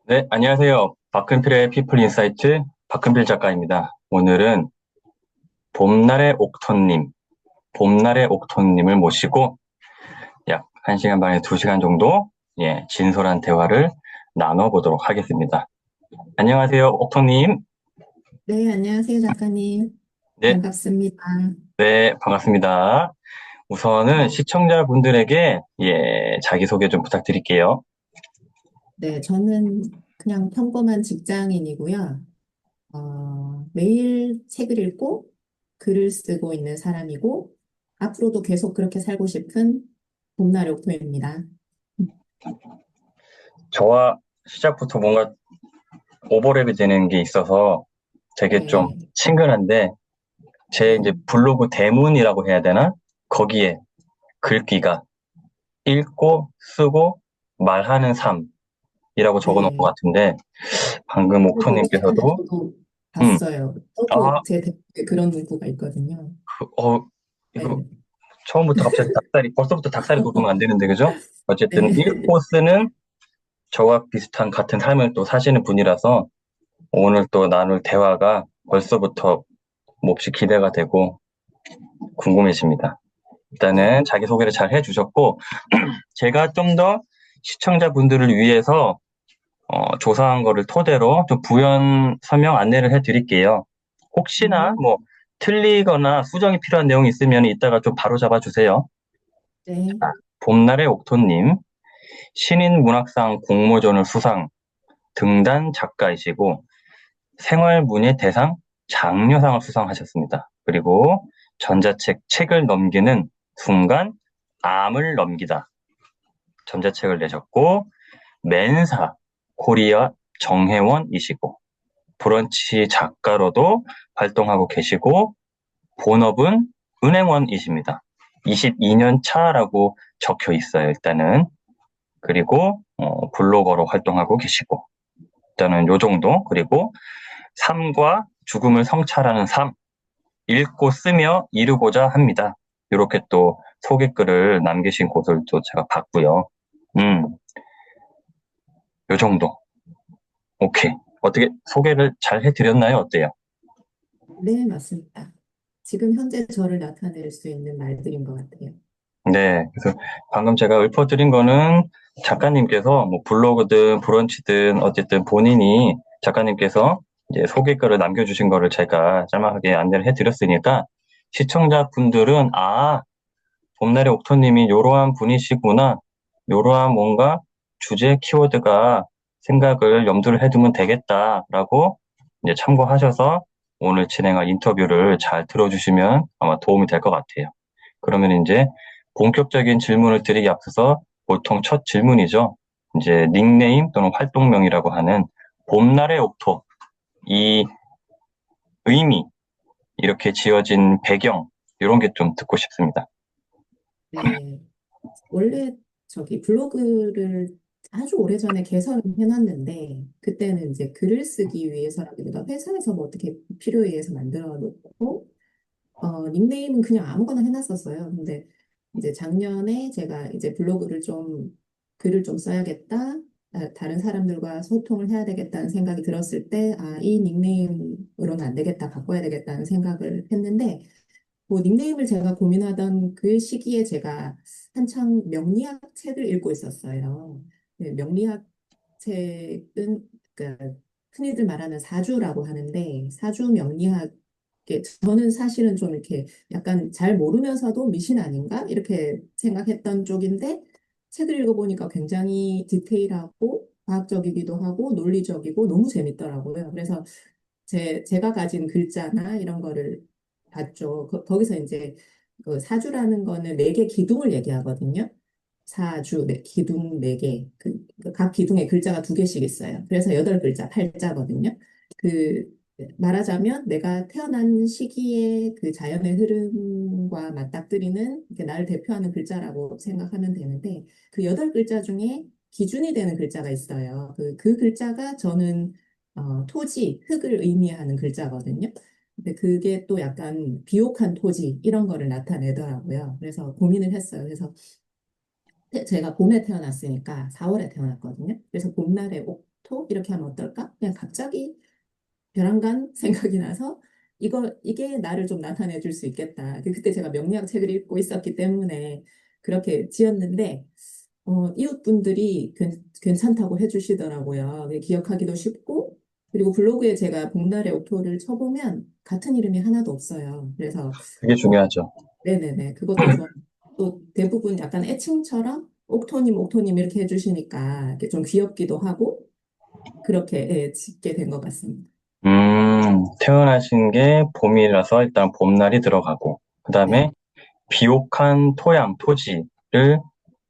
네, 안녕하세요. 박근필의 피플 인사이트 박근필 작가입니다. 오늘은 봄날의 옥톤님을 모시고 약 1시간 반에서 2시간 정도 진솔한 대화를 나눠보도록 하겠습니다. 안녕하세요, 옥톤님. 네, 안녕하세요, 작가님. 네, 반갑습니다. 네, 반갑습니다. 우선은 네, 시청자분들에게 자기소개 좀 부탁드릴게요. 네, 저는 그냥 평범한 직장인이고요. 매일 책을 읽고 글을 쓰고 있는 사람이고, 앞으로도 계속 그렇게 살고 싶은 봄날의 옥토입니다. 저와 시작부터 뭔가 오버랩이 되는 게 있어서 되게 좀 네, 친근한데 제 이제 네, 블로그 대문이라고 해야 되나? 거기에 글귀가 읽고 쓰고 말하는 삶이라고 적어 놓은 것 네. 같은데 방금 그 최근에 옥토님께서도 저도 음, 봤어요. 아, 저도 제 댓글에 그런 문구가 있거든요. 이거 네, 처음부터 갑자기 벌써부터 닭다리 돋으면 안 되는데 그죠? 어쨌든 네, 읽고 쓰는 저와 비슷한 같은 삶을 또 사시는 분이라서 오늘 또 나눌 대화가 벌써부터 몹시 기대가 되고 궁금해집니다. 네, 일단은 자기소개를 잘 해주셨고 제가 좀 더 시청자분들을 위해서 조사한 거를 토대로 좀 부연 설명 안내를 해드릴게요. 혹시나 음, 뭐 틀리거나 수정이 필요한 내용이 있으면 이따가 좀 바로 잡아주세요. 네, 봄날의 옥토님, 신인문학상 공모전을 수상, 등단 작가이시고 생활문예 대상 장려상을 수상하셨습니다. 그리고 전자책 책을 넘기는 순간 암을 넘기다 전자책을 내셨고 맨사 코리아 정회원이시고 브런치 작가로도 활동하고 계시고 본업은 은행원이십니다. 22년 차라고 적혀 있어요, 일단은. 그리고 블로거로 활동하고 계시고 일단은 요 정도. 그리고 삶과 죽음을 성찰하는 삶, 읽고 쓰며 이루고자 합니다. 이렇게 또 소개글을 남기신 곳을 또 제가 봤고요. 음, 요 정도. 오케이. 어떻게 소개를 잘 해드렸나요? 어때요? 네, 맞습니다. 지금 현재 저를 나타낼 수 있는 말들인 것 같아요. 네. 그래서 방금 제가 읊어드린 거는 작가님께서 뭐 블로그든 브런치든 어쨌든 본인이 작가님께서 이제 소개글을 남겨주신 거를 제가 짤막하게 안내를 해드렸으니까 시청자분들은 봄날의 옥토님이 요러한 분이시구나. 요러한 뭔가 주제 키워드가 생각을 염두를 해두면 되겠다라고 이제 참고하셔서 오늘 진행할 인터뷰를 잘 들어주시면 아마 도움이 될 것 같아요. 그러면 이제 본격적인 질문을 드리기 앞서서 보통 첫 질문이죠. 이제 닉네임 또는 활동명이라고 하는 봄날의 옥토, 이 의미, 이렇게 지어진 배경, 이런 게 좀 듣고 싶습니다. 네. 원래 저기 블로그를 아주 오래전에 개설을 해놨는데, 그때는 이제 글을 쓰기 위해서라기보다 회사에서 뭐 어떻게 필요에 의해서 만들어 놓고, 닉네임은 그냥 아무거나 해놨었어요. 근데 이제 작년에 제가 이제 블로그를 좀, 글을 좀 써야겠다, 다른 사람들과 소통을 해야 되겠다는 생각이 들었을 때, 이 닉네임으로는 안 되겠다, 바꿔야 되겠다는 생각을 했는데, 뭐 닉네임을 제가 고민하던 그 시기에 제가 한창 명리학 책을 읽고 있었어요. 네, 명리학 책은 그러니까 흔히들 말하는 사주라고 하는데 사주 명리학 저는 사실은 좀 이렇게 약간 잘 모르면서도 미신 아닌가 이렇게 생각했던 쪽인데 책을 읽어보니까 굉장히 디테일하고 과학적이기도 하고 논리적이고 너무 재밌더라고요. 그래서 제가 가진 글자나 이런 거를 봤죠. 거기서 이제 그 사주라는 거는 네 개 기둥을 얘기하거든요. 사주, 기둥 네 개. 각 기둥에 글자가 두 개씩 있어요. 그래서 여덟 글자, 팔자거든요. 그, 말하자면 내가 태어난 시기의 그 자연의 흐름과 맞닥뜨리는 이렇게 나를 대표하는 글자라고 생각하면 되는데 그 여덟 글자 중에 기준이 되는 글자가 있어요. 그 글자가 저는 토지, 흙을 의미하는 글자거든요. 근데 그게 또 약간 비옥한 토지 이런 거를 나타내더라고요. 그래서 고민을 했어요. 그래서 제가 봄에 태어났으니까 4월에 태어났거든요. 그래서 봄날의 옥토 이렇게 하면 어떨까? 그냥 갑자기 벼랑간 생각이 나서 이게 나를 좀 나타내 줄 수 있겠다. 그때 제가 명리학 책을 읽고 있었기 때문에 그렇게 지었는데 이웃분들이 괜찮다고 해주시더라고요. 기억하기도 쉽고 그리고 블로그에 제가 봄날의 옥토를 쳐보면 같은 이름이 하나도 없어요. 그래서 그게 어, 중요하죠. 네네네 그것도 좋아. 또 대부분 약간 애칭처럼 옥토님 옥토님 이렇게 해주시니까 이렇게 좀 귀엽기도 하고 그렇게 예, 짓게 된 것 같습니다. 태어나신 게 봄이라서 일단 봄날이 들어가고, 그 네. 다음에 비옥한 토양, 토지를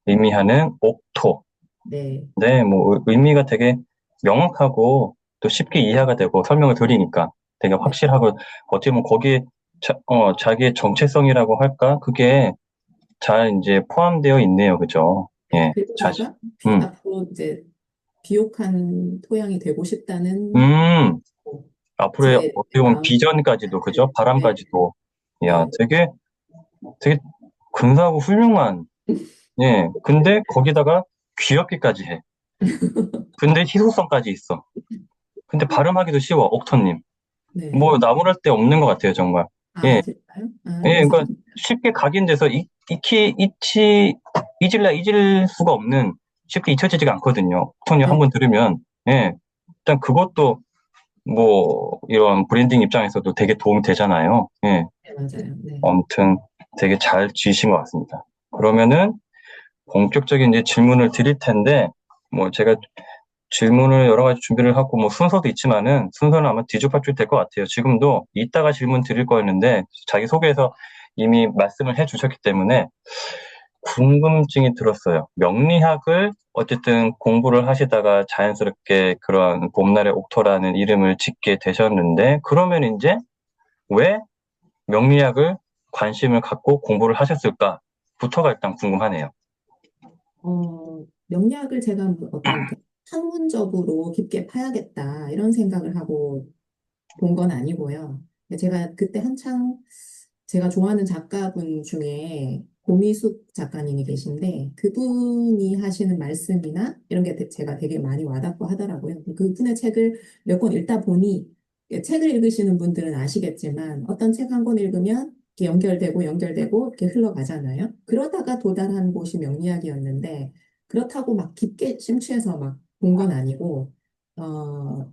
의미하는 옥토. 네. 네, 뭐, 의미가 되게 명확하고 또 쉽게 이해가 되고 설명을 드리니까 되게 네. 확실하고, 어떻게 보면 거기에 자기의 정체성이라고 할까? 그게 잘 이제 포함되어 있네요. 그죠? 네. 예, 그리고 자신, 제가 음, 앞으로 이제 비옥한 토양이 되고 싶다는 음, 뭐 앞으로의 제 어떻게 보면 마음, 비전까지도, 그죠? 네, 바람까지도. 야, 네, 되게 근사하고 훌륭한, 예, 근데 거기다가 귀엽기까지 해. 근데 희소성까지 있어. 근데 발음하기도 쉬워, 옥터님. 뭐, 네. 나무랄 데 없는 것 같아요, 정말. 아, 예, 진짜요? 아, 예, 그러니까 감사합니다. 쉽게 각인돼서 잊을 수가 없는, 쉽게 잊혀지지가 않거든요. 옥터님 네, 한번 들으면, 예, 일단 그것도 뭐, 이런 브랜딩 입장에서도 되게 도움이 되잖아요. 예, 네, 맞아요. 네. 아무튼 되게 잘 지으신 것 같습니다. 그러면은, 본격적인 이제 질문을 드릴 텐데, 뭐 제가 질문을 여러 가지 준비를 하고 뭐 순서도 있지만은 순서는 아마 뒤죽박죽 될 것 같아요. 지금도 이따가 질문 드릴 거였는데 자기 소개에서 이미 말씀을 해 주셨기 때문에 궁금증이 들었어요. 명리학을 어쨌든 공부를 하시다가 자연스럽게 그런 봄날의 옥토라는 이름을 짓게 되셨는데 그러면 이제 왜 명리학을 관심을 갖고 공부를 하셨을까부터가 일단 궁금하네요. 명리학을 제가 뭐 어떤 그 학문적으로 깊게 파야겠다 이런 생각을 하고 본 건 아니고요. 제가 그때 한창 제가 좋아하는 작가분 중에 고미숙 작가님이 계신데 그분이 하시는 말씀이나 이런 게 제가 되게 많이 와닿고 하더라고요. 그분의 책을 몇 권 읽다 보니 책을 읽으시는 분들은 아시겠지만 어떤 책 한 권 읽으면 이렇게 연결되고 이렇게 흘러가잖아요. 그러다가 도달한 곳이 명리학이었는데 그렇다고 막 깊게 심취해서 막 본 건 아니고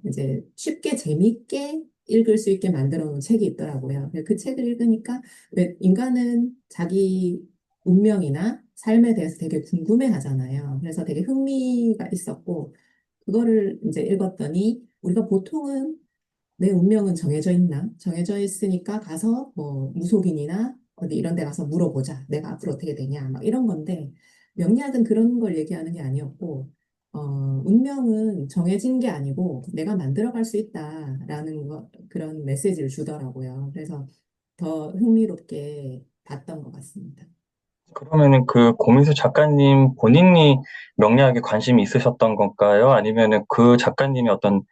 이제 쉽게 재밌게 읽을 수 있게 만들어 놓은 책이 있더라고요. 그 책을 읽으니까 왜 인간은 자기 운명이나 삶에 대해서 되게 궁금해 하잖아요. 그래서 되게 흥미가 있었고, 그거를 이제 읽었더니 우리가 보통은 내 운명은 정해져 있나? 정해져 있으니까 가서 뭐 무속인이나 어디 이런 데 가서 물어보자. 내가 앞으로 어떻게 되냐? 막 이런 건데 명리학은 그런 걸 얘기하는 게 아니었고 운명은 정해진 게 아니고 내가 만들어갈 수 있다라는 그런 메시지를 주더라고요. 그래서 더 흥미롭게 봤던 것 같습니다. 그러면은 그 고민수 작가님 본인이 명리학에 관심이 있으셨던 건가요? 아니면은 그 작가님의 어떤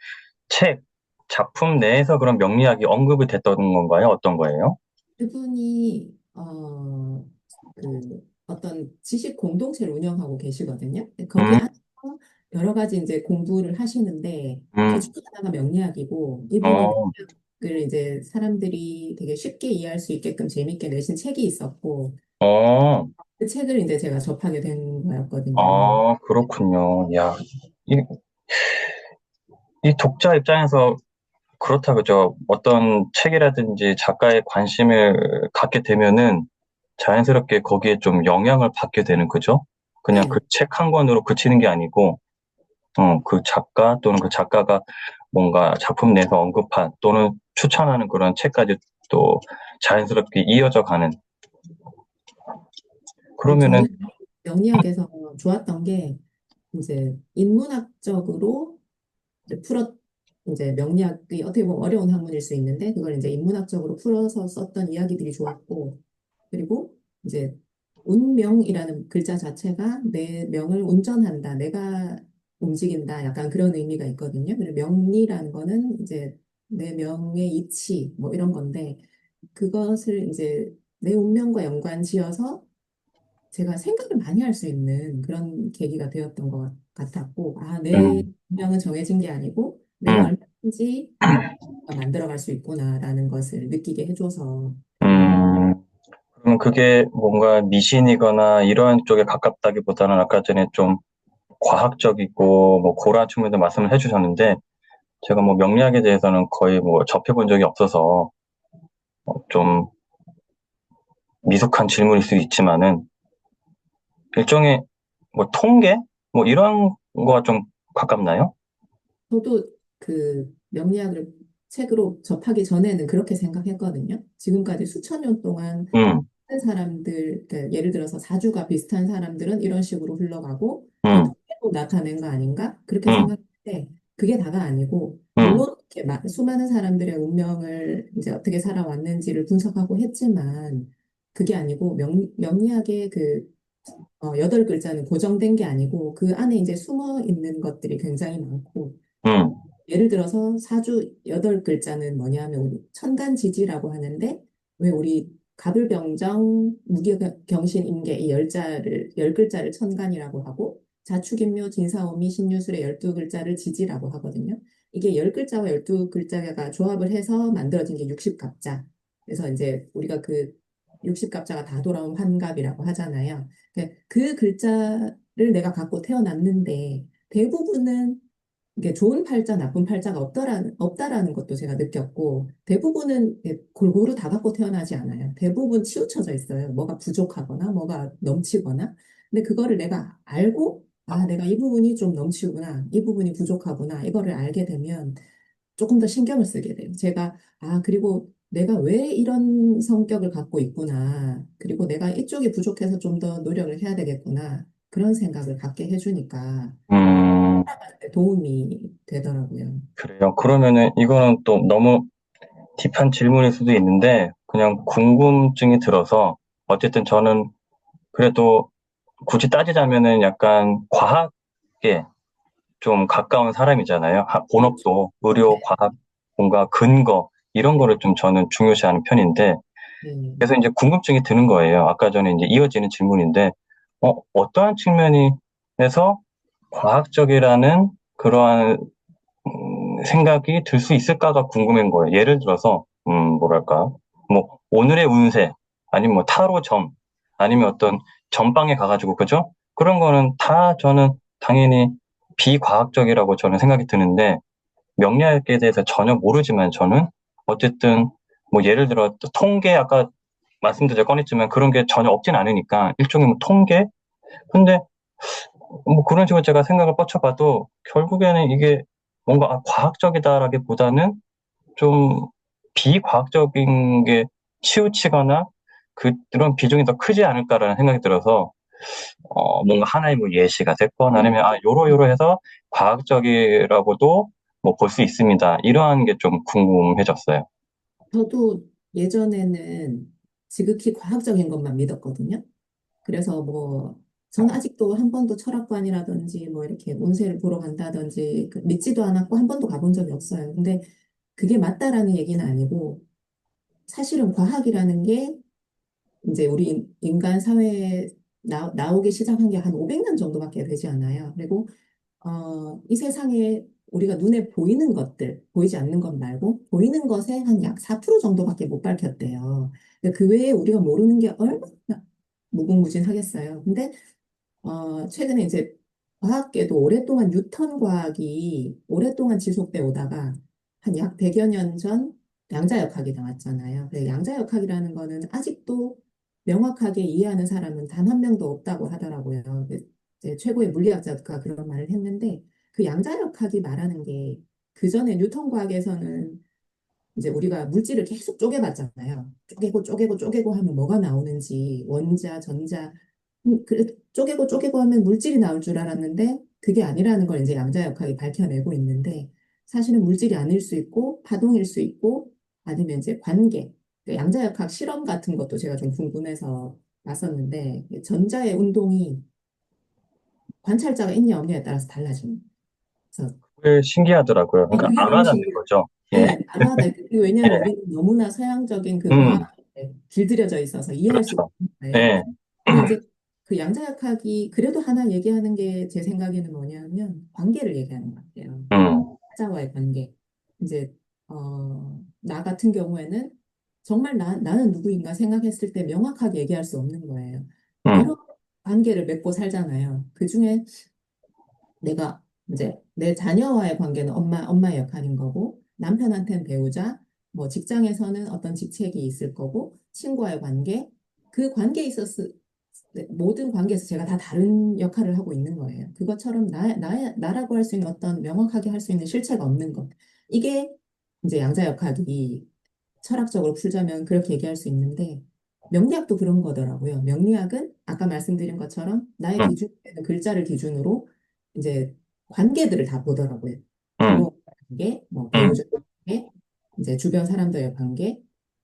책, 작품 내에서 그런 명리학이 언급이 됐던 건가요? 어떤 거예요? 그분이 그 어떤 지식 공동체를 운영하고 계시거든요. 거기 음, 안에서 여러 가지 이제 공부를 하시는데 그 음, 중에 하나가 명리학이고 이분이 어, 명리학을 이제 사람들이 되게 쉽게 이해할 수 있게끔 재밌게 내신 책이 있었고 어, 그 책을 이제 제가 접하게 된 거였거든요. 그렇군요. 야, 이, 이 독자 입장에서 그렇다 그죠. 어떤 책이라든지 작가의 관심을 갖게 되면은 자연스럽게 거기에 좀 영향을 받게 되는 거죠. 그냥 그 네. 책 한 권으로 그치는 게 아니고, 그 작가 또는 그 작가가 뭔가 작품 내에서 언급한 또는 추천하는 그런 책까지 또 자연스럽게 이어져 가는. 그러면은, 저는 명리학에서 좋았던 게 이제 인문학적으로 이제 이제 명리학이 어떻게 보면 어려운 학문일 수 있는데 그걸 이제 인문학적으로 풀어서 썼던 이야기들이 좋았고 그리고 이제 운명이라는 글자 자체가 내 명을 운전한다, 내가 움직인다, 약간 그런 의미가 있거든요. 그리고 명리라는 거는 이제 내 명의 이치 뭐 이런 건데 그것을 이제 내 운명과 연관 지어서 제가 생각을 많이 할 수 있는 그런 계기가 되었던 것 같았고, 아, 내 음, 운명은 정해진 게 아니고 내가 음, 얼마든지 만들어갈 수 있구나라는 것을 느끼게 해줘서, 음. 그러면 그게 뭔가 미신이거나 이런 쪽에 가깝다기보다는 아까 전에 좀 과학적이고 뭐 그런 측면도 말씀을 해주셨는데 제가 뭐 명리학에 대해서는 거의 뭐 접해본 적이 없어서 좀 미숙한 질문일 수 있지만은 일종의 뭐 통계 뭐 이런 거가 좀 가깝나요? 저도 그 명리학을 책으로 접하기 전에는 그렇게 생각했거든요. 지금까지 수천 년 동안 음, 다른 사람들, 그러니까 예를 들어서 사주가 비슷한 사람들은 이런 식으로 흘러가고 그건 음, 통계로 나타낸 거 아닌가? 그렇게 음, 생각했는데 그게 다가 아니고 음, 물론 이렇게 수많은 사람들의 운명을 이제 어떻게 살아왔는지를 분석하고 했지만 그게 아니고 명리학의 그 여덟 글자는 고정된 게 아니고 그 안에 이제 숨어 있는 것들이 굉장히 많고 음, 예를 들어서 사주 여덟 글자는 뭐냐면 우리 천간지지라고 하는데 왜 우리 갑을병정 무교경신임계 이 열 글자를 천간이라고 하고 자축인묘 진사오미 신유술의 12글자를 지지라고 하거든요. 이게 열 글자와 12글자가 조합을 해서 만들어진 게 육십갑자. 그래서 이제 우리가 그 육십갑자가 다 돌아온 환갑이라고 하잖아요. 그 글자를 내가 갖고 태어났는데 대부분은 이게 좋은 팔자, 나쁜 팔자가 없다라는 것도 제가 느꼈고, 대부분은 이게 골고루 다 갖고 태어나지 않아요. 대부분 치우쳐져 있어요. 뭐가 부족하거나, 뭐가 넘치거나. 근데 그거를 내가 알고, 아, 내가 이 부분이 좀 넘치구나, 이 부분이 부족하구나, 이거를 알게 되면 조금 더 신경을 쓰게 돼요. 제가, 아, 그리고 내가 왜 이런 성격을 갖고 있구나, 그리고 내가 이쪽이 부족해서 좀 더 노력을 해야 되겠구나, 그런 생각을 갖게 해주니까, 음, 도움이 되더라고요. 그래요. 그러면은 이거는 또 너무 딥한 질문일 수도 있는데 그냥 궁금증이 들어서 어쨌든 저는 그래도 굳이 따지자면은 약간 과학에 좀 가까운 사람이잖아요. 그렇죠. 본업도 의료, 네. 과학, 뭔가 근거 이런 거를 좀 저는 중요시하는 편인데 네. 그래서 이제 궁금증이 드는 거예요. 아까 전에 이제 이어지는 질문인데 어떠한 측면에서 과학적이라는 그러한 생각이 들 수 있을까가 궁금한 거예요. 예를 들어서 뭐랄까 뭐 오늘의 운세 아니면 뭐 타로 점 아니면 어떤 전방에 가가지고 그죠? 그런 거는 다 저는 당연히 비과학적이라고 저는 생각이 드는데 명리학에 대해서 전혀 모르지만 저는 어쨌든 뭐 예를 들어 통계 아까 말씀도 제가 꺼냈지만 그런 게 전혀 없진 않으니까 일종의 뭐 통계 근데 뭐 그런 식으로 제가 생각을 뻗쳐봐도 결국에는 이게 뭔가 과학적이다라기보다는 좀 비과학적인 게 치우치거나 그런 비중이 더 크지 않을까라는 생각이 들어서 뭔가 하나의 뭐 예시가 됐건 아니면 요러요러해서 과학적이라고도 뭐 볼 수 있습니다. 이러한 게 좀 궁금해졌어요. 저도 예전에는 지극히 과학적인 것만 믿었거든요. 그래서 뭐, 저는 아직도 한 번도 철학관이라든지 뭐 이렇게 운세를 보러 간다든지 믿지도 않았고 한 번도 가본 적이 없어요. 근데 그게 맞다라는 얘기는 아니고 사실은 과학이라는 게 이제 우리 인간 사회에 나오기 시작한 게 한 500년 정도밖에 되지 않아요. 그리고 이 세상에 우리가 눈에 보이는 것들, 보이지 않는 것 말고, 보이는 것의 한 약 4% 정도밖에 못 밝혔대요. 근데 그 외에 우리가 모르는 게 얼마나 무궁무진하겠어요. 근데, 최근에 이제 과학계도 오랫동안 뉴턴 과학이 오랫동안 지속돼 오다가 한 약 100여 년 전 양자역학이 나왔잖아요. 근데 양자역학이라는 거는 아직도 명확하게 이해하는 사람은 단 한 명도 없다고 하더라고요. 이제 최고의 물리학자가 그런 말을 했는데 그 양자역학이 말하는 게 그 전에 뉴턴 과학에서는 이제 우리가 물질을 계속 쪼개봤잖아요. 쪼개고 쪼개고 쪼개고 하면 뭐가 나오는지 원자, 전자 그래 쪼개고 쪼개고 하면 물질이 나올 줄 알았는데 그게 아니라는 걸 이제 양자역학이 밝혀내고 있는데 사실은 물질이 아닐 수 있고 파동일 수 있고 아니면 이제 관계 그 양자역학 실험 같은 것도 제가 좀 궁금해서 봤었는데 전자의 운동이 관찰자가 있냐 없냐에 따라서 달라집니다. 그래서 그게 신기하더라고요. 그러니까 그게 안 너무 와닿는 신기해요. 거죠. 예, 네, 나도 그게 왜냐하면 예, 우리는 너무나 서양적인 그 음, 과학에 길들여져 있어서 이해할 수가 그렇죠. 없는 거예요. 예, 근데 이제 그 그 양자역학이 그래도 하나 얘기하는 게 제 생각에는 뭐냐면 관계를 얘기하는 것 같아요. 음, 타자와의 관계. 이제 나 같은 경우에는 정말 나는 누구인가 생각했을 때 명확하게 얘기할 수 없는 거예요. 음, 여러 관계를 맺고 살잖아요. 그중에 내가 이제 내 자녀와의 관계는 엄마의 역할인 거고, 남편한테는 배우자, 뭐 직장에서는 어떤 직책이 있을 거고, 친구와의 관계, 그 관계에 있어서 모든 관계에서 제가 다 다른 역할을 하고 있는 거예요. 그것처럼 나라고 할 수 있는 어떤 명확하게 할 수 있는 실체가 없는 것. 이게 이제 양자역학이 철학적으로 풀자면 그렇게 얘기할 수 있는데, 명리학도 그런 거더라고요. 명리학은 아까 말씀드린 것처럼 나의 음, 기준, 글자를 기준으로 이제 관계들을 다 보더라고요. 음, 부모 관계, 뭐 음, 배우자 관계, 이제 주변 사람들의 관계.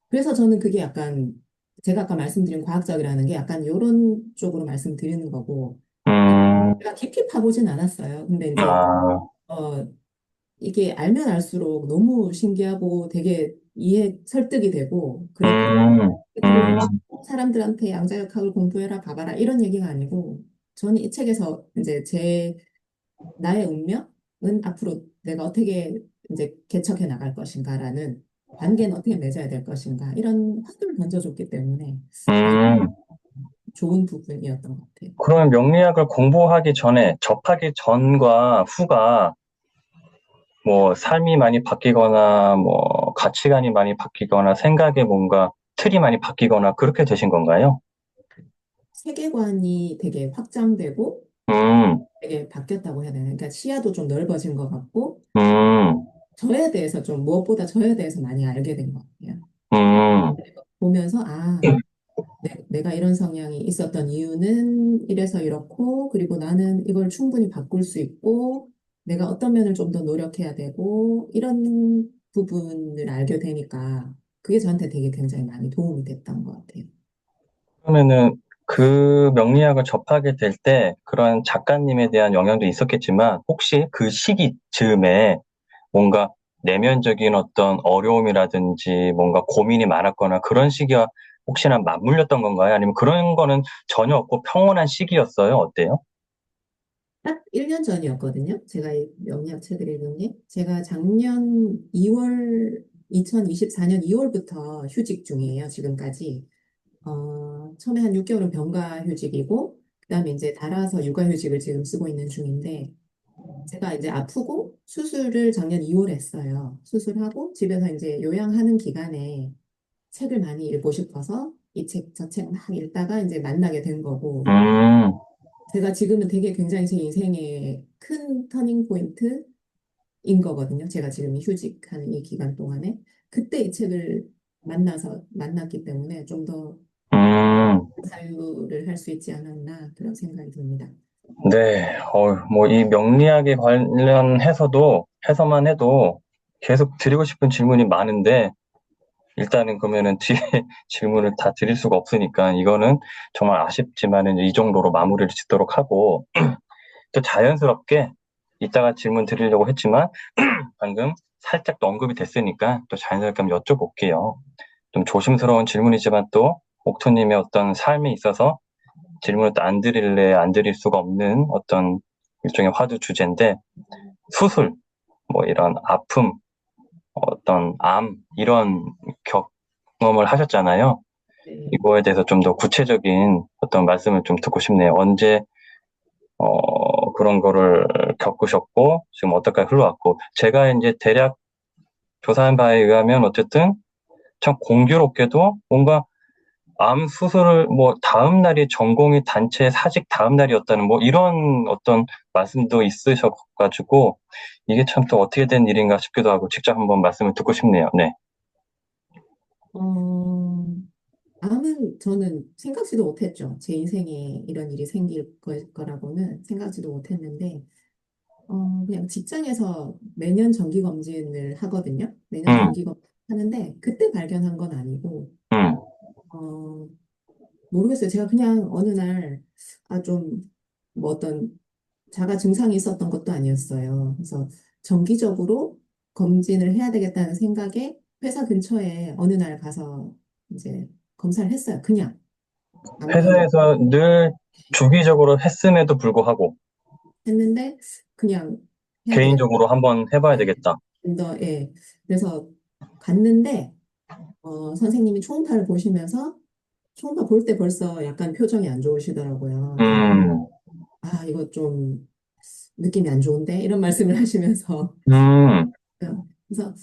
그래서 저는 그게 약간 제가 아까 말씀드린 과학적이라는 게 약간 이런 쪽으로 말씀드리는 거고, 음, 제가 깊이 파보진 않았어요. 근데 이제 아, 어, 이게 알면 알수록 너무 신기하고 되게 설득이 되고 그랬거든요. 음, 그렇다고 음, 해서 사람들한테 양자역학을 공부해라, 봐봐라 이런 얘기가 아니고 저는 이 책에서 이제 나의 운명은 앞으로 내가 어떻게 이제 개척해 나갈 것인가라는 관계는 어떻게 맺어야 될 것인가 이런 화두를 던져줬기 때문에 되게 음. 좋은 부분이었던 것 같아요. 그러면 명리학을 공부하기 전에, 접하기 전과 후가 뭐 삶이 많이 바뀌거나 뭐 가치관이 많이 바뀌거나 생각에 뭔가 틀이 많이 바뀌거나 그렇게 되신 건가요? 세계관이 되게 확장되고 음, 되게 바뀌었다고 해야 되나? 그러니까 시야도 좀 넓어진 것 같고 음, 저에 대해서 좀 무엇보다 저에 대해서 많이 알게 된 것 같아요. 음, 보면서 내가 이런 성향이 있었던 이유는 이래서 이렇고 그리고 나는 이걸 충분히 바꿀 수 있고 내가 어떤 면을 좀 더 노력해야 되고 이런 부분을 알게 되니까 그게 저한테 되게 굉장히 많이 도움이 됐던 것 같아요. 그러면은 그 명리학을 접하게 될 때 그런 작가님에 대한 영향도 있었겠지만 혹시 그 시기 즈음에 뭔가 내면적인 어떤 어려움이라든지 뭔가 고민이 많았거나 그런 시기와 혹시나 맞물렸던 건가요? 아니면 그런 거는 전혀 없고 평온한 시기였어요? 어때요? 딱 1년 전이었거든요. 제가 이 명리학 책을 읽은 게 제가 작년 2월 2024년 2월부터 휴직 중이에요. 지금까지. 처음에 한 6개월은 병가 휴직이고, 그다음에 이제 달아서 육아 휴직을 지금 쓰고 있는 중인데, 제가 이제 아프고 수술을 작년 2월에 했어요. 수술하고 집에서 이제 요양하는 기간에 책을 많이 읽고 싶어서 이 책, 저 책 막 읽다가 이제 만나게 된 거고, 음, 제가 지금은 되게 굉장히 제 인생의 큰 터닝 포인트인 거거든요. 제가 지금 이 휴직하는 이 기간 동안에. 그때 이 책을 만났기 때문에 좀더 음. 자유를 할 수 있지 않았나 그런 생각이 듭니다. 네, 뭐, 이 명리학에 관련해서도, 해서만 해도 계속 드리고 싶은 질문이 많은데, 일단은 그러면은 뒤에 질문을 다 드릴 수가 없으니까, 이거는 정말 아쉽지만은 이 정도로 마무리를 짓도록 하고, 또 자연스럽게 이따가 질문 드리려고 했지만, 방금 살짝 또 언급이 됐으니까 또 자연스럽게 한번 여쭤볼게요. 좀 조심스러운 질문이지만 또, 옥토님의 어떤 삶에 있어서 질문을 또 안 드릴래 안 드릴 수가 없는 어떤 일종의 화두 주제인데 수술, 뭐 이런 아픔, 어떤 암 이런 경험을 하셨잖아요. 네. 이거에 대해서 좀 더 구체적인 어떤 말씀을 좀 듣고 싶네요. 언제 그런 거를 겪으셨고 지금 어떻게 흘러왔고 제가 이제 대략 조사한 바에 의하면 어쨌든 참 공교롭게도 뭔가 암 수술을 뭐 다음 날이 전공의 단체 사직 다음 날이었다는 뭐 이런 어떤 말씀도 있으셔가지고 이게 참 또 어떻게 된 일인가 싶기도 하고 직접 한번 말씀을 듣고 싶네요. 네. 어, 암은 저는 생각지도 못했죠. 제 인생에 이런 일이 생길 거라고는 생각지도 못했는데, 그냥 직장에서 매년 정기검진을 하거든요. 매년 음, 정기검진 하는데, 그때 발견한 건 아니고, 음, 어, 모르겠어요. 제가 그냥 어느 날, 뭐 어떤 자가 증상이 있었던 것도 아니었어요. 그래서 정기적으로 검진을 해야 되겠다는 생각에 회사 근처에 어느 날 가서 이제 검사를 했어요. 그냥. 아무런 회사에서 늘 주기적으로 했음에도 불구하고 했는데 그냥 해야 되겠다. 개인적으로 한번 해봐야 네. 되겠다. 예. 그래서 갔는데 선생님이 초음파를 보시면서 초음파 볼 때 벌써 약간 표정이 안 좋으시더라고요. 그래서 음, 아 이거 좀 느낌이 안 좋은데 이런 말씀을 하시면서 음, 그래서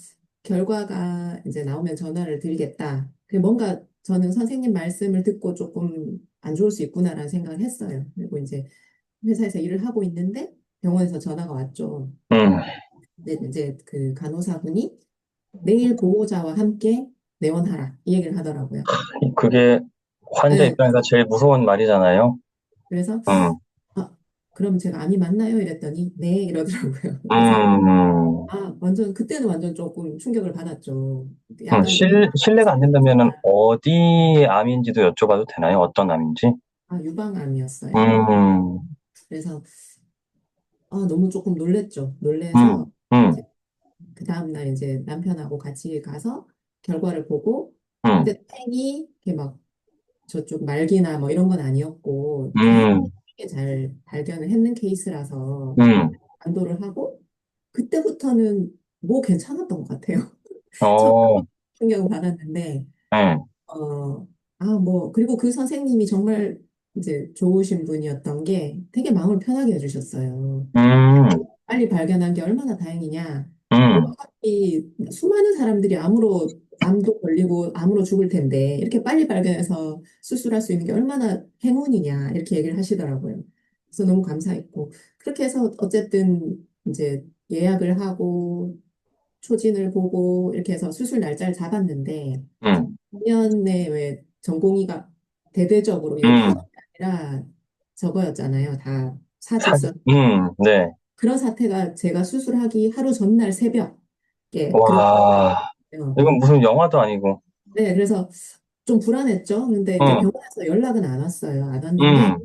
결과가 이제 나오면 전화를 드리겠다. 뭔가 저는 선생님 말씀을 듣고 조금 안 좋을 수 있구나라는 생각을 했어요. 그리고 이제 회사에서 일을 하고 있는데 병원에서 전화가 왔죠. 음. 근데 이제 그 간호사분이 내일 보호자와 함께 내원하라 이 얘기를 하더라고요. 그게 환자 네, 입장에서 제일 무서운 말이잖아요. 그래서 음, 아, 그럼 제가 암이 맞나요? 이랬더니 네 이러더라고요. 그래서 음, 완전 그때는 완전 조금 충격을 받았죠. 약간 실례가 안 된다면은 아, 어디 암인지도 여쭤봐도 되나요? 어떤 암인지? 유방암이었어요. 음, 그래서 너무 조금 놀랬죠. 음, 놀래서 음, 이제 그 다음날 이제 남편하고 같이 가서 결과를 보고 음, 근데 땡이 이렇게 막 저쪽 말기나 뭐 이런 건 아니었고 음, 되게 잘 발견을 했는 케이스라서 음, 안도를 하고 그때부터는 뭐 괜찮았던 것 같아요. 처음 어, 충격을 받았는데 네, 그리고 그 선생님이 정말 이제 좋으신 분이었던 게 되게 마음을 편하게 해주셨어요. 음, 빨리 발견한 게 얼마나 다행이냐. 음, 이 수많은 사람들이 암도 걸리고 암으로 죽을 텐데 이렇게 빨리 발견해서 수술할 수 있는 게 얼마나 행운이냐 이렇게 얘기를 하시더라고요. 그래서 너무 감사했고 그렇게 해서 어쨌든 이제 예약을 하고 초진을 보고 이렇게 해서 수술 날짜를 잡았는데 음, 2년에 왜 전공의가 대대적으로 이게 음, 파업이 아니라 저거였잖아요. 다 사직서. 네. 그런 사태가 제가 수술하기 하루 전날 새벽에 와, 그랬거든요. 이건 무슨 영화도 아니고, 네, 그래서 좀 불안했죠. 근데 이제 음, 병원에서 연락은 안 왔어요. 안 왔는데 음,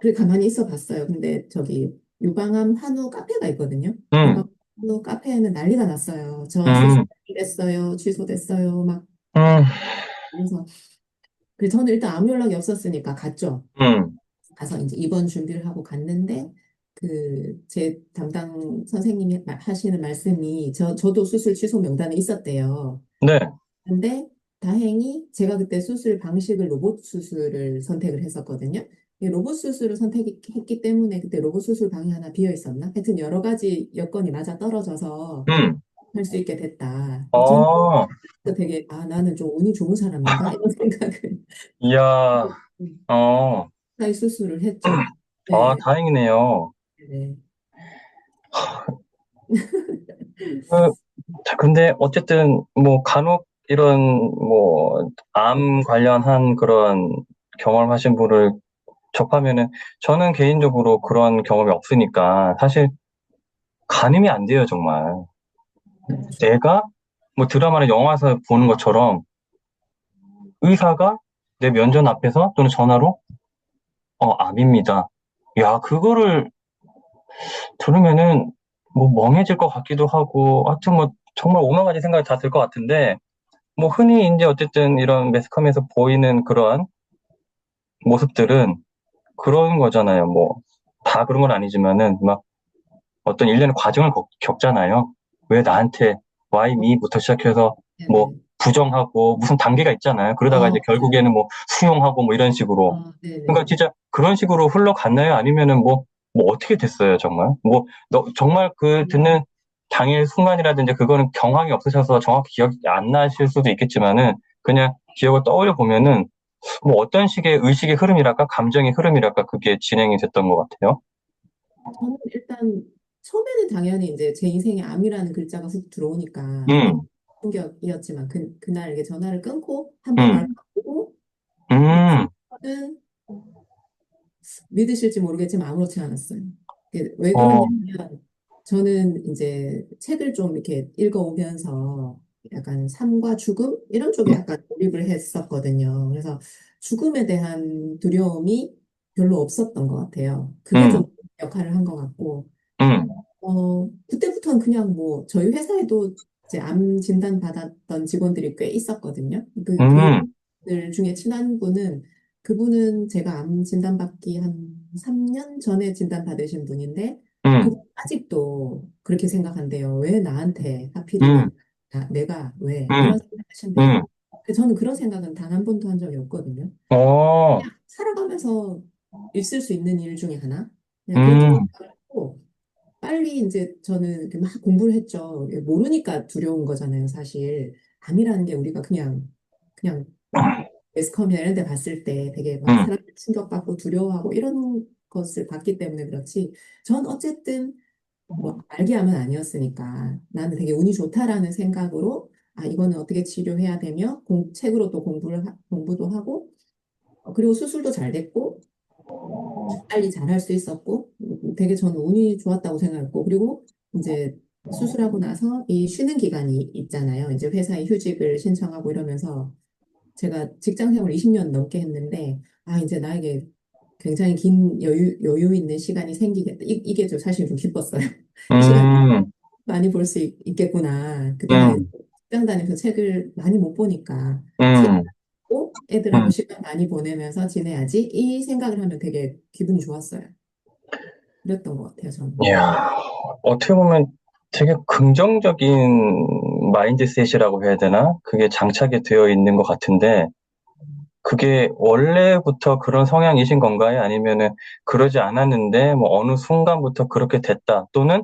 그래 가만히 있어 봤어요. 근데 저기 유방암 한우 카페가 있거든요. 유방암 음, 한우 카페에는 난리가 났어요. 저 수술 음, 됐어요. 취소됐어요. 막 음, 그래서 저는 일단 아무 연락이 없었으니까 갔죠. 음, 가서 이제 입원 준비를 하고 갔는데 제 담당 선생님이 하시는 말씀이 저도 수술 취소 명단에 있었대요. 네, 근데 다행히 제가 그때 수술 방식을 로봇 수술을 선택을 했었거든요. 이 로봇 수술을 선택했기 때문에 그때 로봇 수술 방이 하나 비어 있었나? 하여튼 여러 가지 여건이 맞아 떨어져서 음, 할 수 있게 됐다. 저는 어, 되게 나는 좀 운이 좋은 사람인가? 이런 생각을 이야, 어, 사이 수술을 했죠. 네, 다행이네요. 네. 그, 자, 근데 어쨌든 뭐 간혹 이런 뭐 암 관련한 그런 경험하신 분을 접하면은 저는 개인적으로 그런 경험이 없으니까 사실 가늠이 안 돼요, 정말. 내가 뭐 드라마나 영화에서 보는 것처럼 의사가 내 면전 앞에서 또는 전화로 암입니다. 야, 그거를 들으면은 뭐 멍해질 것 같기도 하고 하여튼 뭐 정말 오만 가지 생각이 다 들 것 같은데 뭐 흔히 이제 어쨌든 이런 매스컴에서 보이는 그런 모습들은 그런 거잖아요. 뭐 다 그런 건 아니지만은 막 어떤 일련의 과정을 겪잖아요. 왜 나한테 why me부터 시작해서 뭐 네네. 부정하고 무슨 단계가 있잖아요. 그러다가 이제 맞아요. 결국에는 뭐 수용하고 뭐 이런 식으로. 그러니까 네네. 진짜 그런 식으로 흘러갔나요? 아니면은 뭐 어떻게 됐어요, 정말? 뭐 정말 그 듣는 당일 순간이라든지 그거는 경황이 없으셔서 정확히 기억이 안 나실 수도 있겠지만은 그냥 기억을 떠올려 보면은 뭐 어떤 식의 의식의 흐름이랄까, 감정의 흐름이랄까, 그게 진행이 됐던 것 같아요. 저는 일단 처음에는 당연히 이제 제 인생에 암이라는 글자가 훅 들어오니까 되게 음, 충격이었지만 그날 이렇게 전화를 끊고 한 번 음, 알아보고 음, 저는 믿으실지 모르겠지만 아무렇지 않았어요. 왜 어, 그러냐면 저는 이제 책을 좀 이렇게 읽어오면서 약간 삶과 죽음 이런 쪽에 약간 몰입을 했었거든요. 그래서 죽음에 대한 두려움이 별로 없었던 것 같아요. 그게 음, 좀 역할을 한 것 같고 음, 그때부터는 그냥 뭐 저희 회사에도 이제 암 진단 받았던 직원들이 꽤 있었거든요. 음, 그들 중에 친한 분은 그분은 제가 암 진단받기 한 3년 전에 진단받으신 분인데, 음, 그분 아직도 그렇게 생각한대요. 왜 나한테 하필이면, 음, 내가 왜? 음, 이런 생각하신대요. 음, 근데 저는 그런 생각은 단 한 번도 한 적이 없거든요. 어, 그냥 살아가면서 있을 수 있는 일 중에 하나? 그냥 그렇게 음, 생각하고, 빨리 이제 저는 이렇게 막 공부를 했죠. 모르니까 두려운 거잖아요, 사실. 암이라는 게 우리가 그냥 매스컴이나 이런 데 봤을 때 되게 막 음, 사람 충격받고 두려워하고 이런 것을 봤기 때문에 그렇지. 전 어쨌든 뭐 말기암은 아니었으니까 나는 되게 운이 좋다라는 생각으로 이거는 어떻게 치료해야 되며 책으로 또 공부도 하고 그리고 수술도 잘 됐고 빨리 잘할 수 있었고 되게 저는 운이 좋았다고 생각했고 그리고 이제 수술하고 나서 이 쉬는 기간이 있잖아요. 이제 회사에 휴직을 신청하고 이러면서 제가 직장 생활 20년 넘게 했는데, 이제 나에게 굉장히 긴 여유 있는 시간이 생기겠다. 이게 좀 사실 좀 기뻤어요. 이 시간 음, 많이 볼 수 있겠구나. 그동안 음, 직장 다니면서 책을 많이 못 보니까 책 음, 읽고 애들하고 음. 시간 많이 보내면서 지내야지. 이 생각을 하면 되게 기분이 좋았어요. 그랬던 것 같아요, 저는. 이야, 어떻게 보면 되게 긍정적인 마인드셋이라고 해야 되나? 그게 장착이 되어 있는 것 같은데, 그게 원래부터 그런 성향이신 건가요? 아니면은 그러지 않았는데, 뭐 어느 순간부터 그렇게 됐다. 또는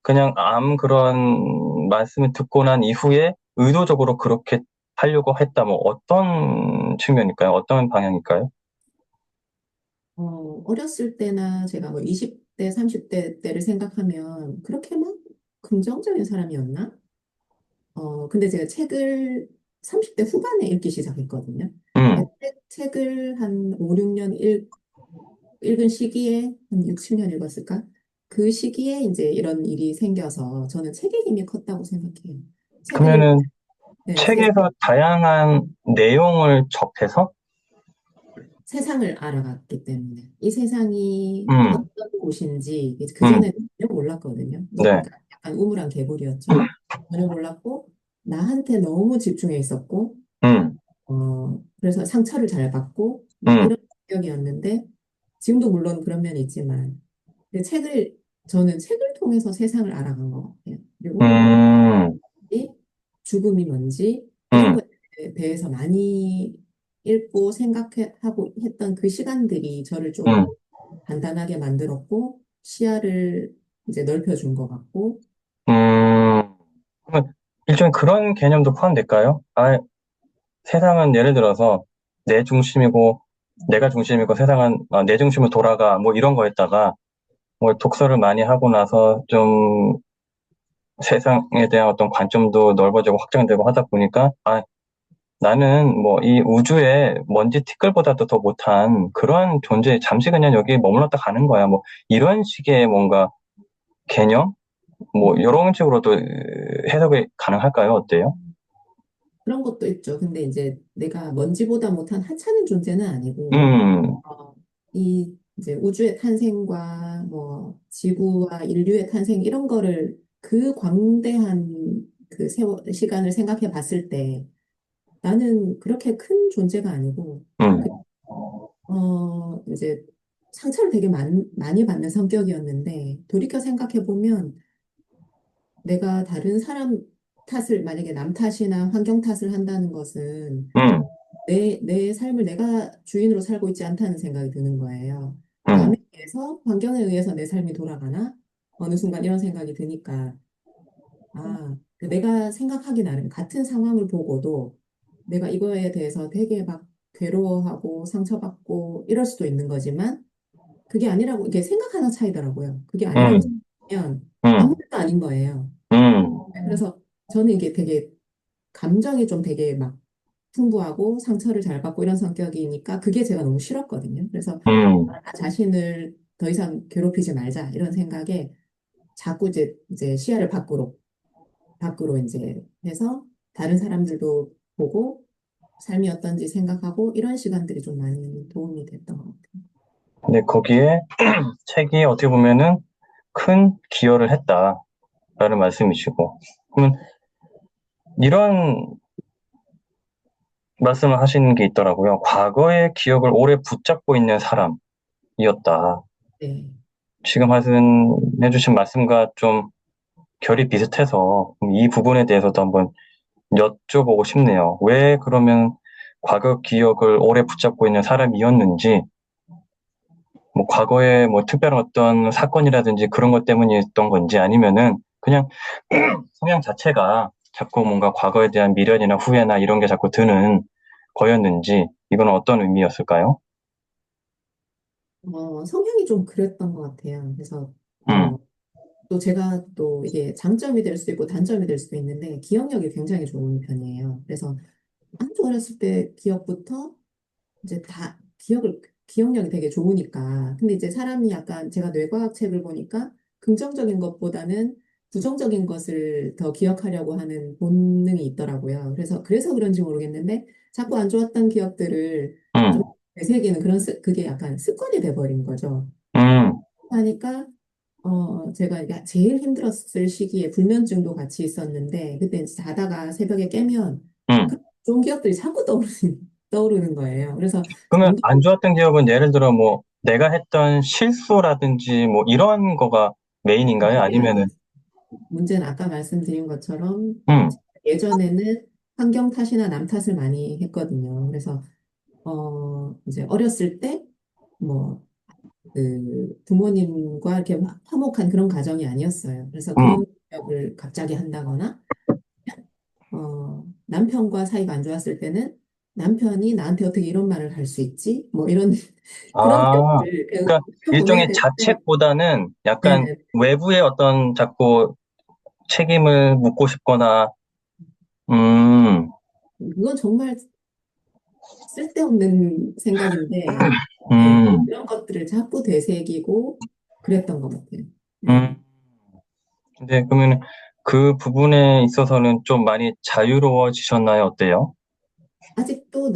그냥 그런 말씀을 듣고 난 이후에 의도적으로 그렇게 하려고 했다. 뭐 어떤 측면일까요? 어떤 방향일까요? 어렸을 때나 제가 뭐 20대, 30대 때를 생각하면 그렇게 막 긍정적인 사람이었나? 근데 제가 책을 30대 후반에 읽기 시작했거든요. 음, 책을 한 5, 6년 읽은 시기에 한 6, 7년 읽었을까? 그 시기에 이제 이런 일이 생겨서 저는 책의 힘이 컸다고 생각해요. 책을, 그러면은 네, 책에서 다양한 내용을 접해서, 세상을 알아갔기 때문에 이 세상이 음, 어떤 곳인지 음, 그전에 전혀 몰랐거든요. 네, 그러니까 약간 우물안 개구리였죠. 전혀 몰랐고 나한테 너무 집중해 있었고 음, 그래서 상처를 잘 받고 막 음, 이런 성격이었는데 지금도 물론 그런 면이 있지만 근데 저는 책을 통해서 세상을 알아간 것 같아요. 그리고 음, 이 죽음이 뭔지 이런 음, 거에 대해서 많이 읽고 생각하고 했던 그 시간들이 저를 음, 좀 단단하게 만들었고 시야를 이제 넓혀준 것 같고 그러면 일종의 그런 개념도 포함될까요? 세상은 예를 들어서 내 중심이고 내가 중심이고 세상은 내 중심으로 돌아가 뭐 이런 거에다가 뭐 독서를 많이 하고 나서 좀 세상에 대한 어떤 관점도 넓어지고 확장되고 하다 보니까 나는 뭐 이 우주에 먼지 티끌보다도 더 못한 그런 존재 잠시 그냥 여기 머물렀다 가는 거야 뭐 이런 식의 뭔가 개념 뭐 이런 식으로도 해석이 가능할까요? 어때요? 그런 것도 있죠. 근데 이제 내가 먼지보다 못한 하찮은 존재는 아니고 음, 이 이제 우주의 탄생과 뭐 지구와 인류의 탄생 이런 거를 그 광대한 그 시간을 생각해 봤을 때 나는 그렇게 큰 존재가 아니고 음, 이제 상처를 되게 많이 받는 성격이었는데 돌이켜 생각해 보면 내가 다른 사람 탓을 만약에 남 탓이나 환경 탓을 한다는 것은 음, 내 삶을 내가 주인으로 살고 있지 않다는 생각이 드는 거예요. 음, 남에 의해서, 환경에 의해서 내 삶이 돌아가나? 어느 순간 이런 생각이 드니까, 내가 생각하기 나름 같은 상황을 보고도 내가 이거에 대해서 되게 막 괴로워하고 상처받고 이럴 수도 있는 거지만, 그게 아니라고, 이게 생각하는 차이더라고요. 그게 아니라고 음, 생각하면 음, 아무 것도 아닌 거예요. 음, 그래서 저는 이게 되게 감정이 좀 되게 막 풍부하고 상처를 잘 받고 이런 성격이니까 그게 제가 너무 싫었거든요. 그래서 음, 나 자신을 더 이상 괴롭히지 말자 이런 생각에 자꾸 이제 시야를 밖으로 이제 해서 다른 사람들도 보고 삶이 어떤지 생각하고 이런 시간들이 좀 많이 도움이 됐던 것 같아요. 근데 거기에 책이 어떻게 보면은 큰 기여를 했다라는 말씀이시고, 그러면 이런 말씀을 하시는 게 있더라고요. 과거의 기억을 오래 붙잡고 있는 사람이었다. 네. 지금 해주신 말씀과 좀 결이 비슷해서 이 부분에 대해서도 한번 여쭤보고 싶네요. 왜 그러면 과거 기억을 오래 붙잡고 있는 사람이었는지, 뭐 과거에 뭐 특별한 어떤 사건이라든지 그런 것 때문이었던 건지 아니면은 그냥 성향 자체가 자꾸 뭔가 과거에 대한 미련이나 후회나 이런 게 자꾸 드는 거였는지, 이건 어떤 의미였을까요? 성향이 좀 그랬던 것 같아요. 그래서, 음, 또 제가 또 이게 장점이 될 수도 있고 단점이 될 수도 있는데, 기억력이 굉장히 좋은 편이에요. 그래서 아주 어렸을 때 기억부터 이제 다 기억력이 되게 좋으니까. 근데 이제 사람이 약간 제가 뇌과학 책을 보니까 긍정적인 것보다는 부정적인 것을 더 기억하려고 하는 본능이 있더라고요. 그래서 그런지 모르겠는데 자꾸 안 좋았던 기억들을 좀 음, 되새기는 그게 약간 습관이 돼버린 거죠. 음, 하니까 제가 이게 제일 힘들었을 시기에 불면증도 같이 있었는데 그때 이제 자다가 새벽에 깨면 그 음. 좋은 기억들이 자꾸 떠오르는 거예요. 그래서 그러면 잠도 안 좋았던 기억은 예를 들어 뭐 내가 했던 실수라든지 뭐 이런 거가 메인인가요? 아니면은, 문제는 아까 말씀드린 것처럼 음, 예전에는 환경 탓이나 남 탓을 많이 했거든요. 그래서 이제 어렸을 때 뭐 그 부모님과 이렇게 막 화목한 그런 가정이 아니었어요. 그래서 음, 그런 기억을 갑자기 한다거나 남편과 사이가 안 좋았을 때는 남편이 나한테 어떻게 이런 말을 할 수 있지? 뭐 이런 그런 아, 기억들을 그러니까 보게 일종의 될 때, 자책보다는 약간 네네. 외부의 어떤 자꾸 책임을 묻고 싶거나, 음, 그건 정말 쓸데없는 생각인데, 네, 음, 그런 것들을 자꾸 되새기고 그랬던 것 같아요. 네. 음. 근데 그러면 그 부분에 있어서는 좀 많이 자유로워지셨나요? 어때요? 아직도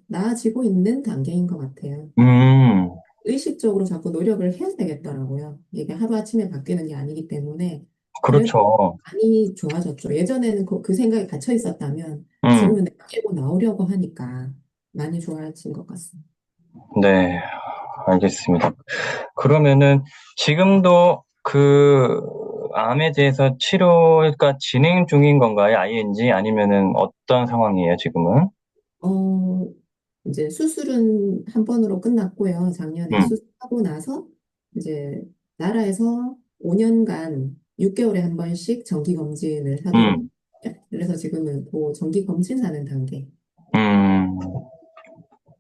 나아지고 있는 단계인 것 같아요. 음, 의식적으로 자꾸 노력을 해야 되겠더라고요. 이게 하루아침에 바뀌는 게 아니기 때문에, 그래도 그렇죠. 많이 좋아졌죠. 예전에는 그 생각에 갇혀 있었다면, 음, 지금은 내가 깨고 나오려고 하니까 많이 좋아진 것 같습니다. 네, 알겠습니다. 그러면은 지금도 그 암에 대해서 치료가 진행 중인 건가요? ING 아니면은 어떤 상황이에요, 지금은? 어, 이제 수술은 한 번으로 끝났고요. 작년에 음, 수술하고 나서 이제 나라에서 5년간 6개월에 한 번씩 정기 검진을 하도록 음, 해요. 그래서 지금은 그 정기 검진하는 단계. 음.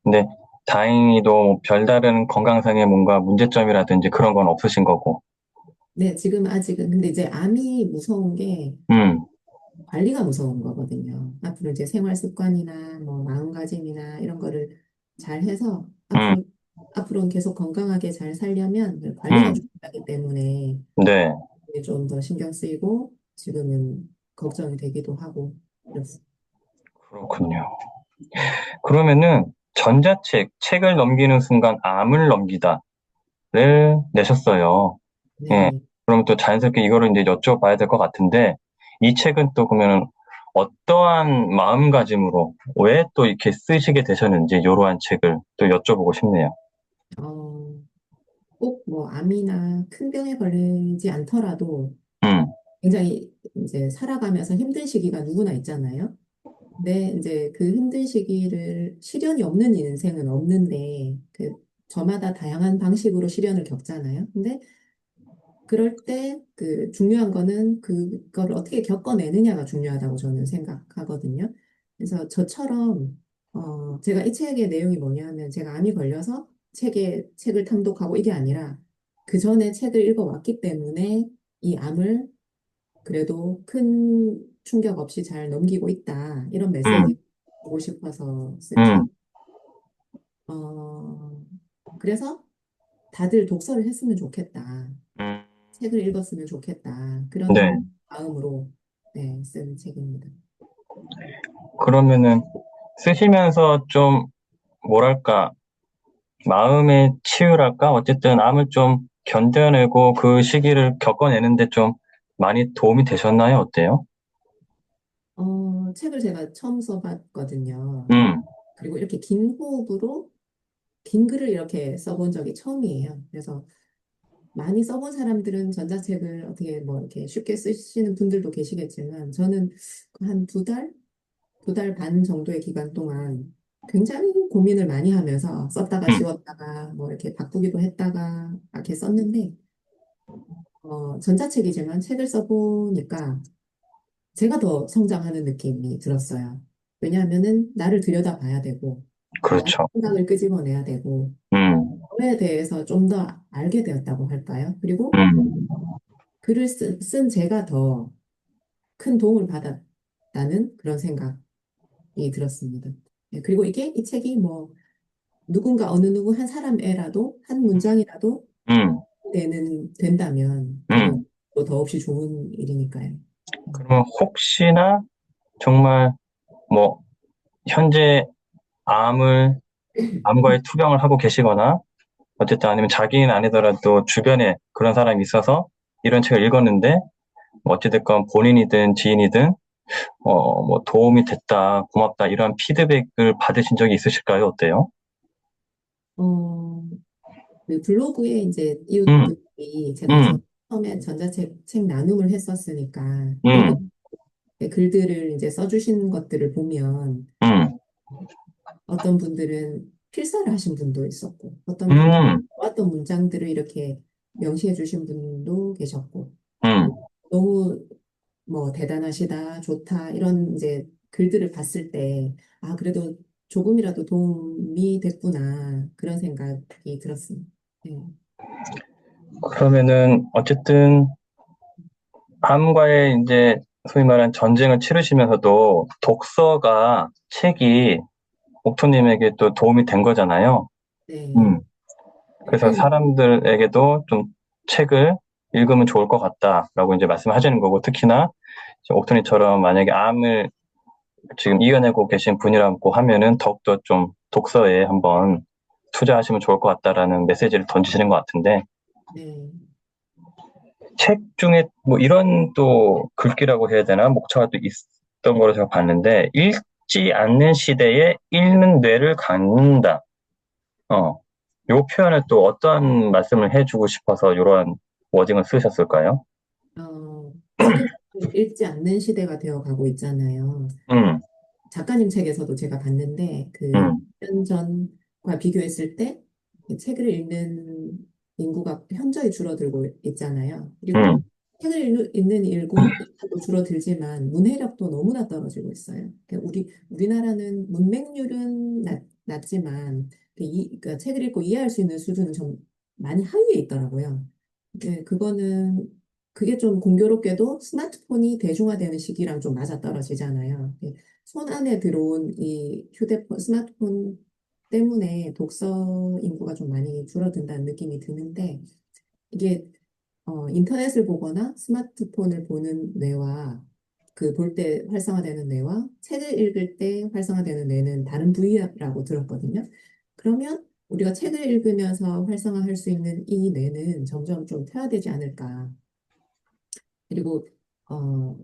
근데 다행히도 뭐 별다른 건강상의 뭔가 문제점이라든지 그런 건 없으신 거고. 네, 지금 아직은 근데 이제 암이 무서운 게 음, 관리가 무서운 거거든요. 앞으로 이제 생활 습관이나 뭐 마음가짐이나 이런 거를 잘 해서 음, 앞으로는 계속 건강하게 잘 살려면 관리가 음, 중요하기 때문에 네, 좀 더 신경 쓰이고 지금은 걱정이 되기도 하고 그렇습니다. 그렇군요. 그러면은 책을 넘기는 순간 암을 넘기다를 내셨어요. 예. 네. 그럼 또 자연스럽게 이거를 이제 여쭤봐야 될 것 같은데, 이 책은 또 그러면 어떠한 마음가짐으로 왜 또 이렇게 쓰시게 되셨는지, 이러한 책을 또 여쭤보고 싶네요. 어, 꼭 뭐 암이나 큰 병에 걸리지 않더라도 음, 굉장히 이제 살아가면서 힘든 시기가 누구나 있잖아요. 근데 이제 그 힘든 시기를 시련이 없는 인생은 없는데 저마다 다양한 방식으로 시련을 겪잖아요. 근데 그럴 때 그 중요한 거는 그걸 어떻게 겪어내느냐가 중요하다고 저는 생각하거든요. 그래서 저처럼 제가 이 책의 내용이 뭐냐면 제가 암이 걸려서 책을 탐독하고 이게 아니라 그 전에 책을 읽어왔기 때문에 이 암을 그래도 큰 충격 없이 잘 넘기고 있다. 이런 음, 메시지 주고 싶어서 쓴 음, 책. 그래서 다들 독서를 했으면 좋겠다. 음. 책을 읽었으면 좋겠다. 네. 그런 마음으로 네, 쓴 책입니다. 그러면은 쓰시면서 좀, 뭐랄까, 마음의 치유랄까? 어쨌든 암을 좀 견뎌내고 그 시기를 겪어내는데 좀 많이 도움이 되셨나요? 어때요? 책을 제가 처음 써봤거든요. 음, 그리고 이렇게 긴 호흡으로 긴 글을 이렇게 써본 적이 처음이에요. 그래서 많이 써본 사람들은 전자책을 어떻게 뭐 이렇게 쉽게 쓰시는 분들도 계시겠지만 저는 한 두 달 반 정도의 기간 동안 굉장히 고민을 많이 하면서 썼다가 음, 지웠다가 뭐 이렇게 바꾸기도 했다가 이렇게 썼는데 전자책이지만 책을 써보니까 제가 더 성장하는 느낌이 들었어요. 왜냐하면은 나를 들여다봐야 되고 나의 그렇죠. 생각을 끄집어내야 되고 음, 그에 대해서 좀 더 알게 되었다고 할까요? 그리고 음, 글을 쓴 제가 더 큰 도움을 받았다는 그런 생각이 들었습니다. 예, 그리고 이 책이 뭐 누군가 어느 누구 한 사람에라도 한 문장이라도 음, 된다면 그건 음. 또 더없이 좋은 일이니까요. 그러면 혹시나 정말 뭐 현재 암을 암과의 투병을 하고 계시거나 어쨌든 아니면 자기는 아니더라도 주변에 그런 사람이 있어서 이런 책을 읽었는데 뭐 어찌됐건 본인이든 지인이든 뭐 도움이 됐다, 고맙다 이런 피드백을 받으신 적이 있으실까요? 어때요? 어, 그 블로그에 이제 음, 이웃들이 제가 음, 처음에 전자책 책 나눔을 했었으니까 거기 음, 글들을 이제 써주신 것들을 보면 음, 어떤 분들은 필사를 하신 분도 있었고 어떤 분들은 음, 좋았던 문장들을 이렇게 명시해 주신 분도 계셨고 음. 너무 뭐 대단하시다, 좋다 이런 이제 글들을 봤을 때 아, 그래도 조금이라도 도움이 됐구나 그런 생각이 들었습니다. 네. 그러면은 어쨌든 암과의 이제 소위 말하는 전쟁을 치르시면서도 독서가 책이 옥토님에게 또 도움이 된 거잖아요. 네. 음. 그래서 그, 사람들에게도 좀 책을 읽으면 좋을 것 같다라고 이제 말씀하시는 거고, 특히나 옥토니처럼 만약에 암을 지금 이겨내고 계신 분이라고 하면은 더욱더 좀 독서에 한번 투자하시면 좋을 것 같다라는 메시지를 던지시는 것 같은데, 네. 책 중에 뭐 이런 또 글귀라고 해야 되나 목차가 또 있던 거로 제가 봤는데, 읽지 않는 시대에 읽는 뇌를 갖는다. 어, 요 표현을 또 어떤 말씀을 해주고 싶어서 이런 워딩을 쓰셨을까요? 지금 읽지 않는 시대가 되어 가고 있잖아요. 음, 작가님 책에서도 제가 봤는데 그 음, 1년 전과 비교했을 때 책을 읽는 인구가 현저히 줄어들고 있잖아요. 그리고 음, 책을 읽는 인구도 줄어들지만 문해력도 너무나 떨어지고 있어요. 그러니까 우리나라는 문맹률은 낮지만 그러니까 책을 읽고 이해할 수 있는 수준은 좀 많이 하위에 있더라고요. 그게 좀 공교롭게도 스마트폰이 대중화되는 시기랑 좀 맞아떨어지잖아요. 손 안에 들어온 이 휴대폰, 스마트폰 때문에 독서 인구가 좀 많이 줄어든다는 느낌이 드는데, 이게, 인터넷을 보거나 스마트폰을 보는 뇌와 그 볼 때 활성화되는 뇌와 책을 읽을 때 활성화되는 뇌는 다른 부위라고 들었거든요. 그러면 우리가 책을 읽으면서 활성화할 수 있는 이 뇌는 점점 좀 퇴화되지 않을까. 그리고 어,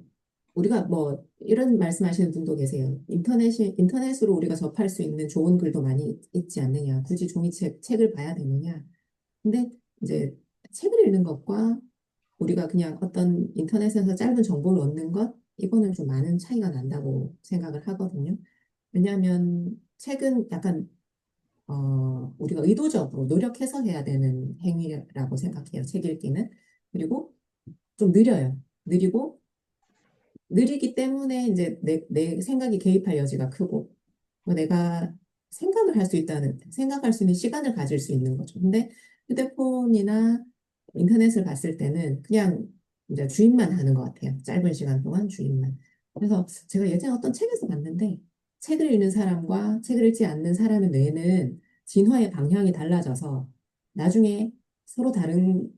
우리가 뭐 이런 말씀하시는 분도 계세요. 인터넷으로 우리가 접할 수 있는 좋은 글도 많이 있지 않느냐. 굳이 책을 봐야 되느냐. 근데 이제 책을 읽는 것과 우리가 그냥 어떤 인터넷에서 짧은 정보를 얻는 것, 이거는 좀 많은 차이가 난다고 생각을 하거든요. 왜냐하면 책은 약간 우리가 의도적으로 노력해서 해야 되는 행위라고 생각해요. 책 읽기는. 그리고 좀 느려요. 느리고 느리기 때문에 이제 내 생각이 개입할 여지가 크고 뭐 내가 생각할 수 있는 시간을 가질 수 있는 거죠. 근데 휴대폰이나 인터넷을 봤을 때는 그냥 이제 주입만 하는 것 같아요. 짧은 시간 동안 주입만. 그래서 제가 예전에 어떤 책에서 봤는데 책을 읽는 사람과 책을 읽지 않는 사람의 뇌는 진화의 방향이 달라져서 나중에 서로 다른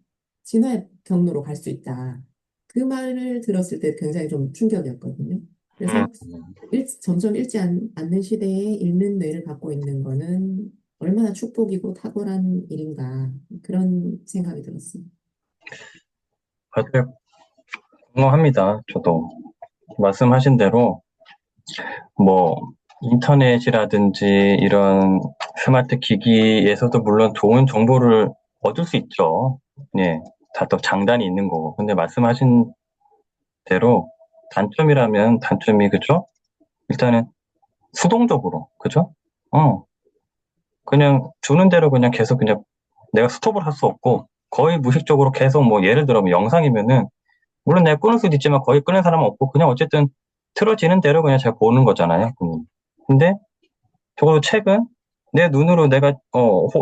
진화의 경로로 갈 수 있다. 그 말을 들었을 때 굉장히 좀 충격이었거든요. 음. 그래서 점점 않는 시대에 읽는 뇌를 갖고 있는 거는 얼마나 축복이고 탁월한 일인가 그런 생각이 들었습니다. 맞아요. 공감합니다. 저도 말씀하신 대로 뭐, 인터넷이라든지 이런 스마트 기기에서도 물론 좋은 정보를 얻을 수 있죠. 예, 다 또 장단이 있는 거고. 근데 말씀하신 대로 단점이라면 단점이, 그죠? 일단은 수동적으로, 그죠? 어, 그냥 주는 대로 그냥 계속 그냥 내가 스톱을 할 수 없고 거의 무의식적으로 계속 뭐 예를 들어 뭐 영상이면은 물론 내가 끊을 수도 있지만 거의 끊는 사람은 없고 그냥 어쨌든 틀어지는 대로 그냥 잘 보는 거잖아요. 근데 적어도 책은 내 눈으로 내가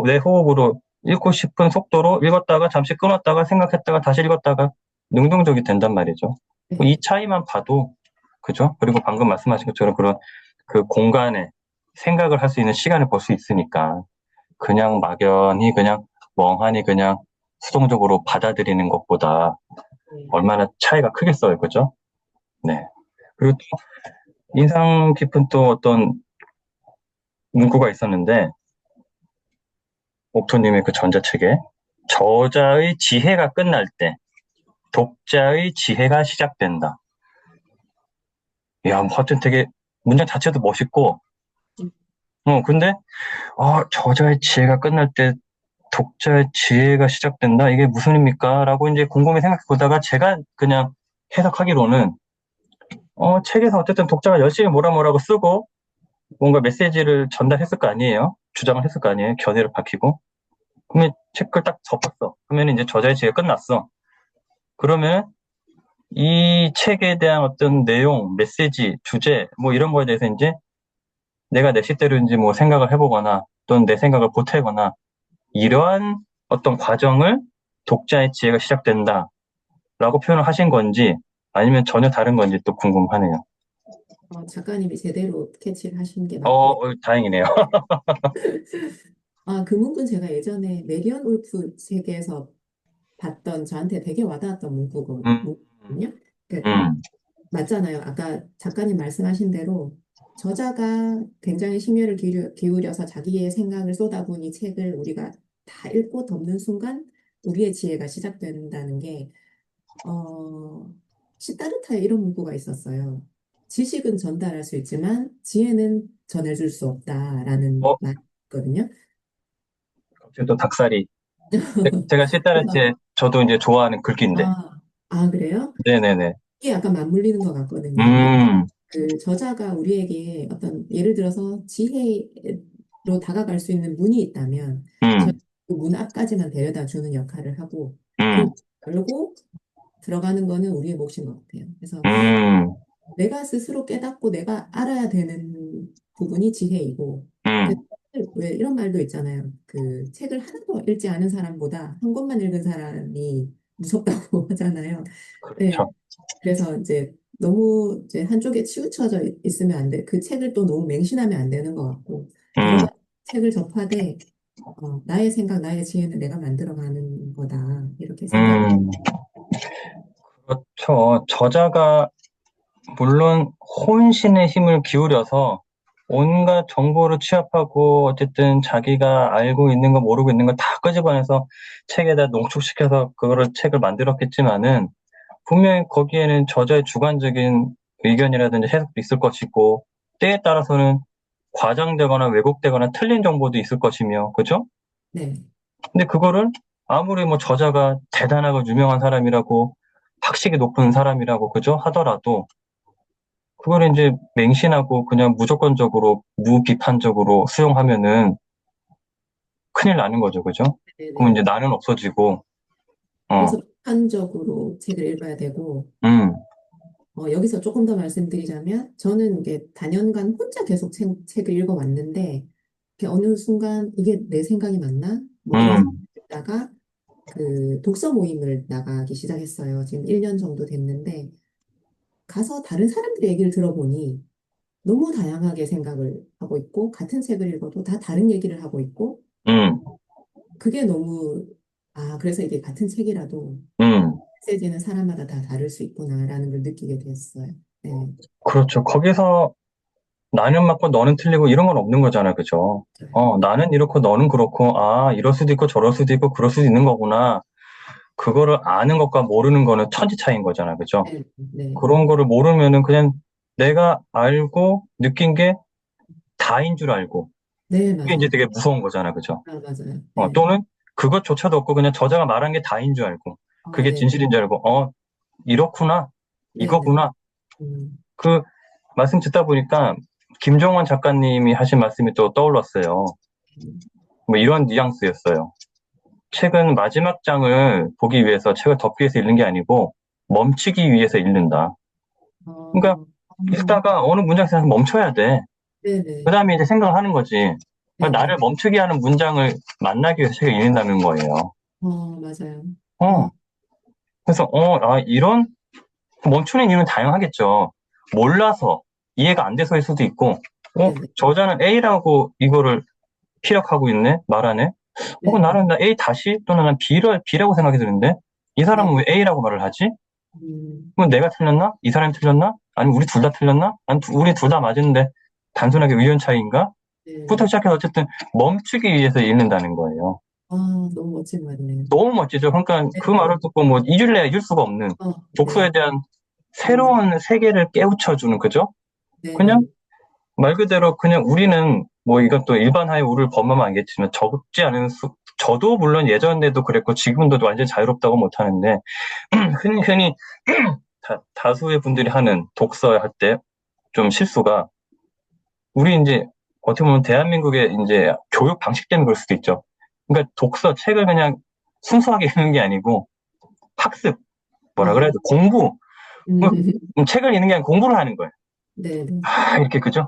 내 호흡으로 읽고 싶은 속도로 읽었다가 잠시 끊었다가 생각했다가 다시 읽었다가 능동적이 된단 말이죠. 이 네. 차이만 봐도 그죠? 그리고 방금 말씀하신 것처럼 그런 그 공간에 생각을 할 수 있는 시간을 벌 수 있으니까 그냥 막연히 그냥 멍하니 그냥 수동적으로 받아들이는 것보다 네. 얼마나 차이가 크겠어요. 그죠? 네. 그리고 또 인상 깊은 또 어떤 문구가 있었는데 옥토님의 그 전자책에 저자의 지혜가 끝날 때 독자의 지혜가 시작된다. 이야, 뭐 하여튼 되게 문장 자체도 멋있고 근데 저자의 지혜가 끝날 때 독자의 지혜가 시작된다? 이게 무슨 의미입니까? 라고 이제 곰곰이 생각해 보다가 제가 그냥 해석하기로는 책에서 어쨌든 독자가 열심히 뭐라고 쓰고 뭔가 메시지를 전달했을 거 아니에요? 주장을 했을 거 아니에요? 견해를 밝히고. 그러면 책을 딱 접었어. 그러면 이제 저자의 지혜가 끝났어. 그러면 이 책에 대한 어떤 내용, 메시지, 주제, 뭐 이런 거에 대해서 이제 내가 내 식대로 이제 뭐 생각을 해보거나 또는 내 생각을 보태거나 이러한 어떤 과정을 독자의 지혜가 시작된다라고 표현을 하신 건지 아니면 전혀 다른 건지 또 궁금하네요. 작가님이 제대로 캐치를 하신 게 맞고요. 다행이네요. 그 문구는 제가 예전에 메리언 울프 책에서 봤던 저한테 되게 와닿았던 음, 문구거든요. 그, 음, 맞잖아요. 아까 작가님 말씀하신 대로 저자가 굉장히 심혈을 기울여서 자기의 생각을 쏟아부은 이 책을 우리가 다 읽고 덮는 순간 우리의 지혜가 시작된다는 게, 어, 시타르타에 이런 문구가 있었어요. 지식은 전달할 수 있지만 지혜는 전해줄 수 없다라는 어, 말이 있거든요. 갑자기 또 닭살이. 제가 그래서, 시타르체 저도 이제 좋아하는 글귀인데. 그래요? 네네네. 이게 약간 맞물리는 것 같거든요. 음, 그 저자가 우리에게 어떤 예를 들어서 지혜로 다가갈 수 있는 문이 있다면 저 음, 그 문 앞까지만 데려다 주는 역할을 하고 그 음, 열고 들어가는 거는 우리의 몫인 것 같아요. 그래서 음, 내가 스스로 깨닫고 내가 알아야 되는 부분이 지혜이고 그 음, 왜 이런 말도 있잖아요. 그 책을 하나도 읽지 않은 사람보다 한 권만 읽은 사람이 무섭다고 하잖아요. 네. 그렇죠. 그래서 이제 너무 이제 한쪽에 치우쳐져 있으면 안 돼. 그 책을 또 너무 맹신하면 안 되는 것 같고 음, 들어가 책을 접하되 나의 생각, 나의 지혜는 내가 만들어가는 거다. 이렇게 생각을. 음, 그렇죠. 저자가 물론 혼신의 힘을 기울여서 온갖 정보를 취합하고 어쨌든 자기가 알고 있는 거 모르고 있는 거 다 끄집어내서 책에다 농축시켜서 그거를 책을 만들었겠지만은 분명히 거기에는 저자의 주관적인 의견이라든지 해석도 있을 것이고 때에 따라서는 과장되거나 왜곡되거나 틀린 정보도 있을 것이며 그죠? 네. 근데 그거를 아무리 뭐 저자가 대단하고 유명한 사람이라고 학식이 높은 사람이라고 그죠? 하더라도 그걸 이제 맹신하고 그냥 무조건적으로 무비판적으로 수용하면은 큰일 나는 거죠, 그죠? 그럼 네네. 이제 나는 없어지고, 어, 그래서 비판적으로 책을 읽어야 되고 음, 여기서 조금 더 말씀드리자면 저는 이게 다년간 혼자 계속 책을 읽어왔는데 이렇게 어느 순간 이게 내 생각이 맞나? 뭐 이런 생각이 음, 들다가 그 독서 모임을 나가기 시작했어요. 지금 1년 정도 됐는데 가서 다른 사람들의 얘기를 들어보니 너무 다양하게 생각을 하고 있고 같은 책을 읽어도 다 다른 얘기를 하고 있고 음, 그게 너무 그래서 이게 같은 책이라도 음. 메시지는 사람마다 다 다를 수 있구나라는 걸 느끼게 됐어요. 네. 그렇죠. 거기서 나는 맞고 너는 틀리고 이런 건 없는 거잖아요, 그죠? 나는 이렇고 너는 그렇고, 이럴 수도 있고 저럴 수도 있고 그럴 수도 있는 거구나. 그거를 아는 것과 모르는 거는 천지 차이인 거잖아요, 그죠? 네. 네. 그런 거를 모르면은 그냥 내가 알고 느낀 게 다인 줄 알고. 네, 그게 이제 맞아요. 되게 무서운 거잖아, 그죠? 아, 맞아요. 네. 또는 그것조차도 없고 그냥 저자가 말한 게 다인 줄 알고, 그게 네. 진실인 줄 알고, 이렇구나, 네, 네. 이거구나. 음, 그 말씀 듣다 보니까 김종원 작가님이 하신 말씀이 또 떠올랐어요. 뭐 이런 뉘앙스였어요. 책은 마지막 장을 보기 위해서 책을 덮기 위해서 읽는 게 아니고 멈추기 위해서 읽는다. 그러니까 어, 읽다가 어느 문장에서 멈춰야 돼. 그 네네. 다음에 이제 생각을 하는 거지. 그러니까 네네. 나를 멈추게 하는 문장을 만나기 위해서 책을 읽는다는 거예요. 맞아요. 어, 그래서, 이런 멈추는 이유는 다양하겠죠. 몰라서 이해가 안 돼서일 수도 있고, 네네. 저자는 A라고 이거를 피력하고 있네? 말하네? 네네. 나는 나 A 다시 또는 난 B라고 생각이 드는데, 이 네. 사람은 왜 A라고 말을 하지? 음, 그럼 내가 틀렸나? 이 사람이 틀렸나? 아니면 우리 둘 다 틀렸나? 아니, 우리 둘 다 맞은데, 단순하게 의견 차이인가? 부터 네. 시작해서 어쨌든 멈추기 위해서 읽는다는 거예요. 아, 너무 멋진 말이네요. 너무 멋지죠. 그러니까 그 네네. 말을 듣고 뭐 잊을래야 잊을 수가 없는 네. 독서에 대한 음, 새로운 세계를 깨우쳐주는 그죠? 그냥 네네. 말 그대로 그냥 우리는 뭐 이것도 일반화의 우를 범하면 알겠지만 적지 않은 저도 물론 예전에도 그랬고 지금도 완전 자유롭다고 못하는데 흔히 다수의 분들이 하는 독서 할 때 좀 실수가 우리 이제 어떻게 보면 대한민국의 이제 교육 방식 때문에 그럴 수도 있죠. 그러니까 독서 책을 그냥 순수하게 읽는 게 아니고 학습 뭐라 그래야 돼 공부 뭐, 음, 책을 읽는 게 아니라 공부를 하는 거예요. 네네. 이렇게 그죠?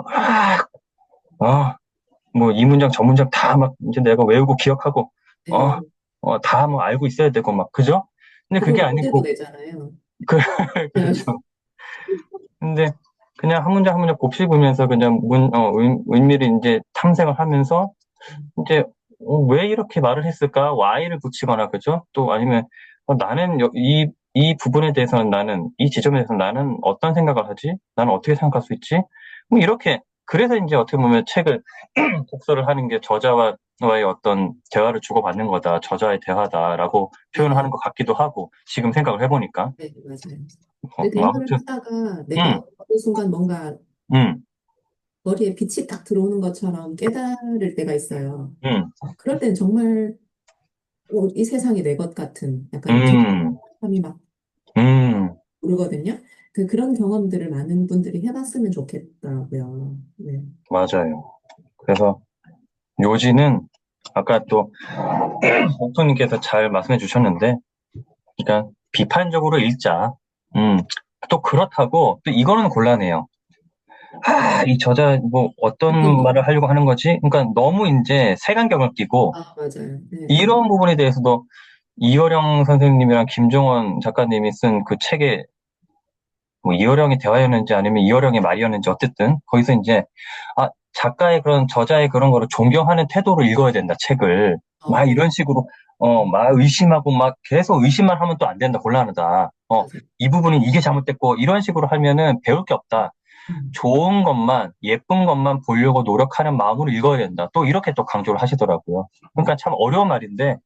뭐 이 문장 저 문장 다 막 이제 내가 외우고 기억하고 어, 네. 다 뭐 알고 있어야 되고 막 그죠? 근데 그게 그거 문제도 아니고 내잖아요. 그, 그냥, 그렇죠. 근데 그냥 한 문장 곱씹으면서 그냥 의미를 이제 탐색을 하면서 이제 왜 이렇게 말을 했을까? Y를 붙이거나 그죠? 또 아니면 나는 이 부분에 대해서는 나는 이 지점에 대해서 나는 어떤 생각을 하지? 나는 어떻게 생각할 수 있지? 뭐 이렇게 그래서 이제 어떻게 보면 책을 독서를 하는 게 저자와의 어떤 대화를 주고받는 거다. 저자의 대화다라고 표현을 하는 네네. 것 같기도 하고 지금 생각을 해보니까 네, 맞아요. 근데 그 말을 아무튼 하다가 내가 음, 어느 순간 뭔가 음, 머리에 빛이 딱 들어오는 것처럼 깨달을 때가 있어요. 음, 그럴 땐 정말 이 세상이 내 것 같은 약간 음, 정감이 막 음, 오르거든요. 그런 경험들을 많은 분들이 해봤으면 좋겠더라고요. 네. 맞아요. 그래서 요지는 아까 또 옥토님께서 잘 말씀해 주셨는데, 그러니까 비판적으로 읽자. 음, 또 그렇다고 또 이거는 곤란해요. 이 저자 뭐 어떤 말을 하려고 하는 거지? 그러니까 너무 이제 색안경을 끼고 아, 맞아요. 네. 이런 부분에 대해서도 이효령 선생님이랑 김종원 작가님이 쓴 그 책에 뭐 이효령의 대화였는지 아니면 이효령의 말이었는지 어쨌든 거기서 이제 작가의 그런 저자의 그런 거를 존경하는 태도로 읽어야 된다 책을 막 어, 이런 식으로 막 의심하고 막 계속 의심만 하면 또 안 된다 곤란하다 맞아요. 이 부분이 이게 잘못됐고 이런 식으로 하면은 배울 게 없다 음. 좋은 것만 예쁜 것만 보려고 노력하는 마음으로 읽어야 된다 또 이렇게 또 강조를 하시더라고요 그러니까 참 어려운 말인데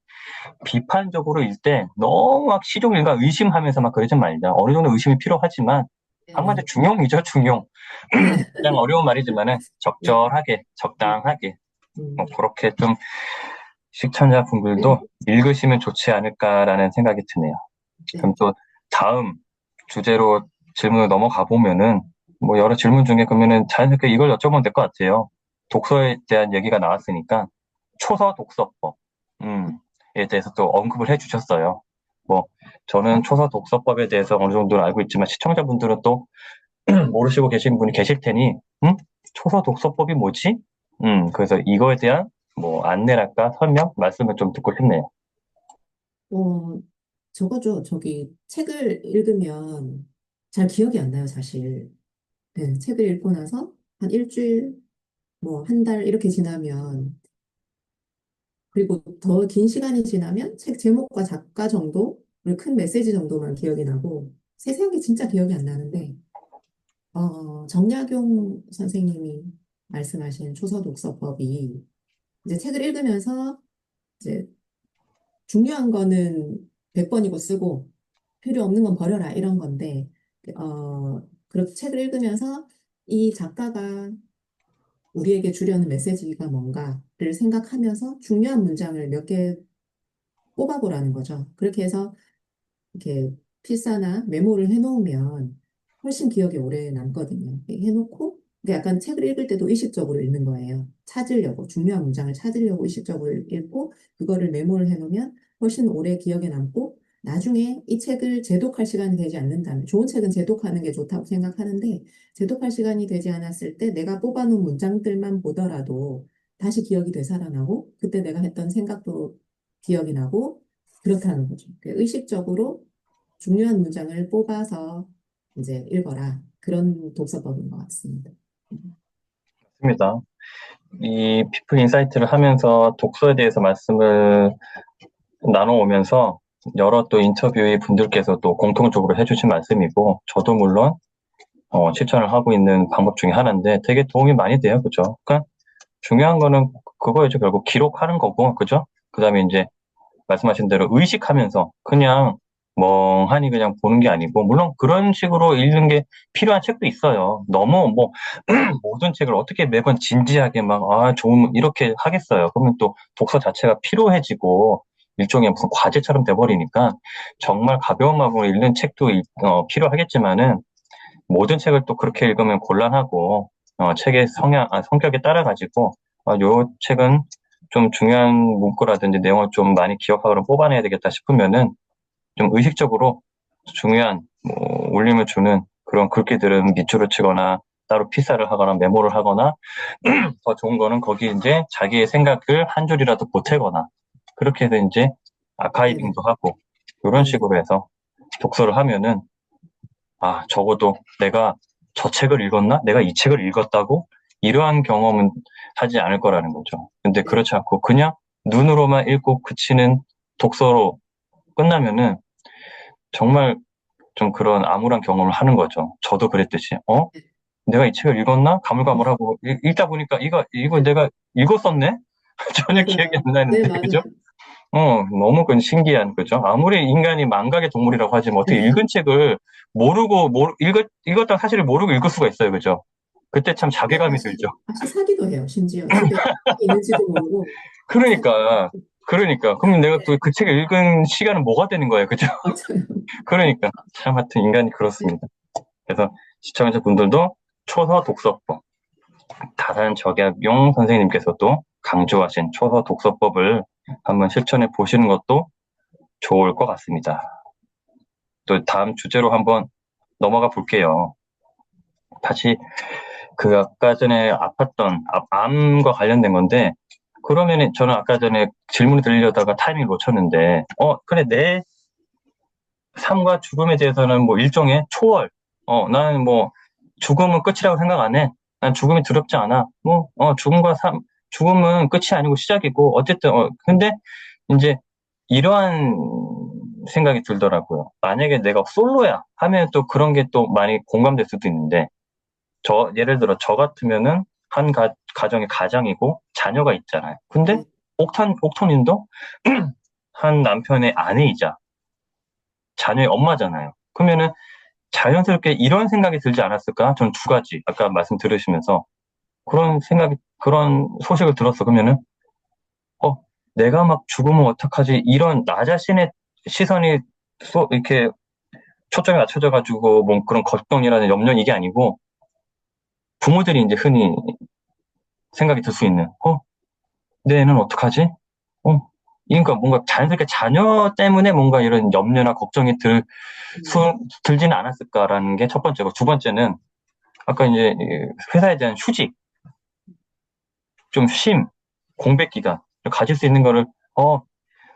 비판적으로 읽 때 너무 막 시종일관 의심하면서 막 그러지 말자. 어느 정도 의심이 필요하지만 네네. 한마디로 중용이죠, 중용. 네. 가장 어려운 말이지만은 네. 적절하게, 음, 적당하게 뭐 음. 그렇게 좀 시청자분들도 읽으시면 좋지 않을까라는 생각이 드네요. 네. 그럼 또 다음 주제로 질문을 넘어가 보면은 뭐 여러 질문 중에 그러면은 자연스럽게 이걸 여쭤보면 될 것 같아요. 독서에 대한 얘기가 나왔으니까 초서 독서법, 에 대해서 또 언급을 해 주셨어요. 뭐, 저는 초서 독서법에 대해서 어느 정도는 알고 있지만 시청자분들은 또 모르시고 계신 분이 계실 테니, 초서 독서법이 뭐지? 그래서 이거에 대한 뭐 안내랄까 설명, 말씀을 좀 듣고 싶네요. 어, 저거죠. 저기 책을 읽으면 잘 기억이 안 나요, 사실. 네, 책을 읽고 나서 한 일주일, 뭐 한 달 이렇게 지나면 그리고 더 긴 시간이 지나면 책 제목과 작가 정도, 그리고 큰 메시지 정도만 기억이 나고 세세한 게 진짜 기억이 안 나는데 정약용 선생님이 말씀하신 초서 독서법이 이제 책을 읽으면서 이제 중요한 거는 100번이고 쓰고 필요 없는 건 버려라 이런 건데 그렇게 책을 읽으면서 이 작가가 우리에게 주려는 메시지가 뭔가를 생각하면서 중요한 문장을 몇 개 뽑아보라는 거죠. 그렇게 해서 이렇게 필사나 메모를 해놓으면 훨씬 기억에 오래 남거든요. 해놓고 그러니까 약간 책을 읽을 때도 의식적으로 읽는 거예요. 찾으려고 중요한 문장을 찾으려고 의식적으로 읽고 그거를 메모를 해놓으면 훨씬 오래 기억에 남고 나중에 이 책을 재독할 시간이 되지 않는다면 좋은 책은 재독하는 게 좋다고 생각하는데 재독할 시간이 되지 않았을 때 내가 뽑아놓은 문장들만 보더라도 다시 기억이 되살아나고 그때 내가 했던 생각도 기억이 나고 그렇다는 거죠. 의식적으로 중요한 문장을 뽑아서 이제 읽어라. 그런 독서법인 것 같습니다. 맞습니다. 이 피플 인사이트를 하면서 독서에 대해서 말씀을 나눠오면서 여러 또 인터뷰의 분들께서 또 공통적으로 해주신 말씀이고, 저도 물론 실천을 하고 있는 방법 중에 하나인데 되게 도움이 많이 돼요. 그죠? 그러니까 중요한 거는 그거죠. 결국 기록하는 거고, 그죠? 그 다음에 이제 말씀하신 대로 의식하면서 그냥 멍하니 그냥 보는 게 아니고, 물론 그런 식으로 읽는 게 필요한 책도 있어요. 너무 뭐, 모든 책을 어떻게 매번 진지하게 막, 좋은, 이렇게 하겠어요. 그러면 또 독서 자체가 피로해지고, 일종의 무슨 과제처럼 돼버리니까, 정말 가벼운 마음으로 읽는 책도 필요하겠지만은, 모든 책을 또 그렇게 읽으면 곤란하고, 책의 성격에 따라가지고, 요 책은 좀 중요한 문구라든지 내용을 좀 많이 기억하거나 뽑아내야 되겠다 싶으면은, 좀 의식적으로 중요한, 울림을 주는 그런 글귀들은 밑줄을 치거나, 따로 필사를 하거나 메모를 하거나, 더 좋은 거는 거기 이제 자기의 생각을 한 줄이라도 보태거나, 그렇게 해서 이제 네네. 아카이빙도 하고, 이런 네네. 식으로 해서 독서를 하면은, 적어도 내가 저 책을 읽었나? 내가 이 책을 읽었다고? 이러한 경험은 하지 않을 거라는 거죠. 근데 네. 그렇지 않고 그냥 눈으로만 읽고 그치는 독서로 끝나면은 정말 좀 그런 암울한 경험을 하는 거죠. 저도 그랬듯이, 내가 이 책을 읽었나? 가물가물하고 읽다 보니까 이거 네. 내가 읽었었네? 전혀 기억이 맞아요. 안 네, 나는데, 그죠? 맞아요. 너무 그 신기한, 그죠? 아무리 인간이 망각의 동물이라고 하지만 어떻게 네. 읽은 책을 읽었다는 사실을 모르고 읽을 수가 있어요, 그죠? 그때 참 네, 자괴감이 다시, 들죠. 다시 사기도 해요. 심지어 집에 있는지도 모르고 사기. 그러니까, 그러니까. 그럼 내가 또 네, 그 책을 읽은 시간은 뭐가 되는 거예요, 그죠? 맞아요. 그러니까. 참, 하여튼 인간이 네, 그렇습니다. 그래서 시청자분들도 초서 독서법, 다산 적약용 선생님께서도 강조하신 초서 독서법을 한번 실천해 보시는 것도 좋을 것 같습니다. 또 다음 주제로 한번 넘어가 볼게요. 다시 그 아까 전에 아팠던 암과 관련된 건데, 그러면 저는 아까 전에 질문을 드리려다가 타이밍을 놓쳤는데, 그래, 내 삶과 죽음에 대해서는 뭐 일종의 초월, 나는 뭐 죽음은 끝이라고 생각 안 해. 난 죽음이 두렵지 않아. 뭐, 죽음은 끝이 아니고 시작이고, 어쨌든, 근데 이제 이러한 생각이 들더라고요. 만약에 내가 솔로야 하면 또 그런 게 또 많이 공감될 수도 있는데, 예를 들어 저 같으면은 한 가정의 가장이고 자녀가 있잖아요. 근데 네, 옥토님도 한 남편의 아내이자 자녀의 엄마잖아요. 그러면은 자연스럽게 이런 생각이 들지 않았을까? 전 두 가지 아까 말씀 들으시면서 그런 소식을 들었어. 그러면은 어 내가 막 죽으면 어떡하지? 이런 나 자신의 시선이 이렇게 초점이 맞춰져 가지고 뭐 그런 걱정이라는 염려 이게 아니고 부모들이 이제 흔히 생각이 들 수 있는 내 애는 어떡하지? 그러니까 뭔가 자연스럽게 자녀 때문에 뭔가 이런 염려나 걱정이 들지는 않았을까라는 게 첫 번째고, 두 번째는 아까 이제 회사에 대한 휴직, 좀 공백 기간 가질 수 있는 거를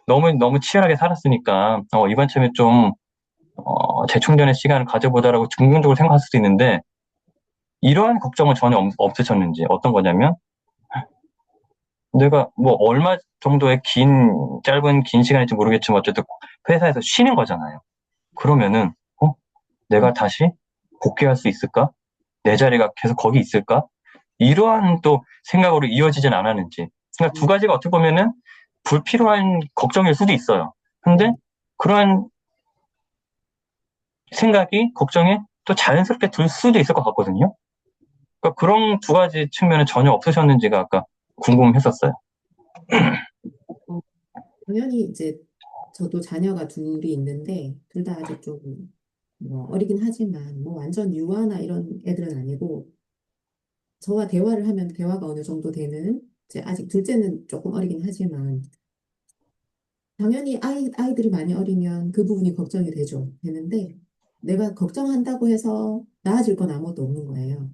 너무 너무 치열하게 살았으니까 이번 참에 좀 재충전의 시간을 가져보자라고 긍정적으로 생각할 수도 있는데, 이러한 걱정은 전혀 없으셨는지. 어떤 거냐면 내가 뭐 얼마 정도의 짧은 긴 시간일지 모르겠지만 어쨌든 회사에서 쉬는 거잖아요. 그러면은 내가 다시 복귀할 수 있을까? 내 자리가 계속 거기 있을까? 이러한 또 생각으로 이어지진 않았는지. 그러니까 두 가지가 어떻게 보면은 불필요한 걱정일 수도 있어요. 근데 네, 그러한 생각이 걱정에 또 자연스럽게 들 수도 있을 것 같거든요. 그러니까 그런 두 가지 측면은 전혀 없으셨는지가 아까 궁금했었어요. 어, 당연히 이제 저도 자녀가 둘이 있는데 둘 다 아직 좀 뭐 어리긴 하지만 뭐 완전 유아나 이런 애들은 아니고 저와 대화를 하면 대화가 어느 정도 되는 이제 아직 둘째는 조금 어리긴 하지만 당연히 아이들이 많이 어리면 그 부분이 걱정이 되죠. 되는데 내가 걱정한다고 해서 나아질 건 아무것도 없는 거예요.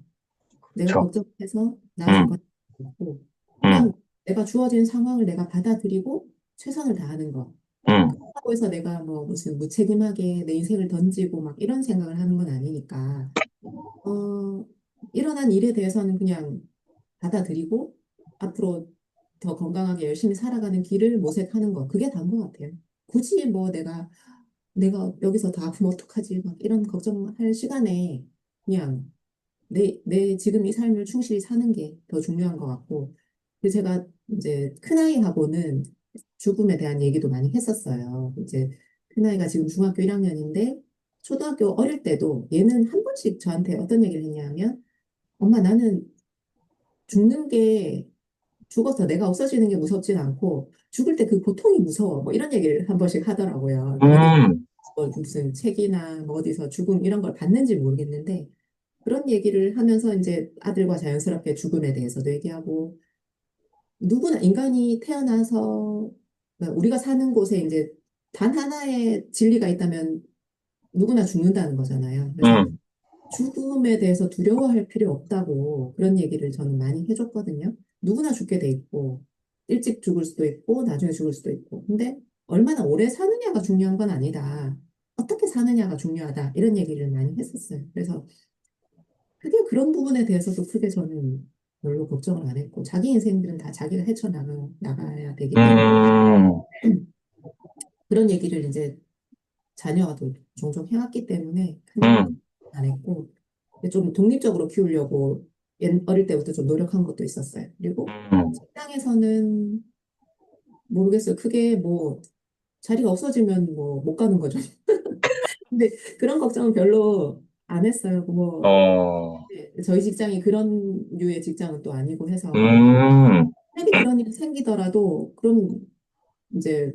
내가 그렇죠. 걱정해서 나아질 음, 건 없고 음, 그냥 내가 주어진 상황을 내가 받아들이고 최선을 다하는 거. 음, 그렇다고 해서 내가 뭐 무슨 무책임하게 내 인생을 던지고 막 이런 생각을 하는 건 아니니까 어, 일어난 일에 대해서는 그냥 받아들이고 앞으로 더 건강하게 열심히 살아가는 길을 모색하는 거 그게 다인 것 같아요. 굳이 뭐 내가 여기서 더 아프면 어떡하지 막 이런 걱정할 시간에 그냥 내 지금 이 삶을 충실히 사는 게 더 중요한 것 같고 그래서 제가 이제 큰아이하고는 죽음에 대한 얘기도 많이 했었어요. 이제 큰아이가 지금 중학교 1학년인데 초등학교 어릴 때도 얘는 한 번씩 저한테 어떤 얘기를 했냐면 엄마 나는 죽는 게 죽어서 내가 없어지는 게 무섭진 않고 죽을 때 그 고통이 무서워 뭐 이런 얘기를 한 번씩 하더라고요. 어디 음, 뭐 무슨 책이나 뭐 어디서 죽음 이런 걸 봤는지 모르겠는데 그런 얘기를 하면서 이제 아들과 자연스럽게 죽음에 대해서도 얘기하고 누구나 인간이 태어나서 그러니까 우리가 사는 곳에 이제 단 하나의 진리가 있다면 누구나 죽는다는 거잖아요. 그래서 음, 죽음에 대해서 두려워할 필요 없다고 그런 얘기를 저는 많이 해줬거든요. 누구나 죽게 돼 있고 일찍 죽을 수도 있고 나중에 죽을 수도 있고 근데 얼마나 오래 사느냐가 중요한 건 아니다. 어떻게 사느냐가 중요하다. 이런 얘기를 많이 했었어요. 그래서 크게 그런 부분에 대해서도 크게 저는 별로 걱정을 안 했고 자기 인생들은 다 자기가 나가야 되기 때문에 음, 그런 얘기를 이제 자녀와도 종종 해왔기 때문에 큰 음, 안 했고 좀 독립적으로 키우려고 어릴 때부터 좀 노력한 것도 있었어요. 그리고 음, 직장에서는 모르겠어요. 크게 뭐 자리가 없어지면 뭐 못 가는 거죠. 근데 그런 걱정은 별로 안 했어요. 뭐 어, 저희 직장이 그런 류의 직장은 또 아니고 해서 음, 만약에 그런 일이 생기더라도 그럼 이제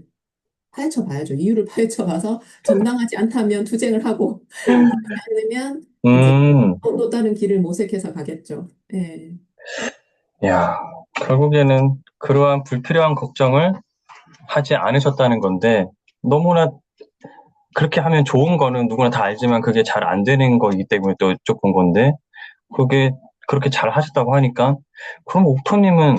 파헤쳐 봐야죠. 이유를 파헤쳐 봐서 정당하지 않다면 투쟁을 하고 그렇지 않으면 이제 음, 또 다른 길을 모색해서 가겠죠. 네. 야, 결국에는 그러한 불필요한 걱정을 하지 않으셨다는 건데, 너무나 그렇게 하면 좋은 거는 누구나 다 알지만 그게 잘 안 되는 거이기 때문에 또 여쭤본 건데, 그게 그렇게 잘 하셨다고 하니까, 그럼 옥토님은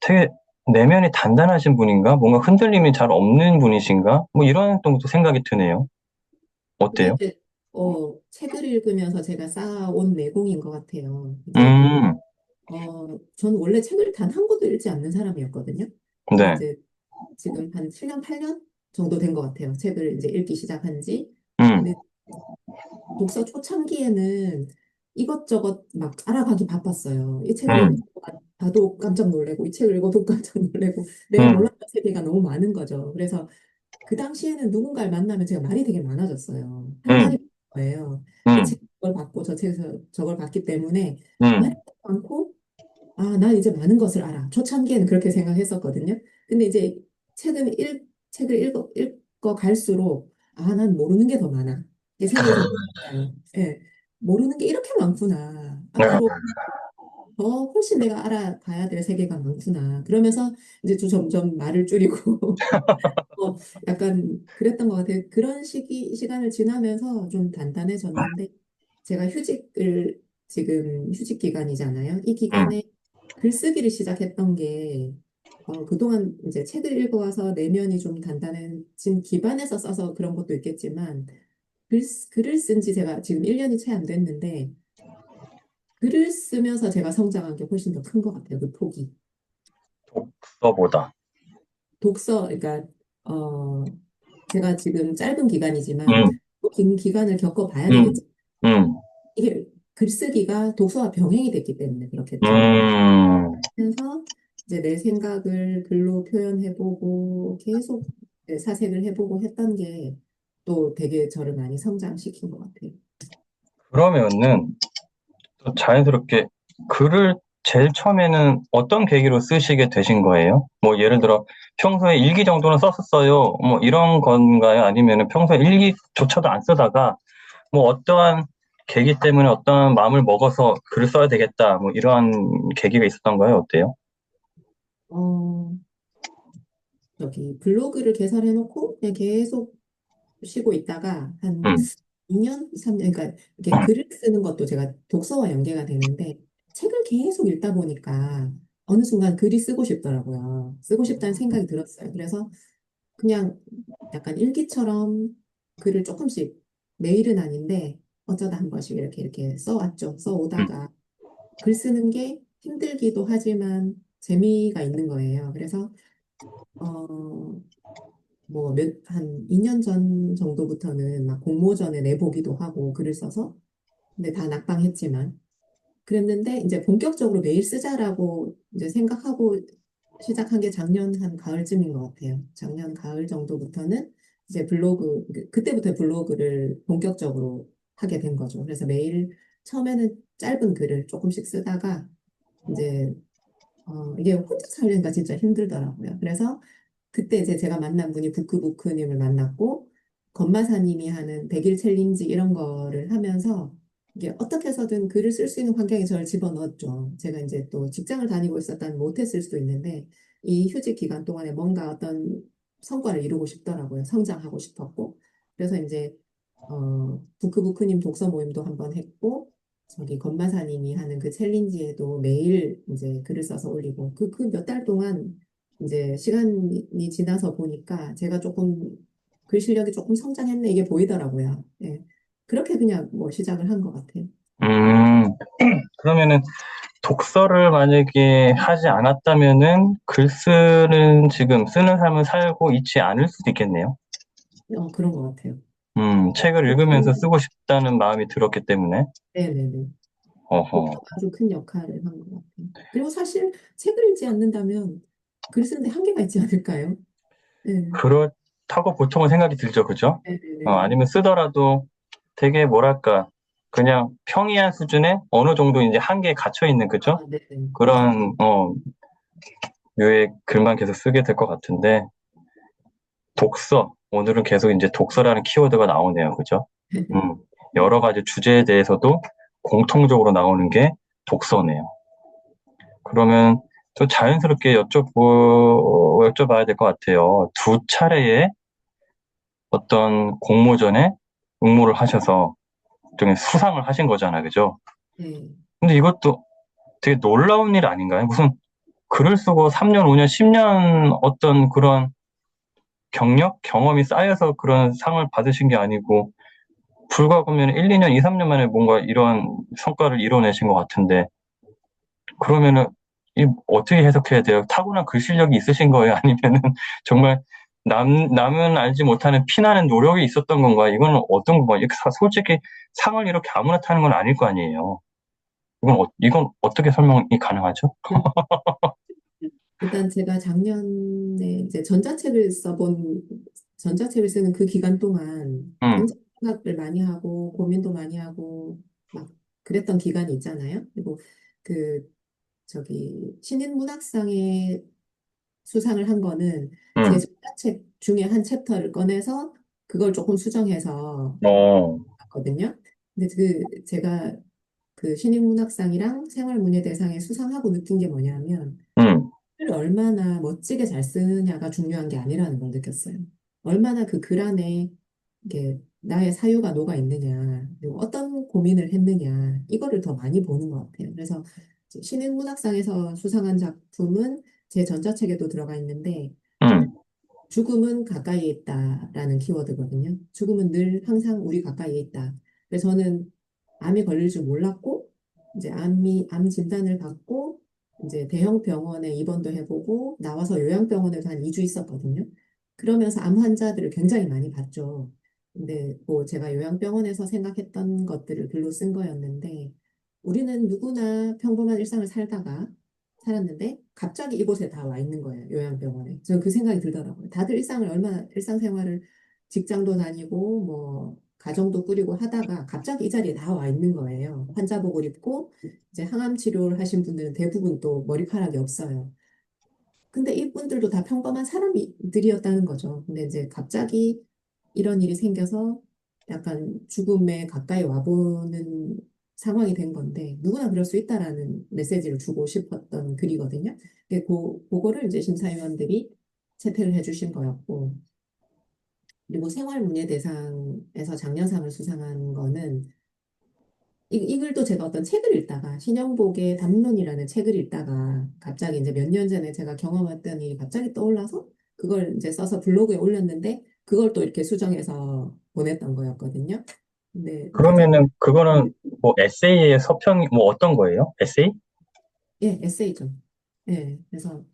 되게 내면이 단단하신 분인가? 뭔가 흔들림이 잘 없는 분이신가? 뭐 이런 정도 생각이 드네요. 그게 어때요? 이제 책을 읽으면서 제가 쌓아온 내공인 것 같아요. 이게 음, 저는 원래 책을 단 한 권도 읽지 않는 사람이었거든요. 근데 네, 이제 지금 한 7년, 8년 정도 된 것 같아요. 책을 이제 읽기 시작한 지. 음, 근데 독서 초창기에는 이것저것 막 알아가기 바빴어요. 이 책을 음, 읽고 봐도 깜짝 놀래고, 이 책을 읽어도 깜짝 놀래고, 내가 음, 몰랐던 세계가 너무 많은 거죠. 그래서 그 당시에는 누군가를 만나면 제가 말이 되게 많아졌어요. 할 말이 음, 많은 거예요. 이 음, 책 저걸 받고 저 책에서 저걸 봤기 때문에 말이 음, 많고, 아, 난 이제 많은 것을 알아. 초창기에는 그렇게 생각했었거든요. 근데 이제 책을 읽어 갈수록, 아, 난 모르는 게 더 많아. 이게 생각이 좀 바뀌어요. 예. 모르는 게 이렇게 많구나. 아, 앞으로 더 훨씬 내가 알아가야 될 세계가 많구나. 그러면서 이제 좀 점점 말을 줄이고, 어, 약간 그랬던 것 같아요. 그런 시간을 지나면서 좀 단단해졌는데, 제가 지금 휴직 기간이잖아요. 이 음, 기간에 글쓰기를 시작했던 게, 그동안 이제 책을 읽어와서 내면이 좀 단단해진 기반에서 써서 그런 것도 있겠지만, 글을 쓴 지 제가 지금 1년이 채 안 됐는데, 글을 쓰면서 제가 성장한 게 훨씬 더 큰 것 같아요. 그 폭이. 독서보다. 그러니까, 어, 제가 지금 짧은 기간이지만, 음, 긴 기간을 겪어봐야 음, 되겠죠. 음, 이게 글쓰기가 독서와 병행이 됐기 때문에 그렇겠죠. 음. 그래서 이제 내 생각을 글로 표현해보고 계속 사색을 해보고 했던 게 또 되게 저를 많이 성장시킨 것 같아요. 그러면은 또 자연스럽게 글을 제일 처음에는 어떤 계기로 쓰시게 되신 거예요? 뭐 예를 들어 평소에 일기 정도는 썼었어요. 뭐 이런 건가요? 아니면은 평소에 일기조차도 안 쓰다가 뭐 어떠한 계기 때문에 어떠한 마음을 먹어서 글을 써야 되겠다. 뭐 이러한 계기가 있었던가요? 어때요? 어, 블로그를 개설해놓고 그냥 계속 쉬고 있다가 한 음, 2년, 3년, 그러니까 이렇게 글을 쓰는 것도 제가 독서와 연계가 되는데 책을 계속 읽다 보니까 어느 순간 글이 쓰고 싶더라고요. 쓰고 싶다는 생각이 들었어요. 그래서 그냥 약간 일기처럼 글을 조금씩 매일은 아닌데 어쩌다 한 번씩 이렇게 써왔죠. 음, 써오다가 글 쓰는 게 힘들기도 하지만 재미가 있는 거예요. 그래서 어, 한 2년 전 정도부터는 막 공모전에 내보기도 하고 글을 써서 근데 다 낙방했지만 그랬는데 이제 본격적으로 매일 쓰자라고 이제 생각하고 시작한 게 작년 한 가을쯤인 것 같아요. 작년 가을 정도부터는 이제 그때부터 블로그를 본격적으로 하게 된 거죠. 그래서 매일 처음에는 짧은 글을 조금씩 쓰다가 이제 이게 혼자 살려니까 진짜 힘들더라고요. 그래서 그때 이제 제가 만난 분이 부크부크님을 만났고 건마사님이 하는 100일 챌린지 이런 거를 하면서 이게 어떻게 해서든 글을 쓸 수 있는 환경에 저를 집어넣었죠. 제가 이제 또 직장을 다니고 있었다면 못했을 수도 있는데 이 휴직 기간 동안에 뭔가 어떤 성과를 이루고 싶더라고요. 성장하고 싶었고. 그래서 이제 부크부크님 독서 모임도 한번 했고 건마사님이 하는 그 챌린지에도 매일 이제 글을 써서 올리고 그 몇 달 동안 이제 시간이 지나서 보니까 제가 조금 글 실력이 조금 성장했네 이게 보이더라고요. 예. 그렇게 그냥 뭐 시작을 한 것 같아요. 음, 그러면은 독서를 만약에 하지 않았다면은 글 쓰는 지금 쓰는 삶을 살고 있지 않을 수도 있겠네요. 그런 것 같아요. 책을 읽으면서 쓰고 싶다는 마음이 들었기 때문에. 네네네. 어허. 독서가 아주 큰 역할을 한 것 같아요. 그리고 사실 책을 읽지 않는다면 글 쓰는데 한계가 있지 않을까요? 네. 그렇다고 보통은 생각이 들죠, 그죠? 네네네. 아니면 쓰더라도 되게 뭐랄까, 그냥 평이한 수준의 어느 정도 이제 한계에 갇혀 있는, 그죠? 네네. 그렇죠. 그런, 류의 글만 계속 쓰게 될 것 같은데, 독서. 오늘은 계속 이제 독서라는 키워드가 나오네요, 그죠? 음, 여러 가지 주제에 대해서도 공통적으로 나오는 게 독서네요. 그러면 또 자연스럽게 여쭤봐야 될 것 같아요. 두 차례의 어떤 공모전에 응모를 하셔서 일종의 수상을 하신 거잖아요. 그죠? 네. 근데 이것도 되게 놀라운 일 아닌가요? 무슨 글을 쓰고 3년, 5년, 10년 어떤 그런 경력, 경험이 쌓여서 그런 상을 받으신 게 아니고 불과 그러면 1, 2년, 2, 3년 만에 뭔가 이런 성과를 이뤄내신 것 같은데 그러면은 이 어떻게 해석해야 돼요? 타고난 글 실력이 있으신 거예요? 아니면은 정말 남은 알지 못하는 피나는 노력이 있었던 건가? 이거는 어떤 건가? 솔직히 상을 이렇게 아무나 타는 건 아닐 거 아니에요. 이건 어떻게 설명이 가능하죠? 일단 제가 작년에 이제 전자책을 쓰는 그 기간 동안 음, 굉장히 생각을 많이 하고 고민도 많이 하고 막 그랬던 기간이 있잖아요. 그리고 그 신인문학상에 수상을 한 거는 제 음, 전자책 중에 한 챕터를 꺼내서 그걸 조금 수정해서 어, 봤거든요. 근데 제가 그 신인문학상이랑 생활문예대상에 수상하고 느낀 게 뭐냐면 음, 글을 얼마나 멋지게 잘 쓰느냐가 중요한 게 아니라는 걸 느꼈어요. 얼마나 그 글 안에 이게 나의 사유가 녹아 있느냐, 그리고 어떤 고민을 했느냐, 이거를 더 많이 보는 것 같아요. 그래서 신인문학상에서 수상한 작품은 제 전자책에도 들어가 있는데, 음, 죽음은 가까이에 있다라는 키워드거든요. 죽음은 늘 항상 우리 가까이에 있다. 그래서 저는 암이 걸릴 줄 몰랐고, 이제 암 진단을 받고, 이제 대형 병원에 입원도 해보고, 나와서 요양병원에도 한 2주 있었거든요. 그러면서 암 환자들을 굉장히 많이 봤죠. 근데 뭐 제가 요양병원에서 생각했던 것들을 글로 쓴 거였는데, 우리는 누구나 평범한 일상을 살았는데 갑자기 이곳에 다 와 있는 거예요. 요양병원에. 저는 그 생각이 들더라고요. 다들 일상생활을 직장도 다니고 뭐 가정도 꾸리고 하다가 갑자기 이 자리에 다 와 있는 거예요. 환자복을 입고 이제 항암 치료를 하신 분들은 대부분 또 머리카락이 없어요. 근데 이분들도 다 평범한 사람들이었다는 거죠. 근데 이제 갑자기 이런 일이 생겨서 약간 죽음에 가까이 와보는 상황이 된 건데 누구나 그럴 수 있다라는 메시지를 주고 싶었던 글이거든요. 근데 그거를 이제 심사위원들이 채택을 해주신 거였고 그리고 생활문예대상에서 장려상을 수상한 거는 이 글도 제가 어떤 책을 읽다가 신영복의 담론이라는 책을 읽다가 갑자기 이제 몇 년 전에 제가 경험했던 일이 갑자기 떠올라서 그걸 이제 써서 블로그에 올렸는데 그걸 또 이렇게 수정해서 보냈던 거였거든요. 근데 가장 그러면은 그거는 뭐 에세이의 서평이 뭐 어떤 거예요? 에세이? 예, 에세이죠. 예, 그래서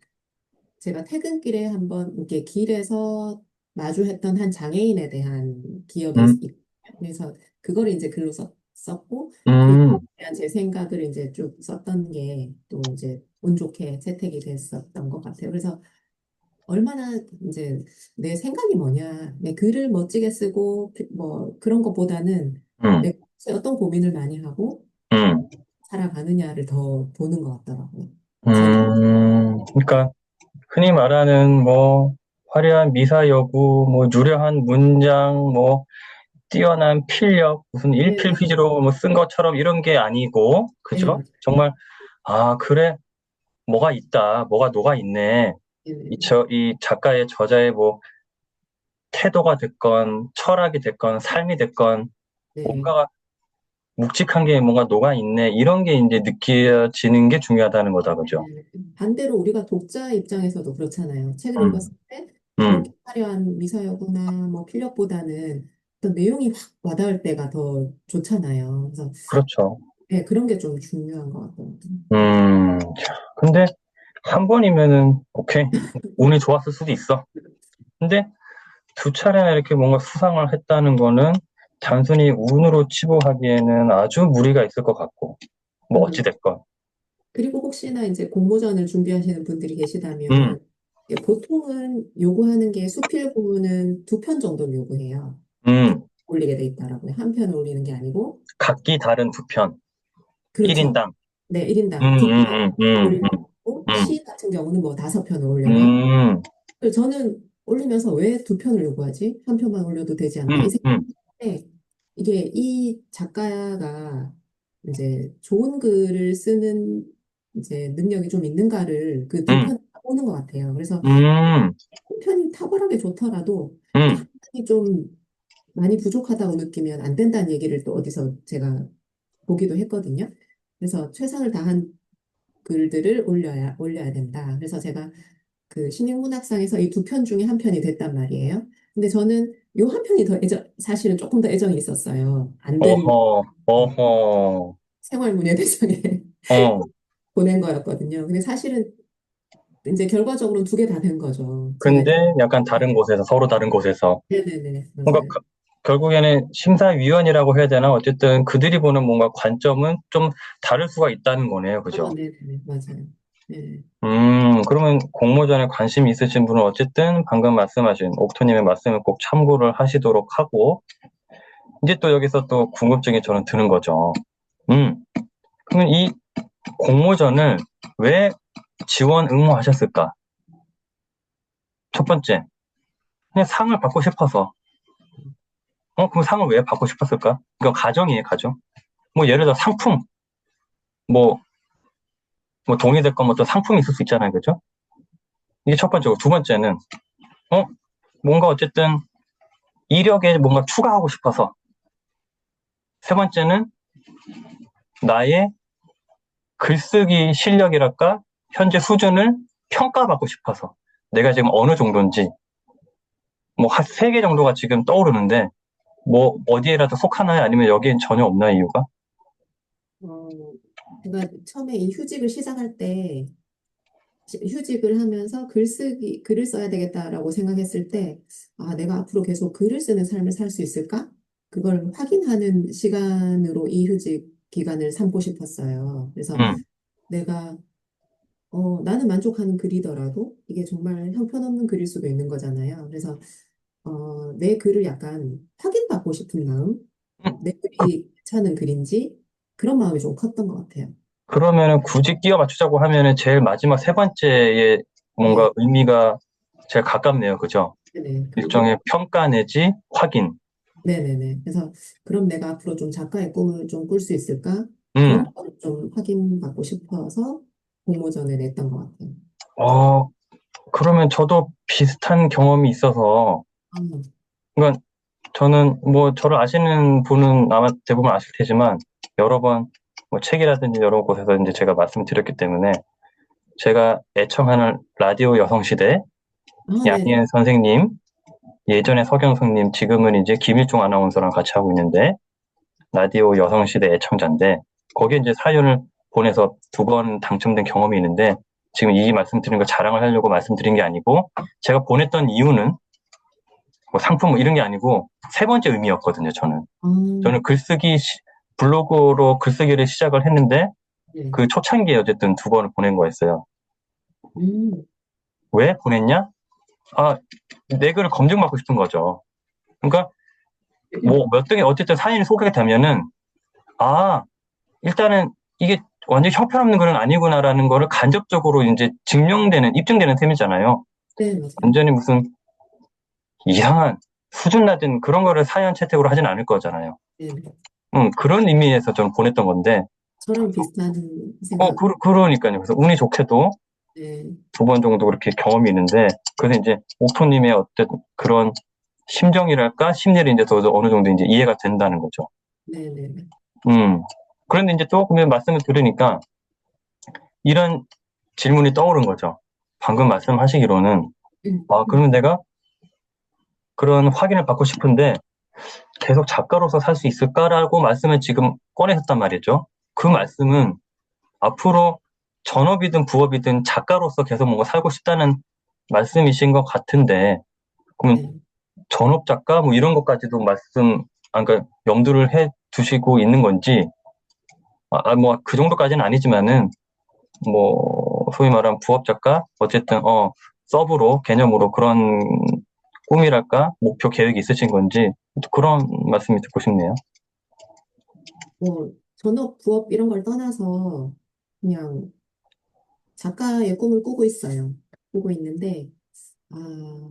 제가 퇴근길에 한번 이렇게 길에서 마주했던 한 장애인에 대한 기억이 음, 있거든요. 그래서 그거를 이제 글로 썼고 그에 음, 대한 제 생각을 이제 쭉 썼던 게 또 이제 운 좋게 채택이 됐었던 것 같아요. 그래서 얼마나 이제 내 생각이 뭐냐, 내 글을 멋지게 쓰고 뭐 그런 것보다는 음, 내 어떤 고민을 많이 하고 음, 살아가느냐를 더 보는 것 같더라고요. 저는 그러니까 흔히 말하는 뭐 화려한 미사여구, 뭐 유려한 문장, 뭐 뛰어난 필력, 무슨 네네 일필휘지로 뭐 쓴 것처럼 이런 게 아니고, 네, 그죠? 맞아요. 정말 아 그래 뭐가 있다, 뭐가 녹아 있네. 네네 이 작가의 저자의 뭐 태도가 됐건 철학이 됐건 삶이 됐건 네. 뭔가가 묵직한 게 뭔가 녹아 있네. 이런 게 이제 느껴지는 게 중요하다는 거다, 그죠? 네. 반대로 우리가 독자 입장에서도 그렇잖아요. 책을 음, 읽었을 때 음, 그렇게 화려한 미사여구나 뭐 필력보다는 어떤 내용이 확 와닿을 때가 더 좋잖아요. 그래서 그렇죠. 네, 그런 게 좀 중요한 것 같더라고요. 자, 근데 한 번이면은 오케이. 운이 좋았을 수도 있어. 근데 두 차례나 이렇게 뭔가 수상을 했다는 거는 단순히 운으로 치부하기에는 아주 무리가 있을 것 같고, 뭐 음. 어찌됐건. 그리고 혹시나 이제 공모전을 준비하시는 분들이 음, 계시다면 보통은 요구하는 게 수필 부분은 두 편 정도를 요구해요. 한 음, 올리게 돼 있더라고요. 한 편을 올리는 게 아니고 각기 다른 두 편, 그렇죠. 1인당. 네, 음, 1인당 두 편 음, 음, 음, 올리고 음, 시 같은 경우는 뭐 다섯 편을 올려요. 음, 그래서 저는 올리면서 왜 두 편을 요구하지? 한 편만 올려도 되지 않나? 이 음, 생각인데 이게 이 작가가 이제 좋은 글을 쓰는 이제 능력이 좀 있는가를 그 두 음, 편 보는 것 같아요. 그래서 음, 한 편이 탁월하게 좋더라도 또 한 음, 편이 좀 많이 부족하다고 느끼면 안 된다는 얘기를 또 어디서 제가 보기도 했거든요. 그래서 최선을 다한 글들을 올려야 된다. 그래서 제가 그 신인문학상에서 이 두 편 중에 한 편이 됐단 말이에요. 근데 저는 요 한 편이 사실은 조금 더 애정이 있었어요. 안드림 어허, 어허, 생활문예대상에 어. 보낸 거였거든요. 근데 사실은 이제 결과적으로는 두 개 다 된 거죠. 제가 이제 근데 약간 다른 네, 곳에서, 서로 다른 곳에서. 네네네 뭔가 맞아요. 결국에는 심사위원이라고 해야 되나? 어쨌든 그들이 보는 뭔가 관점은 좀 다를 수가 있다는 거네요. 그죠? 네네네 맞아요. 네. 그러면 공모전에 관심이 있으신 분은 어쨌든 방금 말씀하신 옥토님의 말씀을 꼭 참고를 하시도록 하고, 이제 또 여기서 또 궁금증이 저는 드는 거죠. 음, 그러면 이 공모전을 왜 지원 응모하셨을까? 첫 번째, 그냥 상을 받고 싶어서. 그럼 상을 왜 받고 싶었을까? 이거 가정이에요, 가정. 뭐 예를 들어 상품, 뭐, 뭐 동의됐건 뭐 또 상품이 있을 수 있잖아요, 그죠? 이게 첫 번째고, 두 번째는, 어, 뭔가 어쨌든 이력에 뭔가 추가하고 싶어서. 세 번째는 나의 글쓰기 실력이랄까? 현재 수준을 평가받고 싶어서. 내가 지금 어느 정도인지, 뭐, 한 세 개 정도가 지금 떠오르는데, 뭐, 어디에라도 속하나요? 아니면 여기엔 전혀 없나요, 이유가? 어, 제가 처음에 이 휴직을 시작할 때 휴직을 하면서 글을 써야 되겠다라고 생각했을 때, 아, 내가 앞으로 계속 글을 쓰는 삶을 살 수 있을까? 그걸 확인하는 시간으로 이 휴직 기간을 삼고 싶었어요. 그래서 음, 내가, 나는 만족하는 글이더라도 이게 정말 형편없는 글일 수도 있는 거잖아요. 그래서, 내 글을 약간 확인받고 싶은 마음? 내 글이 괜찮은 글인지 그런 마음이 좀 컸던 것 같아요. 그러면은 굳이 끼워 맞추자고 하면은 제일 마지막 세 번째에 네, 뭔가 의미가 제일 가깝네요. 그죠? 네네. 그리고 일종의 평가 내지 확인. 네네네. 그래서 그럼 내가 앞으로 좀 작가의 꿈을 좀 꿀 수 있을까? 음, 그런 걸 좀 확인받고 싶어서 공모전에 냈던 것 같아요. 어, 그러면 저도 비슷한 경험이 있어서, 아, 그러니까 저는 뭐 저를 아시는 분은 아마 대부분 아실 테지만 여러 번 뭐 책이라든지 여러 곳에서 이제 제가 말씀드렸기 때문에 제가 애청하는 라디오 여성시대 네. 양희은 선생님, 예전에 서경석님, 지금은 이제 김일중 아나운서랑 같이 하고 있는데 라디오 여성시대 애청자인데 거기에 이제 사연을 보내서 두 번 당첨된 경험이 있는데 지금 이 말씀드린 거 자랑을 하려고 말씀드린 게 아니고 제가 보냈던 이유는 뭐 상품 뭐 이런 게 아니고 세 번째 의미였거든요. 아, 저는 블로그로 글쓰기를 시작을 했는데 네. 그 초창기에 어쨌든 두 번을 보낸 거였어요. 음, 왜 보냈냐? 아, 내 글을 검증받고 싶은 거죠. 그러니까 뭐 몇 등에 어쨌든 사연이 소개가 되면은 아, 일단은 이게 완전 형편없는 글은 아니구나라는 거를 간접적으로 이제 입증되는 셈이잖아요. 네, 맞아요. 완전히 무슨 이상한 수준 낮은 그런 거를 사연 채택으로 하진 않을 거잖아요. 네. 그런 의미에서 저는 보냈던 건데, 저랑 비슷한 생각. 그러니까요. 그래서 운이 좋게도 네, 두 번 정도 그렇게 경험이 있는데, 그래서 이제 옥토님의 어떤 그런 심정이랄까, 심리를 이제 더 어느 정도 이제 이해가 된다는 거죠. 네, 네, 네. 음. 그런데 이제 또 그러면 말씀을 들으니까 이런 질문이 떠오른 거죠. 방금 말씀하시기로는, 아, 그러면 내가 그런 확인을 받고 싶은데 계속 작가로서 살 수 있을까라고 말씀을 지금 꺼내셨단 말이죠. 그 네, 말씀은 앞으로 전업이든 부업이든 작가로서 계속 뭔가 살고 싶다는 말씀이신 것 같은데, 그러면 네. 전업 작가 뭐 이런 것까지도 그러니까 염두를 해 두시고 있는 건지, 뭐 그 정도까지는 아니지만은 뭐 소위 말하는 부업 작가 어쨌든 서브로 개념으로 그런 꿈이랄까 목표 계획이 있으신 건지 그런 말씀이 듣고 싶네요. 뭐, 전업, 부업 이런 걸 떠나서 그냥 작가의 꿈을 꾸고 있어요. 꾸고 있는데, 아,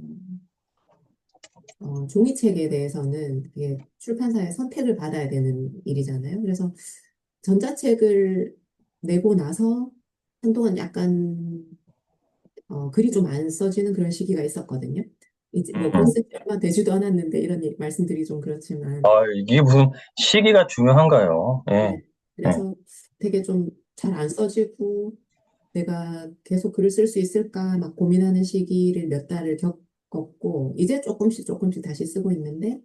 종이책에 대해서는 그게 출판사의 선택을 받아야 되는 일이잖아요. 그래서 전자책을 내고 나서 한동안 약간 글이 좀 안 써지는 그런 시기가 있었거든요. 이제 뭐 글 음. 쓴지 얼마 되지도 않았는데 이런 말씀드리기 좀 그렇지만, 이게 무슨 시기가 중요한가요? 예, 네. 예. 그래서 되게 좀 잘 안 써지고 내가 계속 글을 쓸 수 있을까 막 고민하는 시기를 몇 달을 겪었고 이제 조금씩 조금씩 다시 쓰고 있는데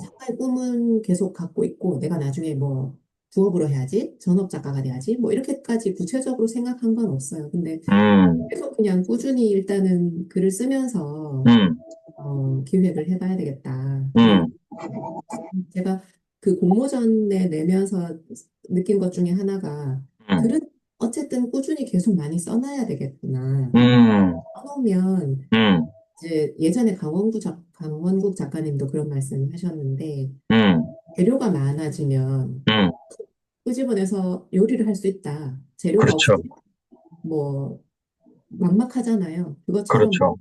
작가의 꿈은 계속 갖고 있고 내가 나중에 뭐 부업으로 해야지 전업 작가가 돼야지 뭐 이렇게까지 구체적으로 생각한 건 없어요. 근데 음, 계속 그냥 꾸준히 일단은 글을 쓰면서 음, 기획을 해봐야 되겠다. 그리고 음, 제가 그 공모전에 내면서 느낀 것 중에 하나가 음, 글은 어쨌든 꾸준히 계속 많이 써놔야 되겠구나. 음, 써놓으면 음, 이제 예전에 강원국 작가님도 그런 말씀 하셨는데 음, 재료가 많아지면 음. 끄집어내서 요리를 할 수 있다. 재료가 그렇죠. 없으면 뭐 막막하잖아요. 그것처럼 그렇죠.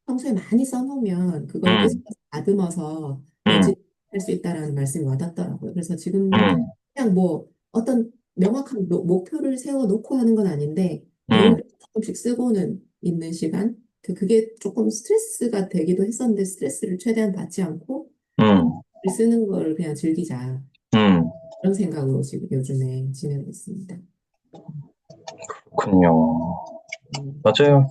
평소에 많이 써놓으면 그걸 음, 끄집어서 다듬어서 음, 연집할 수 있다라는 말씀이 와닿더라고요. 그래서 지금 음, 그냥 뭐 어떤 명확한 목표를 세워놓고 하는 건 아닌데 음, 매일 조금씩 쓰고는 있는 시간. 그게 조금 스트레스가 되기도 했었는데 스트레스를 최대한 받지 않고 음, 글 쓰는 걸 그냥 즐기자. 음. 그런 생각으로 지금 요즘에 지내고 있습니다. 그렇군요. 음, 맞아요.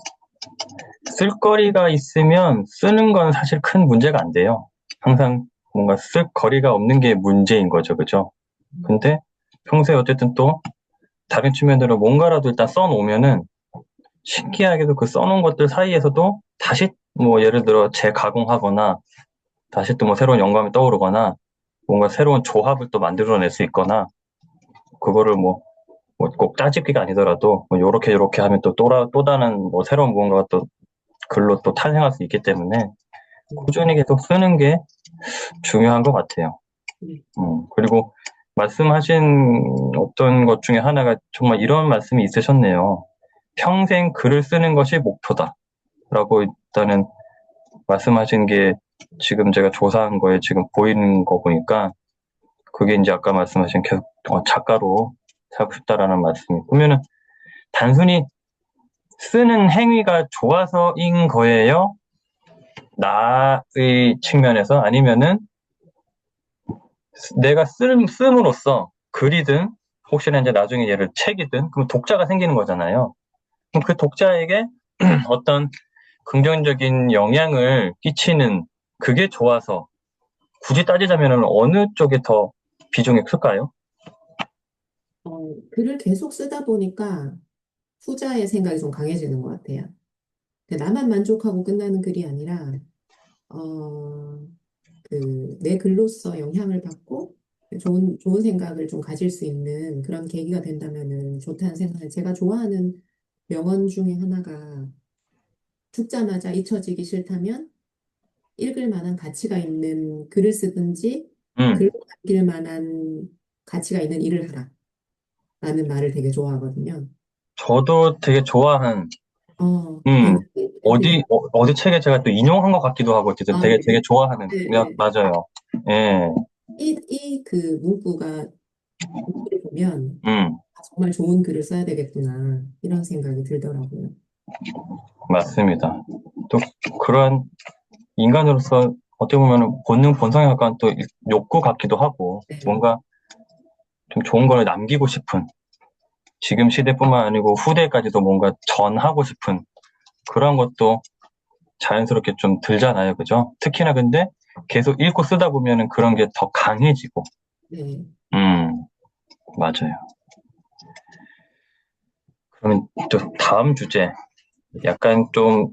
쓸거리가 있으면 쓰는 건 사실 큰 문제가 안 돼요. 항상 뭔가 쓸 거리가 없는 게 문제인 거죠. 그죠? 근데 평소에 어쨌든 또 다른 측면으로 뭔가라도 일단 써놓으면은 신기하게도 그 써놓은 것들 사이에서도 다시 뭐 예를 들어 재가공하거나 다시 또 뭐 새로운 영감이 떠오르거나 뭔가 새로운 조합을 또 만들어낼 수 있거나 그거를 뭐 꼭 따집기가 아니더라도 뭐 요렇게 하면 또 다른 뭐 새로운 무언가가 또 글로 또 탄생할 수 있기 때문에 음, 꾸준히 계속 쓰는 게 중요한 것 같아요. 그리고 말씀하신 어떤 것 중에 하나가 정말 이런 말씀이 있으셨네요. 평생 글을 쓰는 것이 목표다. 라고 일단은 말씀하신 게 지금 제가 조사한 거에 지금 보이는 거 보니까 그게 이제 아까 말씀하신 계속 작가로 살고 싶다라는 말씀이 그러면은 단순히 쓰는 행위가 좋아서인 거예요? 나의 측면에서 아니면은 내가 씀으로써 글이든 혹시나 이제 나중에 얘를 책이든 그럼 독자가 생기는 거잖아요. 그럼 그 독자에게 어떤 긍정적인 영향을 끼치는 그게 좋아서 굳이 따지자면 어느 쪽에 더 비중이 클까요? 글을 계속 쓰다 보니까 후자의 생각이 좀 강해지는 것 같아요. 그러니까 나만 만족하고 끝나는 글이 아니라, 어, 내 글로써 영향을 받고 좋은 생각을 좀 가질 수 있는 그런 계기가 된다면은 좋다는 생각을 제가 좋아하는 명언 중에 하나가 죽자마자 잊혀지기 싫다면 읽을 만한 가치가 있는 글을 쓰든지 음, 글로 남길 만한 가치가 있는 일을 하라 라는 말을 되게 좋아하거든요. 저도 되게 좋아한, 음, 굉장히 되게 어디 책에 제가 또 인용한 것 같기도 하고, 어쨌든 그래요? 되게 좋아하는, 네, 네. 맞아요. 예, 이 문구를 보면 음, 아, 정말 좋은 글을 써야 되겠구나 이런 생각이 들더라고요. 맞습니다. 또 그런 인간으로서 어떻게 보면 본능, 본성에 가까운 또 욕구 같기도 하고, 네, 뭔가 좀 좋은 걸 남기고 싶은, 지금 시대뿐만 아니고 후대까지도 뭔가 전하고 싶은 그런 것도 자연스럽게 좀 들잖아요. 그죠? 특히나 근데 계속 읽고 쓰다 보면은 그런 게 더 강해지고, 네. 음, 맞아요. 그러면 또 다음 주제, 약간 좀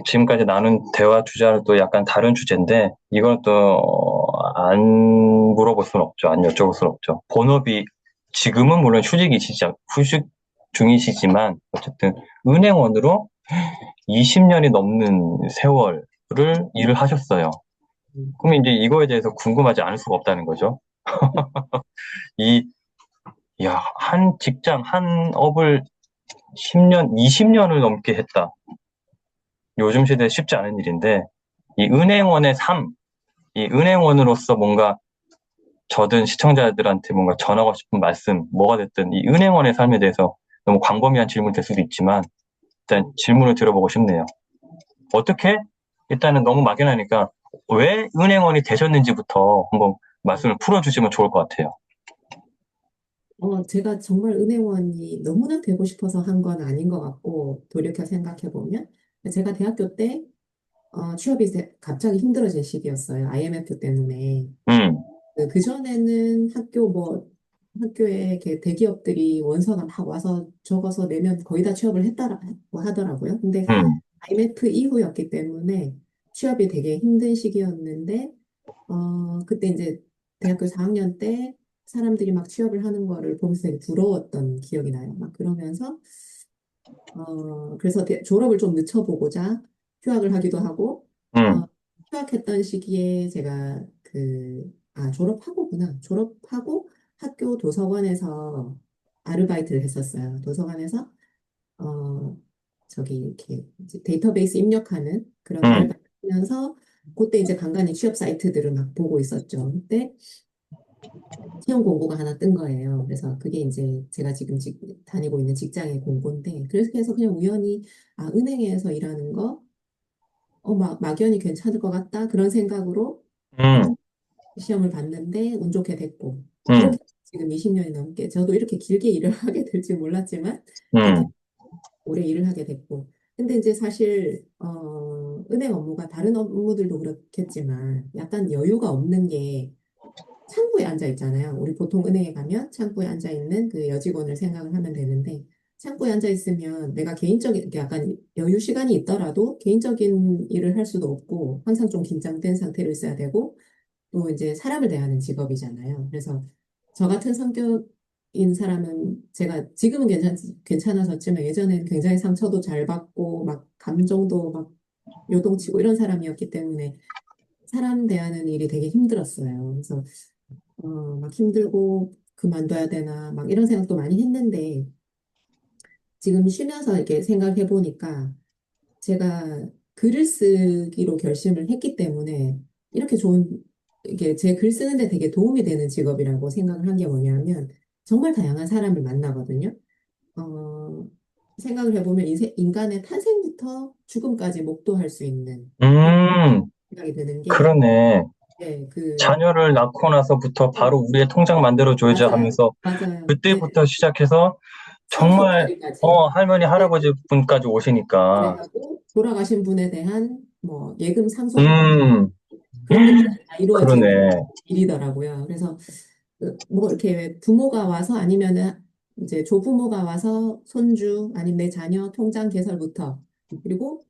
지금까지 나눈 대화 주제와는 또 약간 다른 주제인데, 이건 또 안 물어볼 수는 없죠. 안 여쭤볼 수는 없죠. 본업이 지금은 물론 휴직 중이시지만, 어쨌든 은행원으로 20년이 넘는 세월을 일을 하셨어요. 음. 그럼 이제 이거에 대해서 궁금하지 않을 수가 없다는 거죠. 이, 야, 한 직장, 한 업을 10년, 20년을 넘게 했다. 요즘 시대에 쉽지 않은 일인데, 이 은행원의 삶, 이 은행원으로서 뭔가 저든 시청자들한테 뭔가 전하고 싶은 말씀, 뭐가 됐든 이 은행원의 삶에 대해서 너무 광범위한 질문이 될 수도 있지만, 일단 질문을 들어보고 싶네요. 어떻게? 일단은 너무 막연하니까 왜 은행원이 되셨는지부터 한번 말씀을 풀어주시면 좋을 것 같아요. 제가 정말 은행원이 너무나 되고 싶어서 한 건 아닌 것 같고 돌이켜 생각해 보면 제가 대학교 때 취업이 갑자기 힘들어진 시기였어요. IMF 때문에. 음, 그전에는 학교에 이렇게 대기업들이 원서가 막 와서 적어서 내면 거의 다 취업을 했다고 하더라고요. 근데 음, IMF 이후였기 때문에 취업이 되게 힘든 시기였는데, 그때 이제 대학교 4학년 때 사람들이 막 취업을 하는 거를 보면서 되게 부러웠던 기억이 나요. 막 그러면서, 그래서 졸업을 좀 늦춰보고자 휴학을 하기도 하고, 어, 음, 휴학했던 시기에 제가 졸업하고구나. 졸업하고 학교 도서관에서 아르바이트를 했었어요. 도서관에서, 어, 이렇게 이제 데이터베이스 입력하는 그런 음, 아르바이트 하면서 그때 이제 간간히 취업 사이트들을 막 보고 있었죠. 그때 채용 공고가 하나 뜬 거예요. 그래서 그게 이제 제가 지금 다니고 있는 직장의 공고인데, 그래서 그냥 우연히, 은행에서 일하는 거, 막연히 괜찮을 것 같다. 그런 생각으로 어, 음, 시험을 봤는데 운 좋게 됐고, 음, 그렇게 지금 20년이 넘게, 저도 이렇게 길게 일을 하게 될 줄 몰랐지만, 그렇게 음, 오래 일을 하게 됐고. 근데 이제 사실, 은행 업무가 다른 업무들도 그렇겠지만, 약간 여유가 없는 게 창구에 앉아 있잖아요. 우리 보통 은행에 가면 창구에 앉아 있는 그 여직원을 생각을 하면 되는데, 창구에 앉아 있으면 내가 약간 여유 시간이 있더라도 개인적인 일을 할 수도 없고, 항상 좀 긴장된 상태로 있어야 되고, 또 이제 사람을 대하는 직업이잖아요. 그래서 저 같은 성격인 사람은 제가 지금은 괜찮아졌지만 예전에는 굉장히 상처도 잘 받고, 막 감정도 막 요동치고 이런 사람이었기 때문에 사람 대하는 일이 되게 힘들었어요. 그래서 막 힘들고 그만둬야 되나 막 이런 생각도 많이 했는데 지금 쉬면서 이렇게 생각해 보니까 제가 글을 쓰기로 결심을 했기 때문에 이렇게 좋은 이게 제 글 쓰는데 되게 도움이 되는 직업이라고 생각을 한 게 뭐냐면 정말 다양한 사람을 만나거든요. 어, 생각을 해보면 인간의 탄생부터 죽음까지 목도할 수 있는 그런 음, 생각이 드는 게 그러네. 네, 그 자녀를 낳고 나서부터 네, 바로 우리의 통장 만들어줘야죠 맞아요. 하면서 맞아요. 네. 그때부터 시작해서 정말 산후조리까지. 할머니, 네. 할아버지 분까지 오시니까 그래가고 돌아가신 분에 대한 뭐 예금 상속까지 음, 그런 것들이 다 이루어지는 그러네. 일이더라고요. 그래서 뭐 이렇게 부모가 와서 아니면은 이제 조부모가 와서 손주 아니면 내 자녀 통장 개설부터 그리고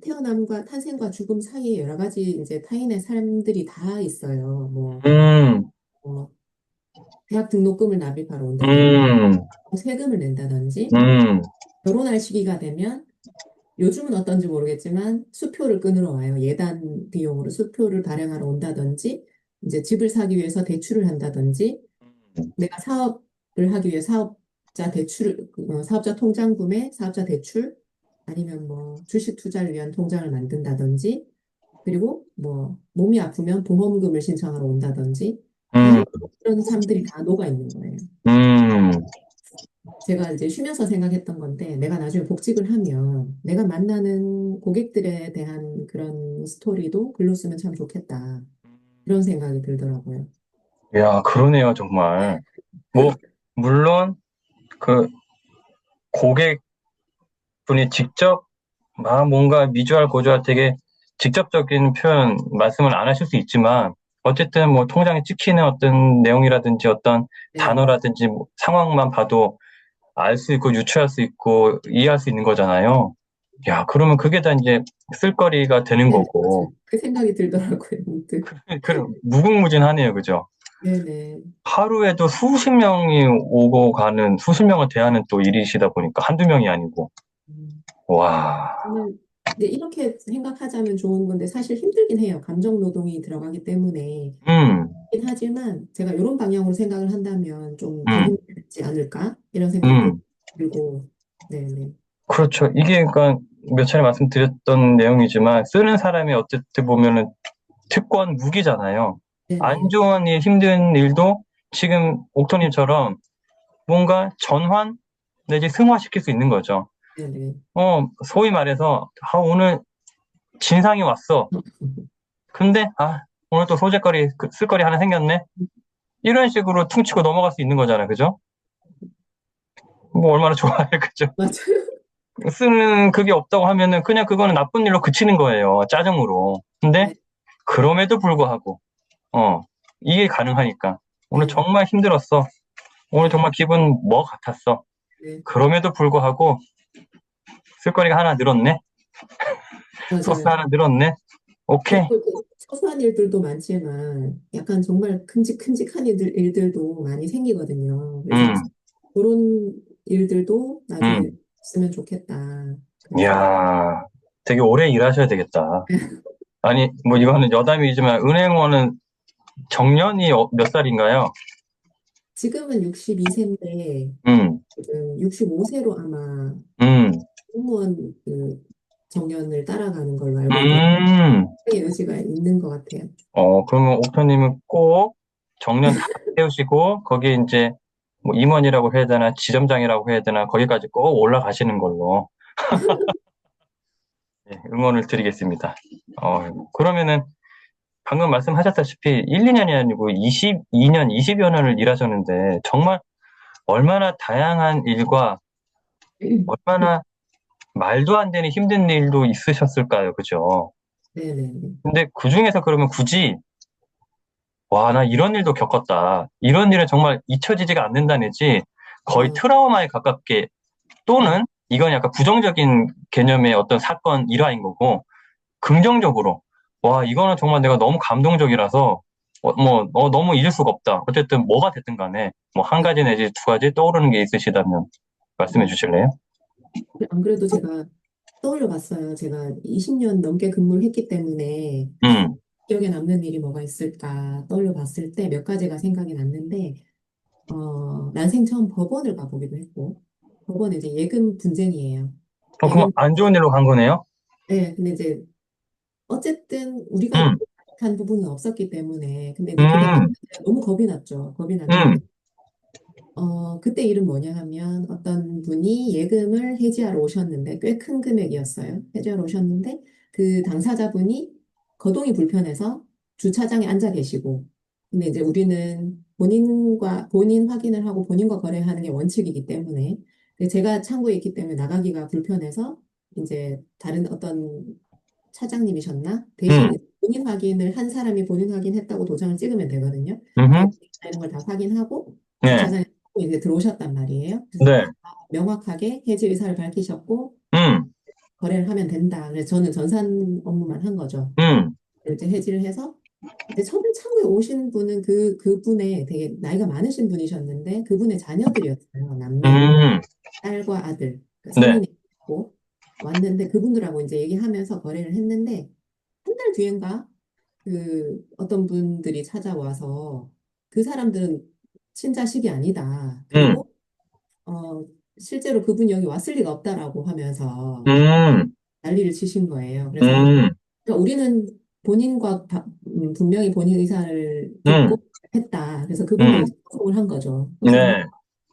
태어남과 탄생과 죽음 사이에 여러 가지 이제 타인의 삶들이 다 있어요. 음, 뭐 대학 등록금을 납입하러 온다든지 음, 세금을 낸다든지 음, 결혼할 시기가 되면 요즘은 어떤지 모르겠지만 수표를 끊으러 와요. 예단 비용으로 수표를 발행하러 온다든지, 이제 집을 사기 위해서 대출을 한다든지, 내가 사업을 하기 위해 사업자 통장 구매, 사업자 대출, 아니면 뭐 주식 투자를 위한 통장을 만든다든지, 그리고 뭐 몸이 아프면 보험금을 신청하러 온다든지, 음, 다양한 그런 삶들이 다 녹아 있는 거예요. 음. 제가 이제 쉬면서 생각했던 건데, 내가 나중에 복직을 하면 내가 만나는 고객들에 대한 그런 스토리도 글로 쓰면 참 좋겠다. 이런 생각이 들더라고요. 야, 그러네요, 정말. 뭐, 물론, 그, 고객분이 직접, 뭔가 미주알, 고주알 되게 직접적인 표현, 말씀을 안 하실 수 있지만, 어쨌든 뭐, 통장에 찍히는 어떤 내용이라든지 어떤 네, 단어라든지 뭐 상황만 봐도 알 수 있고, 유추할 수 있고, 이해할 수 있는 거잖아요. 야, 그러면 그게 다 이제 쓸거리가 되는 네, 거고, 맞아요. 그 생각이 들더라고요, 문득. 그럼 무궁무진하네요, 그죠? 네네. 하루에도 수십 명이 오고 가는, 수십 명을 대하는 또 일이시다 보니까 한두 명이 아니고. 음, 와, 저는 근데 이렇게 생각하자면 좋은 건데 사실 힘들긴 해요. 감정 노동이 들어가기 때문에. 음, 힘들긴 하지만 제가 이런 방향으로 생각을 한다면 좀 더 음, 힘들지 않을까? 이런 생각도 음. 들고, 네네. 그렇죠. 이게 그러니까 몇 차례 말씀드렸던 내용이지만 쓰는 사람이 어쨌든 보면은 특권 무기잖아요. 안 네네. 좋은 일, 힘든 일도 지금 옥토님처럼 뭔가 전환 내지 승화시킬 수 있는 거죠. 네네. 소위 말해서 오늘 진상이 왔어. 근데 오늘 또 소재거리 쓸거리 하나 생겼네. 이런 식으로 퉁치고 넘어갈 수 있는 거잖아요. 그죠? 뭐 얼마나 좋아요. 그죠? 맞아요. 쓰는 그게 없다고 하면은 그냥 그거는 나쁜 일로 그치는 거예요. 짜증으로. 근데 네, 그럼에도 불구하고 어 이게 가능하니까 오늘 네, 정말 힘들었어. 오늘 정말 기분 뭐 같았어. 네, 그럼에도 불구하고 쓸거리가 하나 늘었네. 소스 맞아요. 하나 늘었네. 오케이. 그리고 이렇게 소소한 일들도 많지만 약간 정말 큼직큼직한 일들도 많이 생기거든요. 그래서 음, 그런 일들도 나중에 음. 있으면 좋겠다. 그래서 이야, 되게 오래 일하셔야 되겠다. 아니, 뭐 이거는 여담이지만 은행원은 정년이 몇 살인가요? 지금은 62세인데 음, 지금 65세로 아마 음, 공무원 정년을 따라가는 걸로 알고 있거든요. 음. 여지가 있는 것 같아요. 그러면 옥터님은 꼭 정년 다 세우시고, 거기에 이제 뭐 임원이라고 해야 되나, 지점장이라고 해야 되나, 거기까지 꼭 올라가시는 걸로 예, 응원을 드리겠습니다. 그러면은 방금 말씀하셨다시피 1, 2년이 아니고 22년, 20여 년을 일하셨는데, 정말 얼마나 다양한 일과 얼마나 말도 안 되는 힘든 일도 있으셨을까요? 그죠? 네네. 근데 그 중에서 그러면 굳이 와, 나 이런 일도 겪었다. 이런 일은 정말 잊혀지지가 않는다는지 거의 어, 트라우마에 가깝게 또는 이건 약간 부정적인 개념의 어떤 사건 일화인 거고 긍정적으로 와, 이거는 정말 내가 너무 감동적이라서 너무 잊을 수가 없다. 어쨌든 뭐가 됐든 간에 뭐 한 가지 내지 두 가지 떠오르는 게 있으시다면 말씀해 주실래요? 안 그래도 제가 떠올려 봤어요. 제가 20년 넘게 근무를 했기 때문에 음, 기억에 남는 일이 뭐가 있을까 떠올려 봤을 때 몇 가지가 생각이 났는데, 난생 처음 법원을 가보기도 했고, 법원은 이제 예금 분쟁이에요. 그럼 예금, 안 좋은 일로 간 거네요? 네, 근데 이제 어쨌든 우리가 음, 한 부분은 없었기 때문에, 근데 이제 그게 음, 너무 겁이 났죠. 겁이 났는데, 음, 그때 일은 뭐냐 하면 어떤 분이 예금을 해지하러 오셨는데 꽤 큰 금액이었어요. 해지하러 오셨는데 그 당사자분이 거동이 불편해서 주차장에 앉아 계시고 근데 이제 우리는 본인 확인을 하고 본인과 거래하는 게 원칙이기 때문에 근데 제가 창구에 있기 때문에 나가기가 불편해서 이제 다른 어떤 차장님이셨나? 음, 대신 본인 확인을 한 사람이 본인 확인했다고 도장을 찍으면 되거든요. 음, 그래서 이런 걸 다 확인하고 네, 주차장에 이제 들어오셨단 말이에요. 그래서 네, 명확하게 해지 의사를 밝히셨고 음, 거래를 하면 된다. 그래서 저는 전산 업무만 한 거죠. 음, 이제 해지를 해서 이제 처음에 창구에 오신 분은 그분의 되게 나이가 많으신 분이셨는데 그분의 자녀들이었어요. 남매, 음, 딸과 아들, 그 네, 성인이 있고 왔는데 그분들하고 이제 얘기하면서 거래를 했는데 한 달 뒤엔가 그 어떤 분들이 찾아와서 그 사람들은 친자식이 아니다. 음, 그리고 실제로 그분이 여기 왔을 리가 없다라고 하면서 음, 난리를 치신 거예요. 그래서 음, 그러니까 우리는 분명히 본인 의사를 듣고 음, 했다. 그래서 그분들이 음, 소송을 한 거죠. 소송을 네,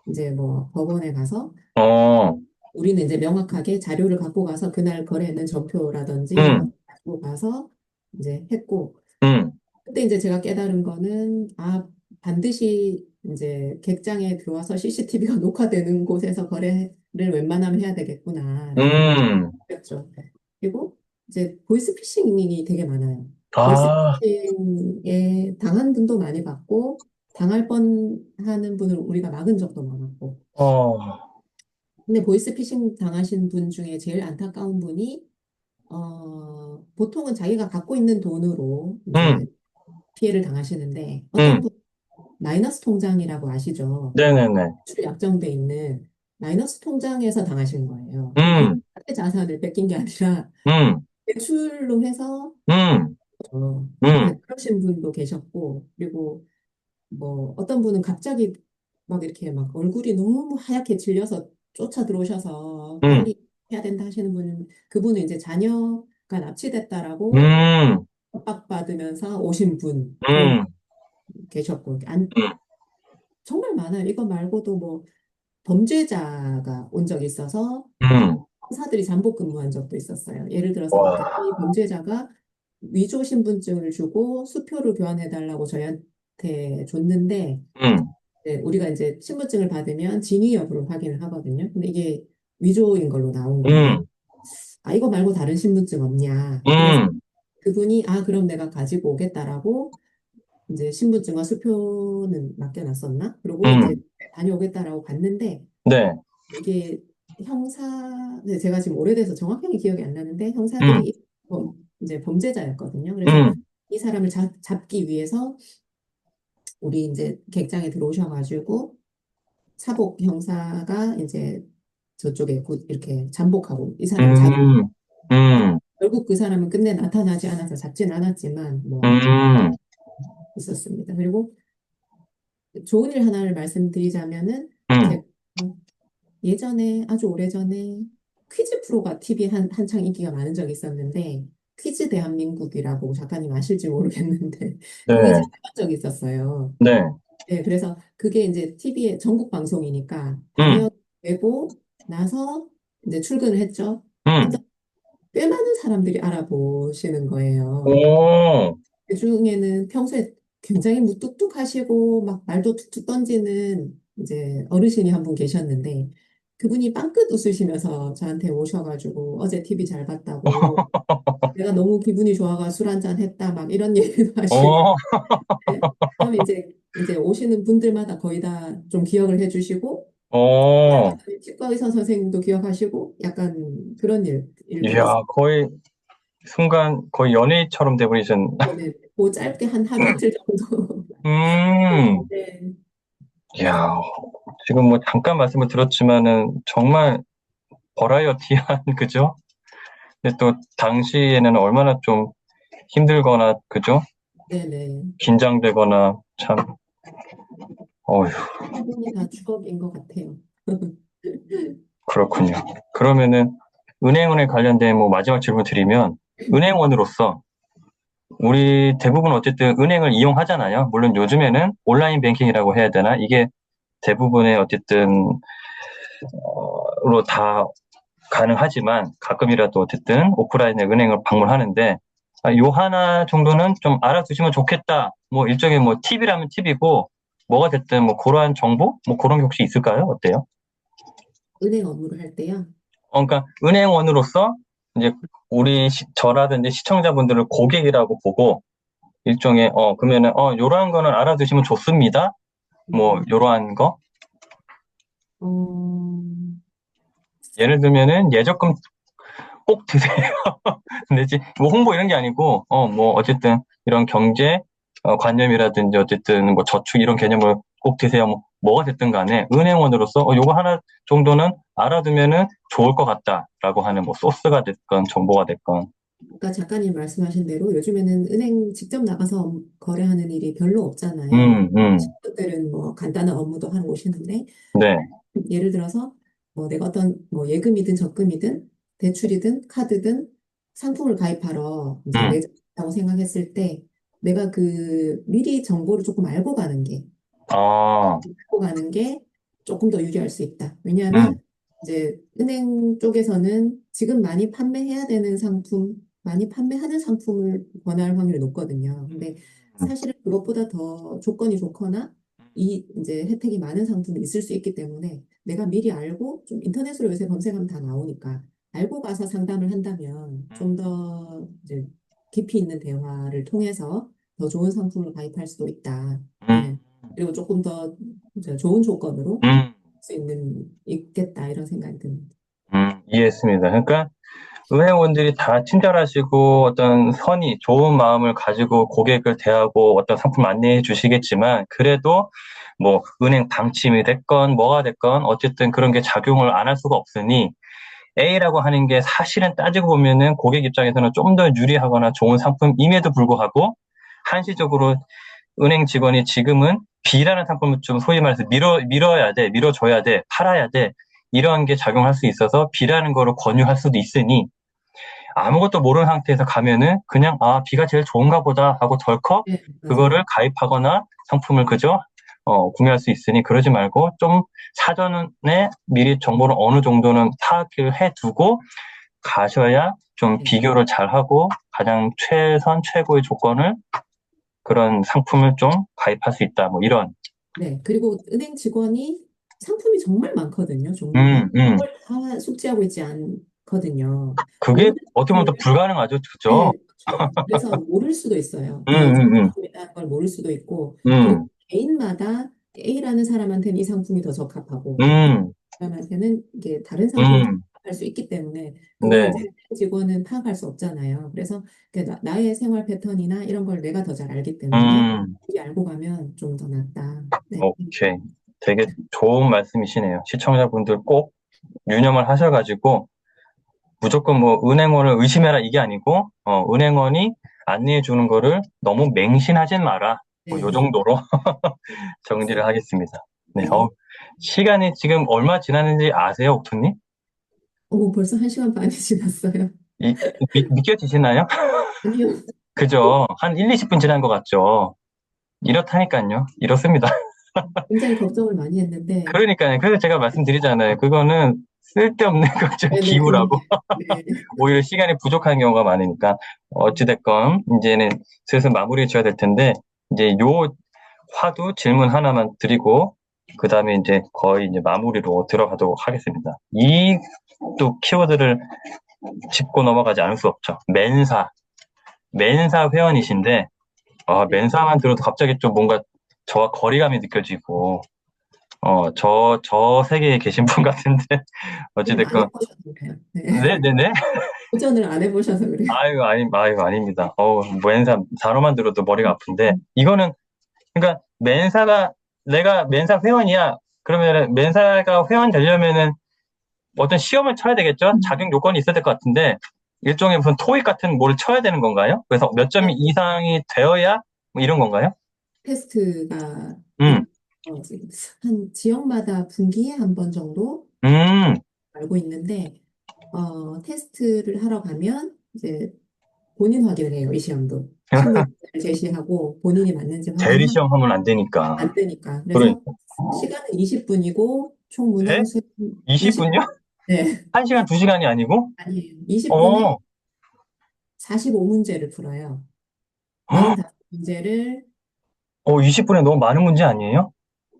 이제 뭐 법원에 가서 어, 우리는 이제 명확하게 자료를 갖고 가서 그날 거래했는 전표라든지 이런 거 음, 갖고 가서 이제 했고 음, 그때 이제 제가 깨달은 거는 반드시 이제 객장에 들어와서 CCTV가 녹화되는 곳에서 거래를 웬만하면 해야 되겠구나라는 음, 거였죠. 그리고 이제 보이스피싱이 되게 많아요. 아, 보이스피싱에 당한 분도 많이 봤고 당할 뻔하는 분을 우리가 막은 적도 많았고 어, 근데 보이스피싱 당하신 분 중에 제일 안타까운 분이 보통은 자기가 갖고 있는 돈으로 이제 음, 피해를 당하시는데 어떤 음, 분 마이너스 통장이라고 아시죠? 네네네, 출 약정돼 있는 마이너스 통장에서 당하신 거예요. 그 음, 자산을 뺏긴 게 아니라 음, 대출로 해서 음, 네, 음, 그러신 분도 계셨고 그리고 뭐 어떤 분은 갑자기 막 이렇게 막 얼굴이 너무 하얗게 질려서 쫓아 들어오셔서 음, 빨리 해야 된다 하시는 분은 그분은 이제 자녀가 납치됐다라고 음, 압박받으면서 오신 분 그런 분 음, 계셨고 음, 정말 많아요. 이거 말고도 뭐 범죄자가 온 적이 있어서 음, 형사들이 잠복 근무한 적도 있었어요. 예를 들어서 어떤 와, 이 범죄자가 위조 신분증을 주고 수표를 교환해 달라고 저희한테 줬는데 음, 네, 우리가 이제 신분증을 받으면 진위 여부를 확인을 하거든요. 근데 이게 위조인 걸로 나온 거예요. 음, 이거 말고 다른 신분증 없냐. 그래서 음, 그분이 그럼 내가 가지고 오겠다라고 이제 신분증과 수표는 맡겨놨었나? 그리고 이제 음, 다녀오겠다라고 갔는데 네, 이게 네, 제가 지금 오래돼서 정확하게 기억이 안 나는데 형사들이 음, 이제 범죄자였거든요. 그래서 음, 이 사람을 잡기 위해서 우리 이제 객장에 들어오셔가지고 사복 형사가 이제 저쪽에 이렇게 잠복하고 이 사람을 음, 음, 결국 그 사람은 끝내 나타나지 않아서 잡진 않았지만 뭐 음, 있었습니다. 그리고 좋은 일 하나를 말씀드리자면은 음, 제가 예전에 아주 오래전에 퀴즈 프로가 TV에 한창 인기가 많은 적이 있었는데 퀴즈 대한민국이라고 작가님 아실지 모르겠는데 그거 이제 네, 해본 적이 있었어요. 네, 네, 그래서 그게 이제 TV에 전국 방송이니까 음, 방영되고 나서 이제 출근을 했죠. 음, 했더니 꽤 많은 사람들이 알아보시는 거예요. 오, 그중에는 평소에 굉장히 무뚝뚝하시고 막 말도 툭툭 던지는 이제 어르신이 한 분 계셨는데 그분이 빵긋 웃으시면서 저한테 오셔가지고 어제 TV 잘 봤다고 내가 너무 기분이 좋아가 술 한잔 했다 막 이런 얘기도 하시고 오, 그다음에 이제 오시는 분들마다 거의 다 좀 기억을 해주시고 오, 치과 의사 선생님도 기억하시고 약간 그런 일들이 있어요. 이야, 거의 순간 거의 연예인처럼 돼버리신, 네, 그 짧게 한 하루 이틀 정도. 음, 네. 이야, 지금 뭐 잠깐 말씀을 들었지만은 정말 버라이어티한, 그죠? 근데 또 당시에는 얼마나 좀 힘들거나, 그죠? 네네. 긴장되거나, 참, 어휴, 대부분이 다 추억인 것 같아요. 그렇군요. 그러면은, 은행원에 관련된 뭐 마지막 질문 드리면, 은행원으로서, 우리 대부분 어쨌든 은행을 이용하잖아요. 물론 요즘에는 온라인 뱅킹이라고 해야 되나? 이게 대부분의 어쨌든, 로 다 가능하지만 가끔이라도 어쨌든 오프라인의 은행을 방문하는데 요 하나 정도는 좀 알아두시면 좋겠다. 뭐 일종의 뭐 팁이라면 팁이고 뭐가 됐든 뭐 그러한 정보 뭐 그런 게 혹시 있을까요? 어때요? 은행 업무를 할 때요. 그러니까 은행원으로서 이제 우리 저라든지 시청자분들을 고객이라고 보고 일종의 그러면은 요러한 거는 알아두시면 좋습니다. 뭐 음, 요러한 거 어, 예를 들면은 예적금 꼭 드세요. 내지 뭐 홍보 이런 게 아니고 뭐 어쨌든 이런 경제 관념이라든지 어쨌든 뭐 저축 이런 개념을 꼭 드세요. 뭐 뭐가 됐든 간에 은행원으로서 요거 하나 정도는 알아두면은 좋을 것 같다라고 하는 뭐 소스가 됐건 정보가 됐건 아까 작가님 말씀하신 대로 요즘에는 은행 직접 나가서 거래하는 일이 별로 없잖아요. 음, 음, 친구들은 뭐 간단한 업무도 하러 오시는데 네, 예를 들어서 뭐 내가 어떤 뭐 예금이든 적금이든 대출이든 카드든 상품을 가입하러 이제 음, 매장이라고 생각했을 때 내가 그 미리 정보를 조금 아, 알고 가는 게 조금 더 유리할 수 있다. 음, 왜냐하면 이제 은행 쪽에서는 지금 많이 판매해야 되는 상품, 많이 판매하는 상품을 권할 확률이 높거든요. 근데 사실은 그것보다 더 조건이 좋거나 이 이제 혜택이 많은 상품이 있을 수 있기 때문에 내가 미리 알고 좀 인터넷으로 요새 검색하면 다 나오니까 알고 가서 상담을 한다면 좀 더 이제 깊이 있는 대화를 통해서 더 좋은 상품을 가입할 수도 있다. 음, 네. 그리고 조금 더 이제 좋은 조건으로 할 음, 수 있겠다 이런 생각이 듭니다. 이해했습니다. 그러니까 은행원들이 다 친절하시고 어떤 선의, 좋은 마음을 가지고 고객을 대하고 어떤 상품 안내해 주시겠지만 그래도 뭐 은행 방침이 됐건 뭐가 됐건 어쨌든 그런 게 작용을 안 할 수가 없으니 A라고 하는 게 사실은 따지고 보면은 고객 입장에서는 좀 더 유리하거나 좋은 상품임에도 불구하고 한시적으로 은행 직원이 지금은 B라는 상품을 좀 소위 말해서 밀어야 돼, 밀어줘야 돼, 팔아야 돼. 이런 게 작용할 수 있어서 B라는 거를 권유할 수도 있으니 아무것도 모르는 상태에서 가면은 그냥 B가 제일 좋은가 보다 하고 덜컥 네, 그거를 맞아요. 가입하거나 상품을 그저 구매할 수 있으니 그러지 말고 좀 사전에 미리 정보를 어느 정도는 파악을 해두고 가셔야 좀 네. 비교를 잘하고 가장 최선 최고의 조건을 그런 상품을 좀 가입할 수 있다. 뭐 이런. 네. 그리고 은행 직원이 상품이 정말 많거든요. 종류가. 음, 음. 그걸 다 숙지하고 있지 않거든요. 그게 모든 어떻게 보면 더 상품을 불가능하죠. 그죠? 네, 그렇죠. 그래서 모를 수도 있어요. 음, 이 음, 음, 상품이라는 걸 모를 수도 있고, 그리고 음, 개인마다 A라는 사람한테는 이 상품이 더 적합하고, 음, 사람한테는 이게 다른 상품이 음. 적합할 수 있기 때문에, 그걸 네. 이제 직원은 파악할 수 없잖아요. 그래서 나의 생활 패턴이나 이런 걸 내가 더 잘 알기 때문에, 음. 미리 알고 가면 좀 더 낫다. 네. 오케이. 되게 좋은 말씀이시네요. 시청자분들 꼭 유념을 하셔가지고 무조건 뭐 은행원을 의심해라 이게 아니고 은행원이 안내해 주는 거를 너무 맹신하진 마라. 뭐 요 네. 정도로 정리를 하겠습니다. 네. 네. 시간이 지금 얼마 지났는지 아세요, 옥토님? 벌써 1시간 반이 지났어요. 이, 느껴지시나요? 아니요. 그죠? 한 1, 20분 지난 것 같죠? 이렇다니까요. 이렇습니다. 굉장히 걱정을 많이 했는데, 그러니까요. 그래서 제가 말씀드리잖아요. 그거는 쓸데없는 걱정 네네, 기우라고. 그러게. 네. 오히려 시간이 부족한 경우가 많으니까 어찌됐건 이제는 슬슬 마무리 지어야 될 텐데 이제 요 화두 질문 하나만 드리고 그 다음에 이제 거의 이제 마무리로 들어가도록 하겠습니다. 이 또 키워드를 짚고 넘어가지 않을 수 없죠. 맨사 회원이신데 맨사만 들어도 갑자기 좀 뭔가 저와 거리감이 느껴지고 저 세계에 계신 분 같은데 좀 안 어찌됐건 해보셔서 그래요. 네. 네네네. 도전을 안 해보셔서 그래요. 아유, 아닙니다. 맨사, 단어만 들어도 머리가 아픈데, 이거는, 그러니까, 내가 맨사 회원이야. 그러면은, 맨사가 회원 되려면은, 어떤 시험을 쳐야 되겠죠? 자격 요건이 있어야 될 것 같은데, 일종의 무슨 토익 같은 뭘 쳐야 되는 건가요? 그래서 몇 점 이상이 되어야 뭐 이런 건가요? 테스트가 음, 지금 한 지역마다 분기에 한 번 정도 음, 알고 있는데, 테스트를 하러 가면 이제 본인 확인을 해요, 이 시험도. 실무 문제를 제시하고 본인이 맞는지 대리 확인하고 시험 하면 안 되니까. 안 되니까. 그래서 그러니까. 시간은 20분이고 총 네? 문항수 20, 20분요? 네, 1시간, 2시간이 아니고? 아니에요. 20분에 어, 45문제를 풀어요. 헉, 45문제를. 20분에 너무 많은 문제 아니에요?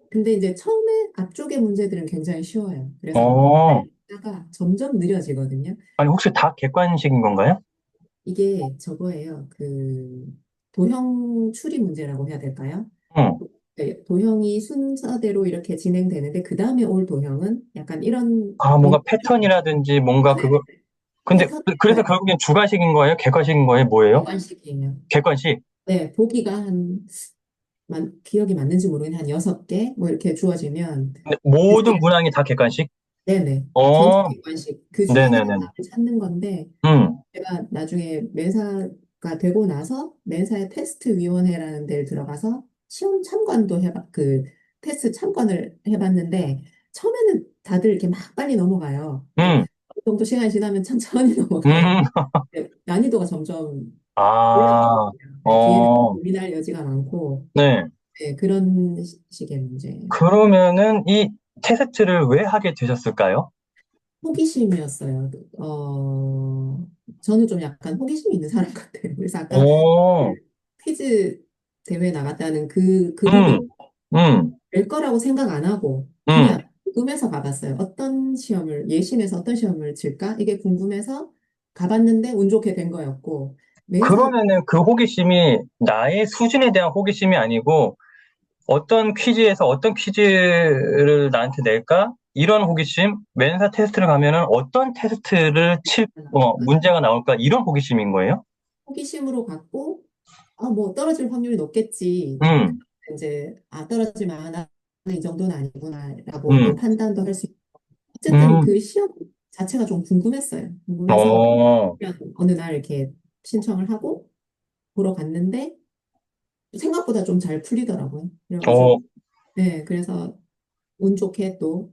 근데 이제 처음에 앞쪽의 문제들은 굉장히 쉬워요. 그래서 어, 하다가 점점 느려지거든요. 아니, 혹시 다 객관식인 건가요? 이게 저거예요. 도형 추리 문제라고 해야 될까요? 응. 네, 도형이 순서대로 이렇게 진행되는데 그 다음에 올 도형은 약간 이런 아, 경 뭔가 패턴이라든지 뭔가 네, 그거, 근데, 패턴 그래서 결국엔 주관식인 거예요? 객관식인 거예요? 뭐예요? 객관식이에요. 객관식. 네, 보기가 기억이 맞는지 모르겠는데 한 6개 뭐 이렇게 주어지면 근데 그 모든 중에 문항이 다 객관식? 네네 전체 어, 객관식 그 중에 하나를 네네네. 찾는 건데 음, 제가 나중에 멘사가 되고 나서 멘사의 테스트 위원회라는 데를 들어가서 시험 참관도 테스트 참관을 해봤는데 처음에는 다들 이렇게 막 빨리 넘어가요. 근데 음, 어느 정도 시간이 지나면 천천히 넘어가요. 음. 네, 난이도가 점점 아, 올라가거든요. 네, 뒤에는 어, 고민할 여지가 많고 네. 네, 그런 식의 문제. 그러면은 이 테스트를 왜 하게 되셨을까요? 호기심이었어요. 저는 좀 약간 호기심이 있는 사람 같아요. 그래서 아까 그 오, 퀴즈 대회 나갔다는 그 부분 음, 음, 될 거라고 생각 안 하고 음. 그냥 궁금해서 가봤어요. 예심에서 어떤 시험을 칠까? 이게 궁금해서 가봤는데 운 좋게 된 거였고, 맨사, 그러면은 그 호기심이 나의 수준에 대한 호기심이 아니고 어떤 퀴즈에서 어떤 퀴즈를 나한테 낼까? 이런 호기심, 멘사 테스트를 가면은 어떤 테스트를 문제가 나올까? 이런 호기심인 거예요? 호기심으로 갔고, 뭐 떨어질 확률이 높겠지. 음, 이제, 떨어질 만한 이 정도는 아니구나라고 또 음, 판단도 할 수 있고. 어쨌든 음, 그 시험 자체가 좀 궁금했어요. 궁금해서 어, 그냥 어느 날 이렇게 신청을 하고 보러 갔는데 생각보다 좀 잘 풀리더라고요. 어, 그래가지고, 네, 그래서 운 좋게 또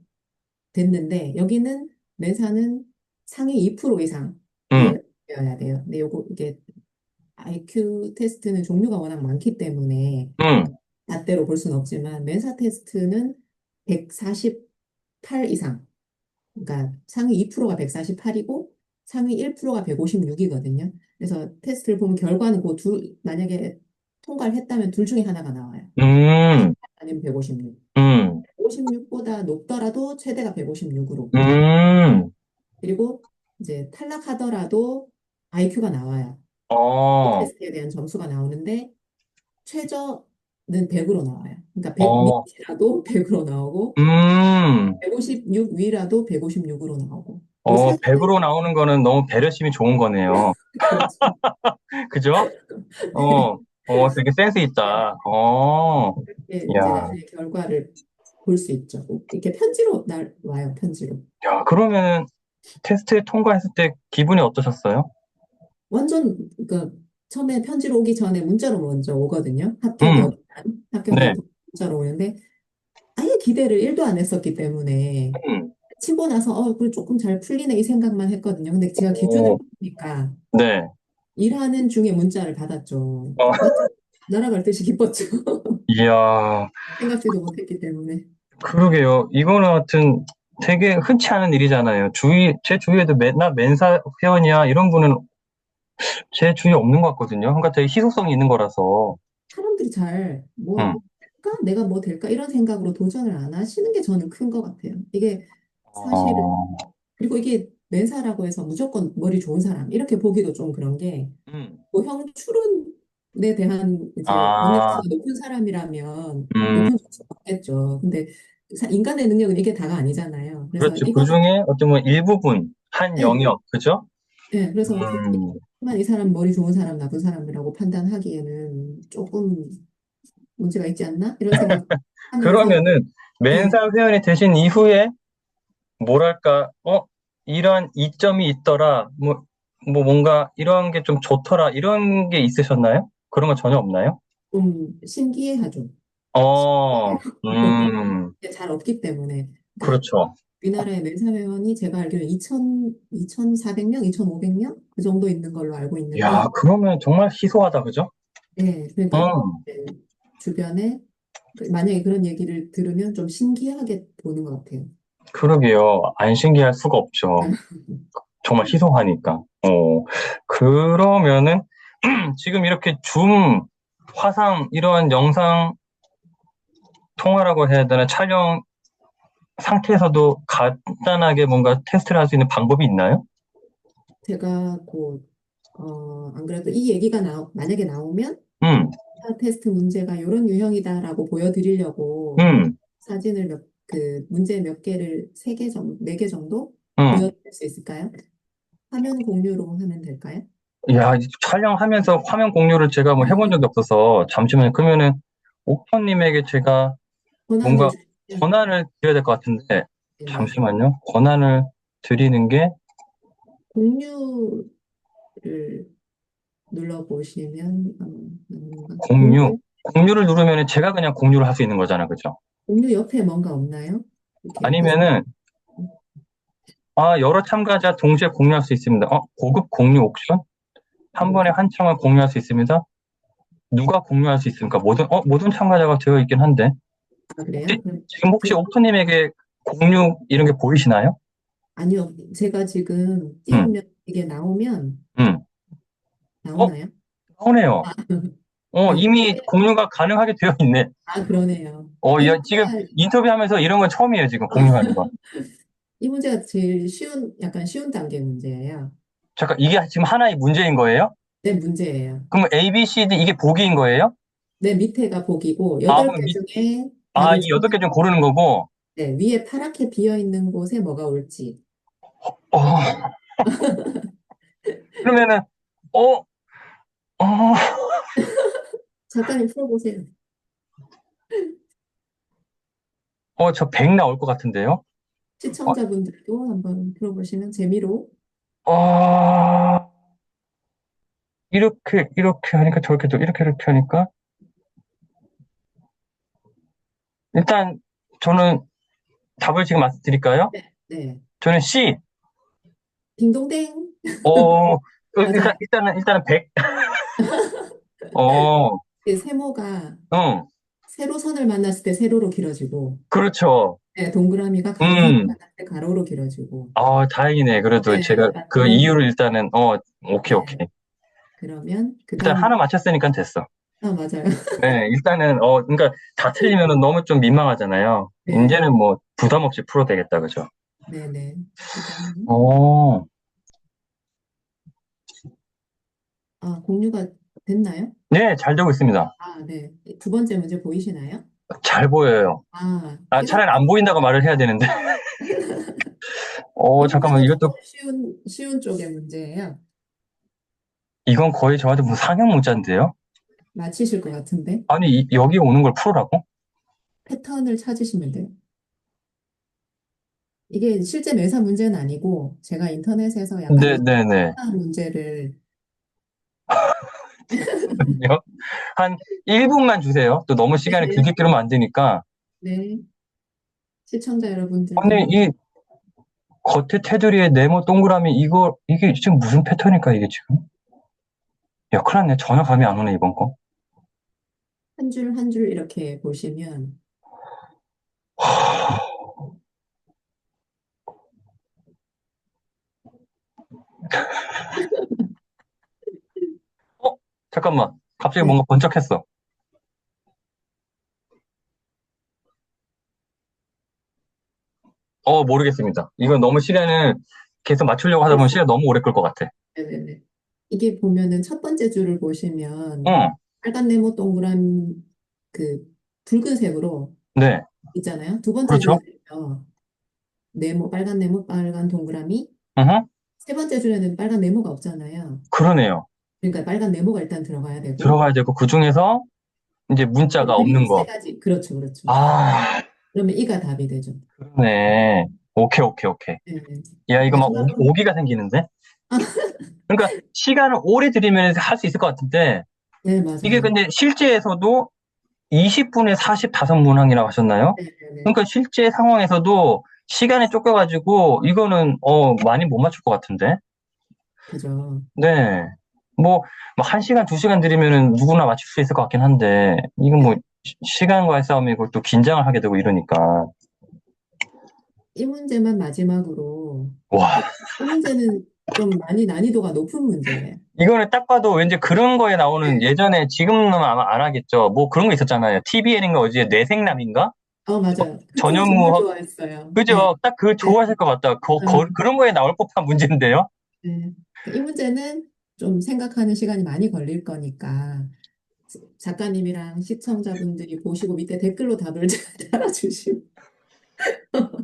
됐는데, 여기는 매사는 상위 2% 음, 이상이어야 돼요. 근데 이게 IQ 테스트는 종류가 워낙 많기 때문에 음, 잣대로 볼 수는 없지만, 멘사 테스트는 148 이상. 그러니까 상위 2%가 148이고 상위 1%가 156이거든요. 그래서 테스트를 보면 결과는 만약에 통과를 했다면 둘 중에 하나가 나와요. 음, 아니면 156. 음, 156보다 높더라도 최대가 156으로. 음, 그리고 이제 탈락하더라도 IQ가 나와요. 이 어, 테스트에 대한 점수가 나오는데 최저는 100으로 나와요. 그러니까 100 어, 밑이라도 100으로 나오고 음, 156 위라도 156으로 나오고. 뭐 사실 100으로 나오는 거는 너무 배려심이 좋은 거네요. 그렇죠. 그죠? 되게 센스 있다. 이제 야, 나중에 결과를 볼 수 있죠. 이렇게 편지로 와요, 편지로. 야, 그러면은 테스트에 통과했을 때 기분이 어떠셨어요? 완전, 처음에 편지로 오기 전에 문자로 먼저 오거든요. 음, 합격 네, 여부 문자로 오는데, 아예 기대를 1도 안 했었기 때문에, 음, 치고 나서, 그래, 조금 잘 풀리네, 이 생각만 했거든요. 근데 제가 기준을 오, 보니까, 네, 일하는 중에 문자를 받았죠. 어, 완전 날아갈 듯이 기뻤죠. 이야, 생각지도 못했기 때문에. 그러게요. 이거는 하여튼 되게 흔치 않은 일이잖아요. 제 주위에도 나 멘사 회원이야, 이런 분은 제 주위에 없는 것 같거든요. 그러니까 되게 희소성이 있는 거라서. 사람들이 잘, 뭐, 음, 될까? 내가 뭐 될까? 이런 생각으로 도전을 안 하시는 게 저는 큰 것 같아요. 이게 사실은, 어, 그리고 이게 맨사라고 해서 무조건 머리 좋은 사람, 이렇게 보기도 좀 그런 게, 음, 뭐 형출운에 대한 이제 아, 능력치가 높은 사람이라면 음, 높은 점수가 받겠죠. 근데 인간의 능력은 이게 다가 아니잖아요. 그래서 그렇죠. 그 이거는, 중에 어떤 뭐 일부분, 한 네, 영역, 그죠? 네, 그래서 음, 이 사람 머리 좋은 사람, 나쁜 사람이라고 판단하기에는 조금 문제가 있지 않나? 이런 생각 하면서, 그러면은 네, 맨사 회원이 되신 이후에 뭐랄까, 이런 이점이 있더라. 뭐 뭔가 이런 게 좀 좋더라, 이런 게 있으셨나요? 그런 건 전혀 없나요? 좀 신기해하죠. 어, 신기해하고 음, 잘 없기 때문에. 그러니까 그렇죠. 우리나라의 매사 회원이 제가 알기로 2,400명, 2,500명 그 정도 있는 걸로 알고 야, 있는데, 그러면 정말 희소하다, 그죠? 네, 그러니까 음, 네, 주변에 만약에 그런 얘기를 들으면 좀 신기하게 보는 것 같아요. 그러게요. 안 신기할 수가 없죠. 정말 희소하니까. 그러면은, 지금 이렇게 줌, 화상, 이런 영상 통화라고 해야 되나, 촬영 상태에서도 간단하게 뭔가 테스트를 할 수 있는 방법이 있나요? 제가 곧, 안 그래도 이 얘기가 만약에 나오면 음, 테스트 문제가 이런 유형이다라고 보여드리려고 음, 사진을 문제 몇 개를 세 개 정도, 네 개 정도 음. 보여드릴 수 있을까요? 화면 공유로 하면 될까요? 야, 이 촬영하면서 화면 공유를 제가 뭐 해본 적이 없어서, 잠시만요. 그러면은, 옥터님에게 제가 권한을 뭔가 주시면, 권한을 드려야 될 것 같은데, 네네. 잠시만요. 권한을 드리는 게 공유를 눌러보시면, 뭔가 공유. 공유를 누르면 제가 그냥 공유를 할 수 있는 거잖아, 그죠? 공유 옆에 뭔가 없나요? 이렇게 해서, 아니면은, 여러 참가자 동시에 공유할 수 있습니다. 고급 공유 옵션? 한 번에 뭐죠? 한 창을 공유할 수 있습니다. 누가 공유할 수 있습니까? 모든 참가자가 되어 있긴 한데. 아, 그래요? 혹시, 지금 혹시 제, 옥토님에게 공유 이런 게 보이시나요? 아니요. 제가 지금 응, 띄우면 이게 나오면, 응. 어, 나오나요? 나오네요. 네, 이미 공유가 가능하게 되어 있네. 그러네요. 야, 지금 인터뷰하면서 이런 건 처음이에요, 지금 공유하는 거. 이 문제가 제일 약간 쉬운 단계 문제예요. 잠깐, 이게 지금 하나의 문제인 거예요? 네, 문제예요. 그럼 A, B, C, D 이게 보기인 거예요? 네, 밑에가 복이고, 아, 여덟 그럼 개 중에 답을 이 여덟 개 중 선택, 고르는 거고, 네, 위에 파랗게 비어 있는 곳에 뭐가 올지. 어, 그러면은, 어, 어, 잠깐 풀어보세요. 저 100 나올 것 같은데요? 어, 시청자분들도 한번 풀어보시면 재미로. 어, 이렇게 하니까 저렇게 또 이렇게 하니까, 일단, 저는 답을 지금 말씀드릴까요? 네. 네. 저는 C. 딩동댕. 맞아요. 일단은 100. 어, 그 세모가 응, 세로선을 만났을 때 세로로 길어지고, 그렇죠. 네, 동그라미가 가로선을 음, 만났을 때 가로로 길어지고. 다행이네. 그래도 네, 제가 그 그런, 이유를 일단은, 오케이, 네. 오케이. 그러면 그 일단 다음, 하나 맞췄으니까 됐어. 맞아요. 네, 일단은, 그러니까 다 틀리면은 너무 좀 민망하잖아요. 네, 이제는 뭐 부담 없이 풀어도 되겠다, 그죠? 네네. 그 다음에, 어, 공유가 됐나요? 네, 잘 되고 있습니다. 네. 두 번째 문제 보이시나요? 잘 보여요. 차라리 이것도 안 보인다고 말을 해야 되는데. 잠깐만, 이거는 조금 이것도, 쉬운 쪽의 문제예요. 이건 거의 저한테 무슨 상형 문자인데요? 맞히실 것 같은데. 아니, 여기 오는 걸 풀으라고? 패턴을 찾으시면 돼요. 이게 실제 매사 문제는 아니고, 제가 인터넷에서 약간 네네네. 이상한 문제를, 한 1분만 주세요. 또 너무 시간이 네, 길게 끌으면 안 되니까. 네. 시청자 아니, 여러분들도, 이 겉에 테두리에 네모 동그라미, 이게 지금 무슨 패턴일까, 이게 지금? 야, 큰일 났네. 전혀 감이 안 오네, 이번 거. 한 줄 한 줄 이렇게 보시면, 어? 잠깐만. 갑자기 네, 뭔가 번쩍했어. 모르겠습니다. 이건 너무 시간을 계속 맞추려고 하다 보면 시간 너무 오래 끌 것 같아. 네네네. 이게 보면은 첫 번째 줄을 보시면, 응, 빨간 네모 동그란 그 붉은색으로 네. 있잖아요. 두 번째 그렇죠? 줄은요. 빨간 네모, 빨간 동그라미. 응, 세 번째 줄에는 빨간 네모가 없잖아요. 그러네요. 그러니까 빨간 네모가 일단 들어가야 되고, 들어가야 되고, 그 중에서 이제 문자가 그림이 없는 세 거. 가지. 그렇죠, 그렇죠. 아, 그러면 이가 답이 되죠. 그러네. 오케이, 오케이, 오케이. 네. 야, 이거 막 마지막으로, 오기가 생기는데? 아, 그러니까 시간을 오래 들이면 할 수 있을 것 같은데 네, 이게 맞아요. 근데 실제에서도 20분에 45문항이라고 하셨나요? 네네네. 그러니까 실제 상황에서도 시간에 쫓겨가지고 이거는 많이 못 맞출 것 같은데. 그죠. 네. 뭐, 뭐 1시간, 2시간 들이면은 누구나 맞출 수 있을 것 같긴 한데 이건 뭐 네. 시간과의 싸움이고 또 긴장을 하게 되고 이러니까 이 문제만 마지막으로, 와, 이 문제는 좀 많이 난이도가 높은 문제예요. 이거는 딱 봐도 왠지 그런 거에 나오는 예전에 지금은 아마 안 하겠죠. 뭐 그런 거 있었잖아요. TVN인가 어디에 뇌생남인가? 맞아요. 그거 정말 전현무 좋아했어요. 네, 그죠? 딱 그 네. 좋아하실 것 같다. 어, 그런 거에 나올 법한 문제인데요. 네. 이 문제는 좀 생각하는 시간이 많이 걸릴 거니까 작가님이랑 시청자분들이 보시고 밑에 댓글로 답을 달아주시면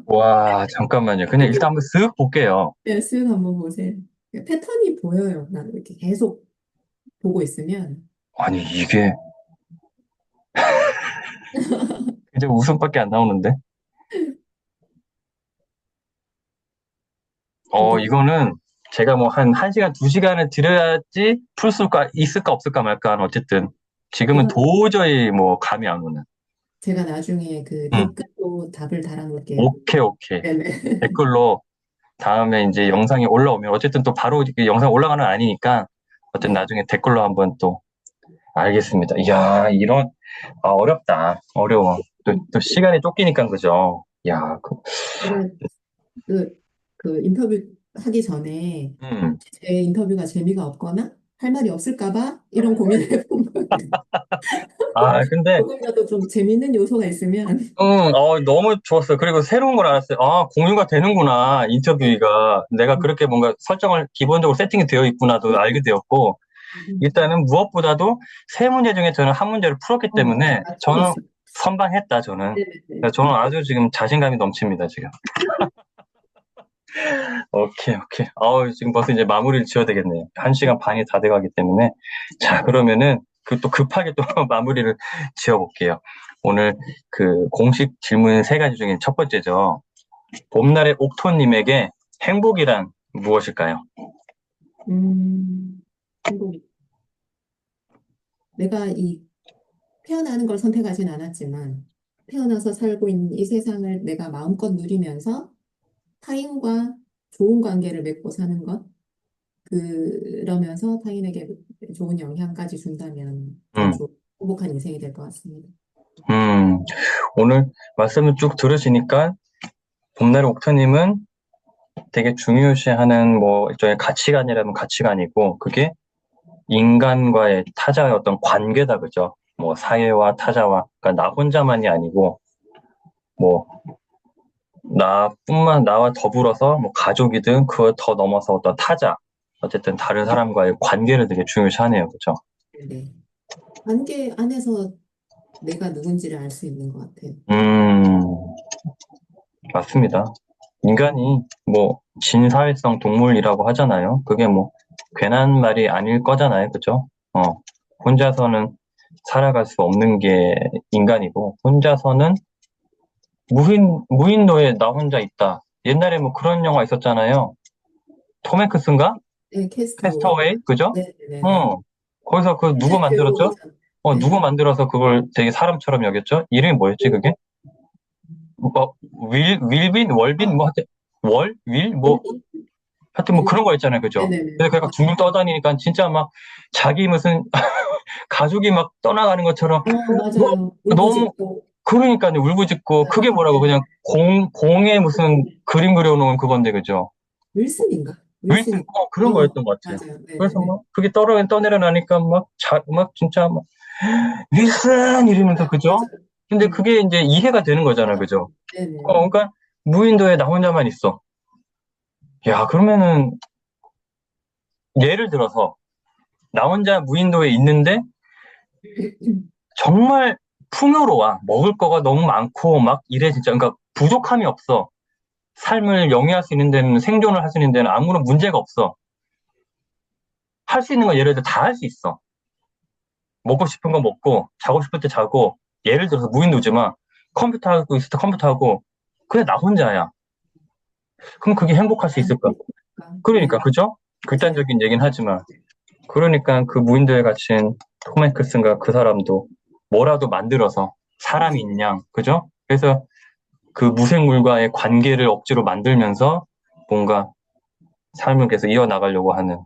와, 잠깐만요. 그냥 일단 한번 쓱 볼게요. 네, 쓱 한번 보세요. 패턴이 보여요. 나는 이렇게 계속 보고 있으면. 아니, 이게 이제 웃음밖에 안 나오는데. 어떻게, 이거는 제가 뭐 한 1시간, 2시간을 들여야지 풀 수가 있을까 없을까 말까 하는 어쨌든 지금은 이거 도저히 뭐 감이 안 오는. 제가 나중에 그 음, 댓글로 답을 달아놓을게요. 오케이, 오케이. 네네. 댓글로 다음에 이제 영상이 올라오면 어쨌든 또 바로 그 영상 올라가는 건 아니니까 어쨌든 네. 나중에 댓글로 한번 또 알겠습니다. 이야, 어렵다. 어려워. 또 시간이 쫓기니까 그죠? 야, 제가 그, 그 인터뷰 하기 전에 음. 제 인터뷰가 재미가 없거나 할 말이 없을까 봐 이런 고민을 해본 거예요. 근데, 조금이라도 좀 재밌는 요소가 있으면 너무 좋았어요. 그리고 새로운 걸 알았어요. 아, 공유가 되는구나. 네. 인터뷰가. 내가 그렇게 뭔가 설정을 기본적으로 세팅이 되어 있구나도 알게 되었고, 일단은 무엇보다도 세 문제 중에 저는 한 문제를 풀었기 맞아요. 때문에 맞추고 저는 있어요. 선방했다, 저는. 네네네. 저는 아주 지금 자신감이 넘칩니다, 지금. 오케이, 오케이. 지금 벌써 이제 마무리를 지어야 되겠네요. 1시간 반이 다 돼가기 때문에. 자, 그러면은 또 급하게 또 마무리를 지어볼게요. 오늘 그 공식 질문 3가지 중에 첫 번째죠. 봄날의 옥토님에게 행복이란 무엇일까요? 행복. 내가 이 태어나는 걸 선택하진 않았지만 태어나서 살고 있는 이 세상을 내가 마음껏 누리면서 타인과 좋은 관계를 맺고 사는 것, 그러면서 타인에게 좋은 영향까지 준다면 더 음, 좋은 행복한 인생이 될 것 같습니다. 음, 오늘 말씀을 쭉 들으시니까 봄날의 옥토님은 되게 중요시하는 뭐 일종의 가치관이라면 가치관이고 그게 인간과의 타자의 어떤 관계다 그죠? 뭐 사회와 타자와 그러니까 나 혼자만이 아니고 뭐 나와 더불어서 뭐 가족이든 그걸 더 넘어서 어떤 타자 어쨌든 다른 사람과의 관계를 되게 중요시하네요 그죠? 네. 관계 안에서 내가 누군지를 알 수 있는 것 같아요. 음 맞습니다. 인간이 뭐 진사회성 동물이라고 하잖아요. 그게 뭐 괜한 말이 아닐 거잖아요. 그죠? 어, 혼자서는 살아갈 수 없는 게 인간이고, 혼자서는 무인도에 나 혼자 있다. 옛날에 뭐 그런 영화 있었잖아요. 톰 행크스인가? 네, 캐스터웨이. 캐스터웨이? 그죠? 네네네. 어, 거기서 그 누구 책 만들었죠? 제목이죠. 네. 누구 만들어서 그걸 되게 사람처럼 여겼죠? 이름이 뭐였지, 그게? 뭐, 윌빈? 월빈? 아, 뭐, 하여튼, 윌? 뭐, 윌리? 하여튼 뭐 윌리? 그런 거 있잖아요. 그죠? 네네네. 그래서 걔가 맞아요. 둥둥 떠다니니까 진짜 막 자기 무슨 가족이 막 떠나가는 것처럼 너무, 맞아요. 너무 울부짖고. 그러니까요. 울부짖고 그게 맞아요. 뭐라고 네. 그냥 공에 무슨 그림 그려놓은 그건데 그죠? 윌슨인가? 윌슨 윌슨이. 그런 거였던 것 같아요. 맞아요. 그래서 네네네. 막 그게 떠내려 나니까 막 진짜 막 윌슨 이러면서 그죠? 맞아요. 근데 그게 이제 이해가 되는 거잖아요. 그죠? 네네. 그러니까 무인도에 나 혼자만 있어. 야, 그러면은 예를 들어서 나 혼자 무인도에 있는데 정말 풍요로워. 먹을 거가 너무 많고 막 이래 진짜. 그러니까 부족함이 없어. 삶을 영위할 수 있는 데는 생존을 할 수 있는 데는 아무런 문제가 없어. 할 수 있는 건 예를 들어 다 할 수 있어. 먹고 싶은 거 먹고 자고 싶을 때 자고 예를 들어서 무인도지만 컴퓨터 하고 있을 때 컴퓨터 하고 그냥 나 혼자야. 그럼 그게 행복할 수 아, 있을까? 그러니까 네. 그죠? 맞아요. 극단적인 얘기는 하지만, 그러니까 그 무인도에 갇힌 톰 행크스인가 그 사람도 뭐라도 만들어서 네, 사람인 양, 그죠? 그래서 그 무생물과의 관계를 억지로 만들면서 뭔가 삶을 계속 이어나가려고 하는,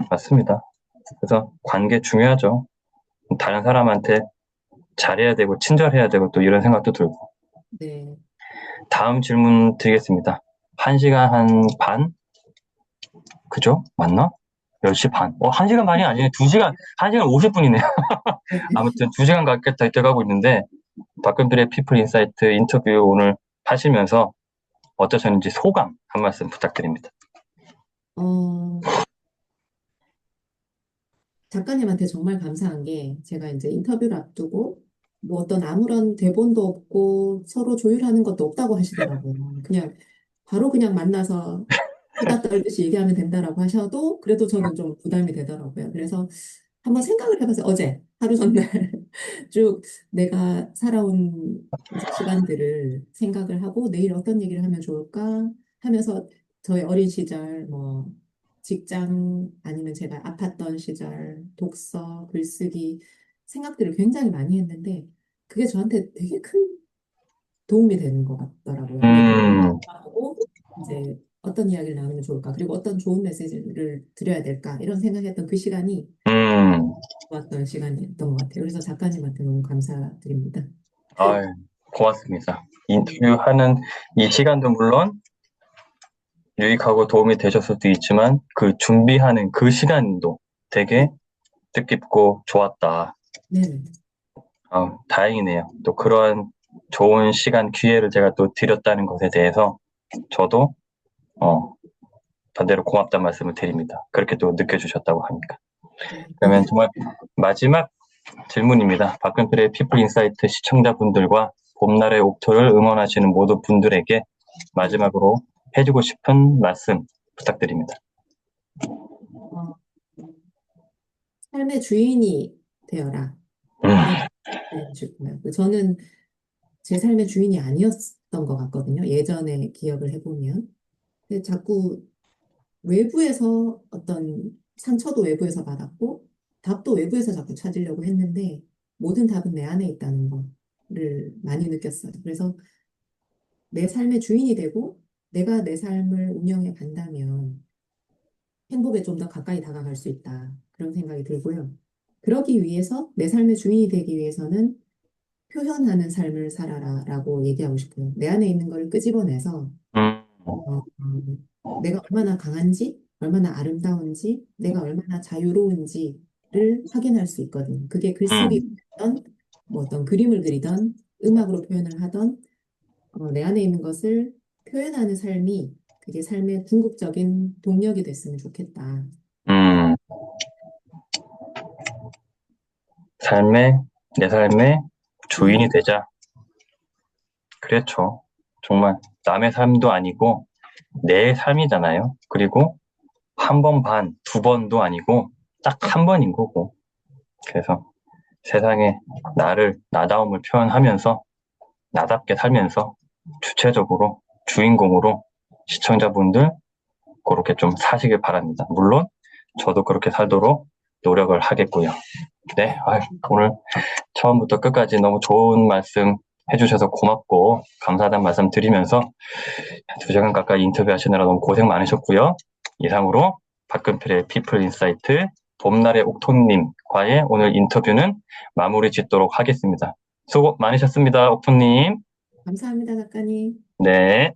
맞습니다. 그래서 관계 중요하죠. 다른 사람한테 잘해야 되고, 친절해야 되고, 또 이런 생각도 들고. 네. 다음 질문 드리겠습니다. 1시간 한 반? 그죠? 맞나? 10시 반. 1시간 반이 아니네. 2시간, 1시간 50분이네요. 네. 아무튼 2시간 가까이 돼가고 있는데, 박근필의 피플 인사이트 인터뷰 오늘 하시면서 어떠셨는지 소감 한 말씀 부탁드립니다. 어, 작가님한테 정말 감사한 게 제가 이제 인터뷰를 앞두고 뭐 어떤 아무런 대본도 없고 서로 조율하는 것도 없다고 하시더라고요. 그냥 바로 그냥 만나서 수다 떨듯이 얘기하면 된다라고 하셔도 그래도 저는 좀 부담이 되더라고요. 그래서 한번 생각을 해봤어요. 어제 하루 전날 쭉 내가 살아온 이제 시간들을 생각을 하고 내일 어떤 얘기를 하면 좋을까 하면서 저의 어린 시절 뭐 직장 아니면 제가 아팠던 시절 독서 글쓰기 생각들을 굉장히 많이 했는데 그게 저한테 되게 큰 도움이 되는 것 같더라고요. 그게 음, 하고 이제 어떤 이야기를 나누면 좋을까 그리고 어떤 좋은 메시지를 드려야 될까 이런 생각했던 그 시간이 음, 좋았던 시간이었던 것 같아요. 그래서 작가님한테 너무 감사드립니다. 아유, 고맙습니다. 네, 인터뷰하는 이 시간도 물론 유익하고 도움이 되셨을 수도 있지만 그 준비하는 그 시간도 네, 되게 뜻깊고 좋았다. 네, 다행이네요. 또 그러한 좋은 시간, 기회를 제가 또 드렸다는 것에 대해서 저도 어, 반대로 고맙다는 말씀을 드립니다. 그렇게 또 느껴주셨다고 하니까. 네. 그러면 정말 마지막 질문입니다. 박근필의 피플 인사이트 시청자분들과 봄날의 옥토를 응원하시는 모든 분들에게 네. 마지막으로 해주고 싶은 말씀 부탁드립니다. 어, 삶의 주인이 되어라. 이런 음, 말씀 주시고요. 저는 제 삶의 주인이 아니었던 것 같거든요. 예전에 기억을 해보면. 근데 자꾸 외부에서 어떤 상처도 외부에서 받았고 답도 외부에서 자꾸 찾으려고 했는데 모든 답은 내 안에 있다는 거를 많이 느꼈어요. 그래서 내 삶의 주인이 되고 내가 내 삶을 운영해 간다면 행복에 좀 더 가까이 다가갈 수 있다. 그런 생각이 들고요. 그러기 위해서 내 삶의 주인이 되기 위해서는 표현하는 삶을 살아라라고 얘기하고 싶어요. 내 안에 있는 걸 끄집어내서 음, 내가 얼마나 강한지, 얼마나 아름다운지, 내가 얼마나 자유로운지를 확인할 수 있거든요. 그게 음, 글쓰기든 뭐 어떤 그림을 그리던 음악으로 표현을 하던 내 안에 있는 것을 표현하는 삶이 그게 삶의 궁극적인 동력이 됐으면 좋겠다. 음. 내 삶의 주인이 주인이 되자. 그렇죠. 정말 남의 삶도 아니고 내 삶이잖아요. 그리고 한 번 반, 두 번도 아니고 딱 한 번인 거고. 그래서 세상에 나다움을 표현하면서 나답게 살면서 주체적으로 주인공으로 시청자분들 그렇게 좀 사시길 바랍니다. 물론 저도 그렇게 살도록 노력을 하겠고요. 네, 네, 오늘 처음부터 끝까지 너무 좋은 말씀 해주셔서 고맙고 감사하다는 말씀 드리면서 2시간 가까이 인터뷰하시느라 너무 고생 많으셨고요. 이상으로 박근필의 피플 인사이트 봄날의 옥토님과의 오늘 인터뷰는 마무리 짓도록 하겠습니다. 수고 많으셨습니다, 옥토님. 감사합니다, 작가님. 네.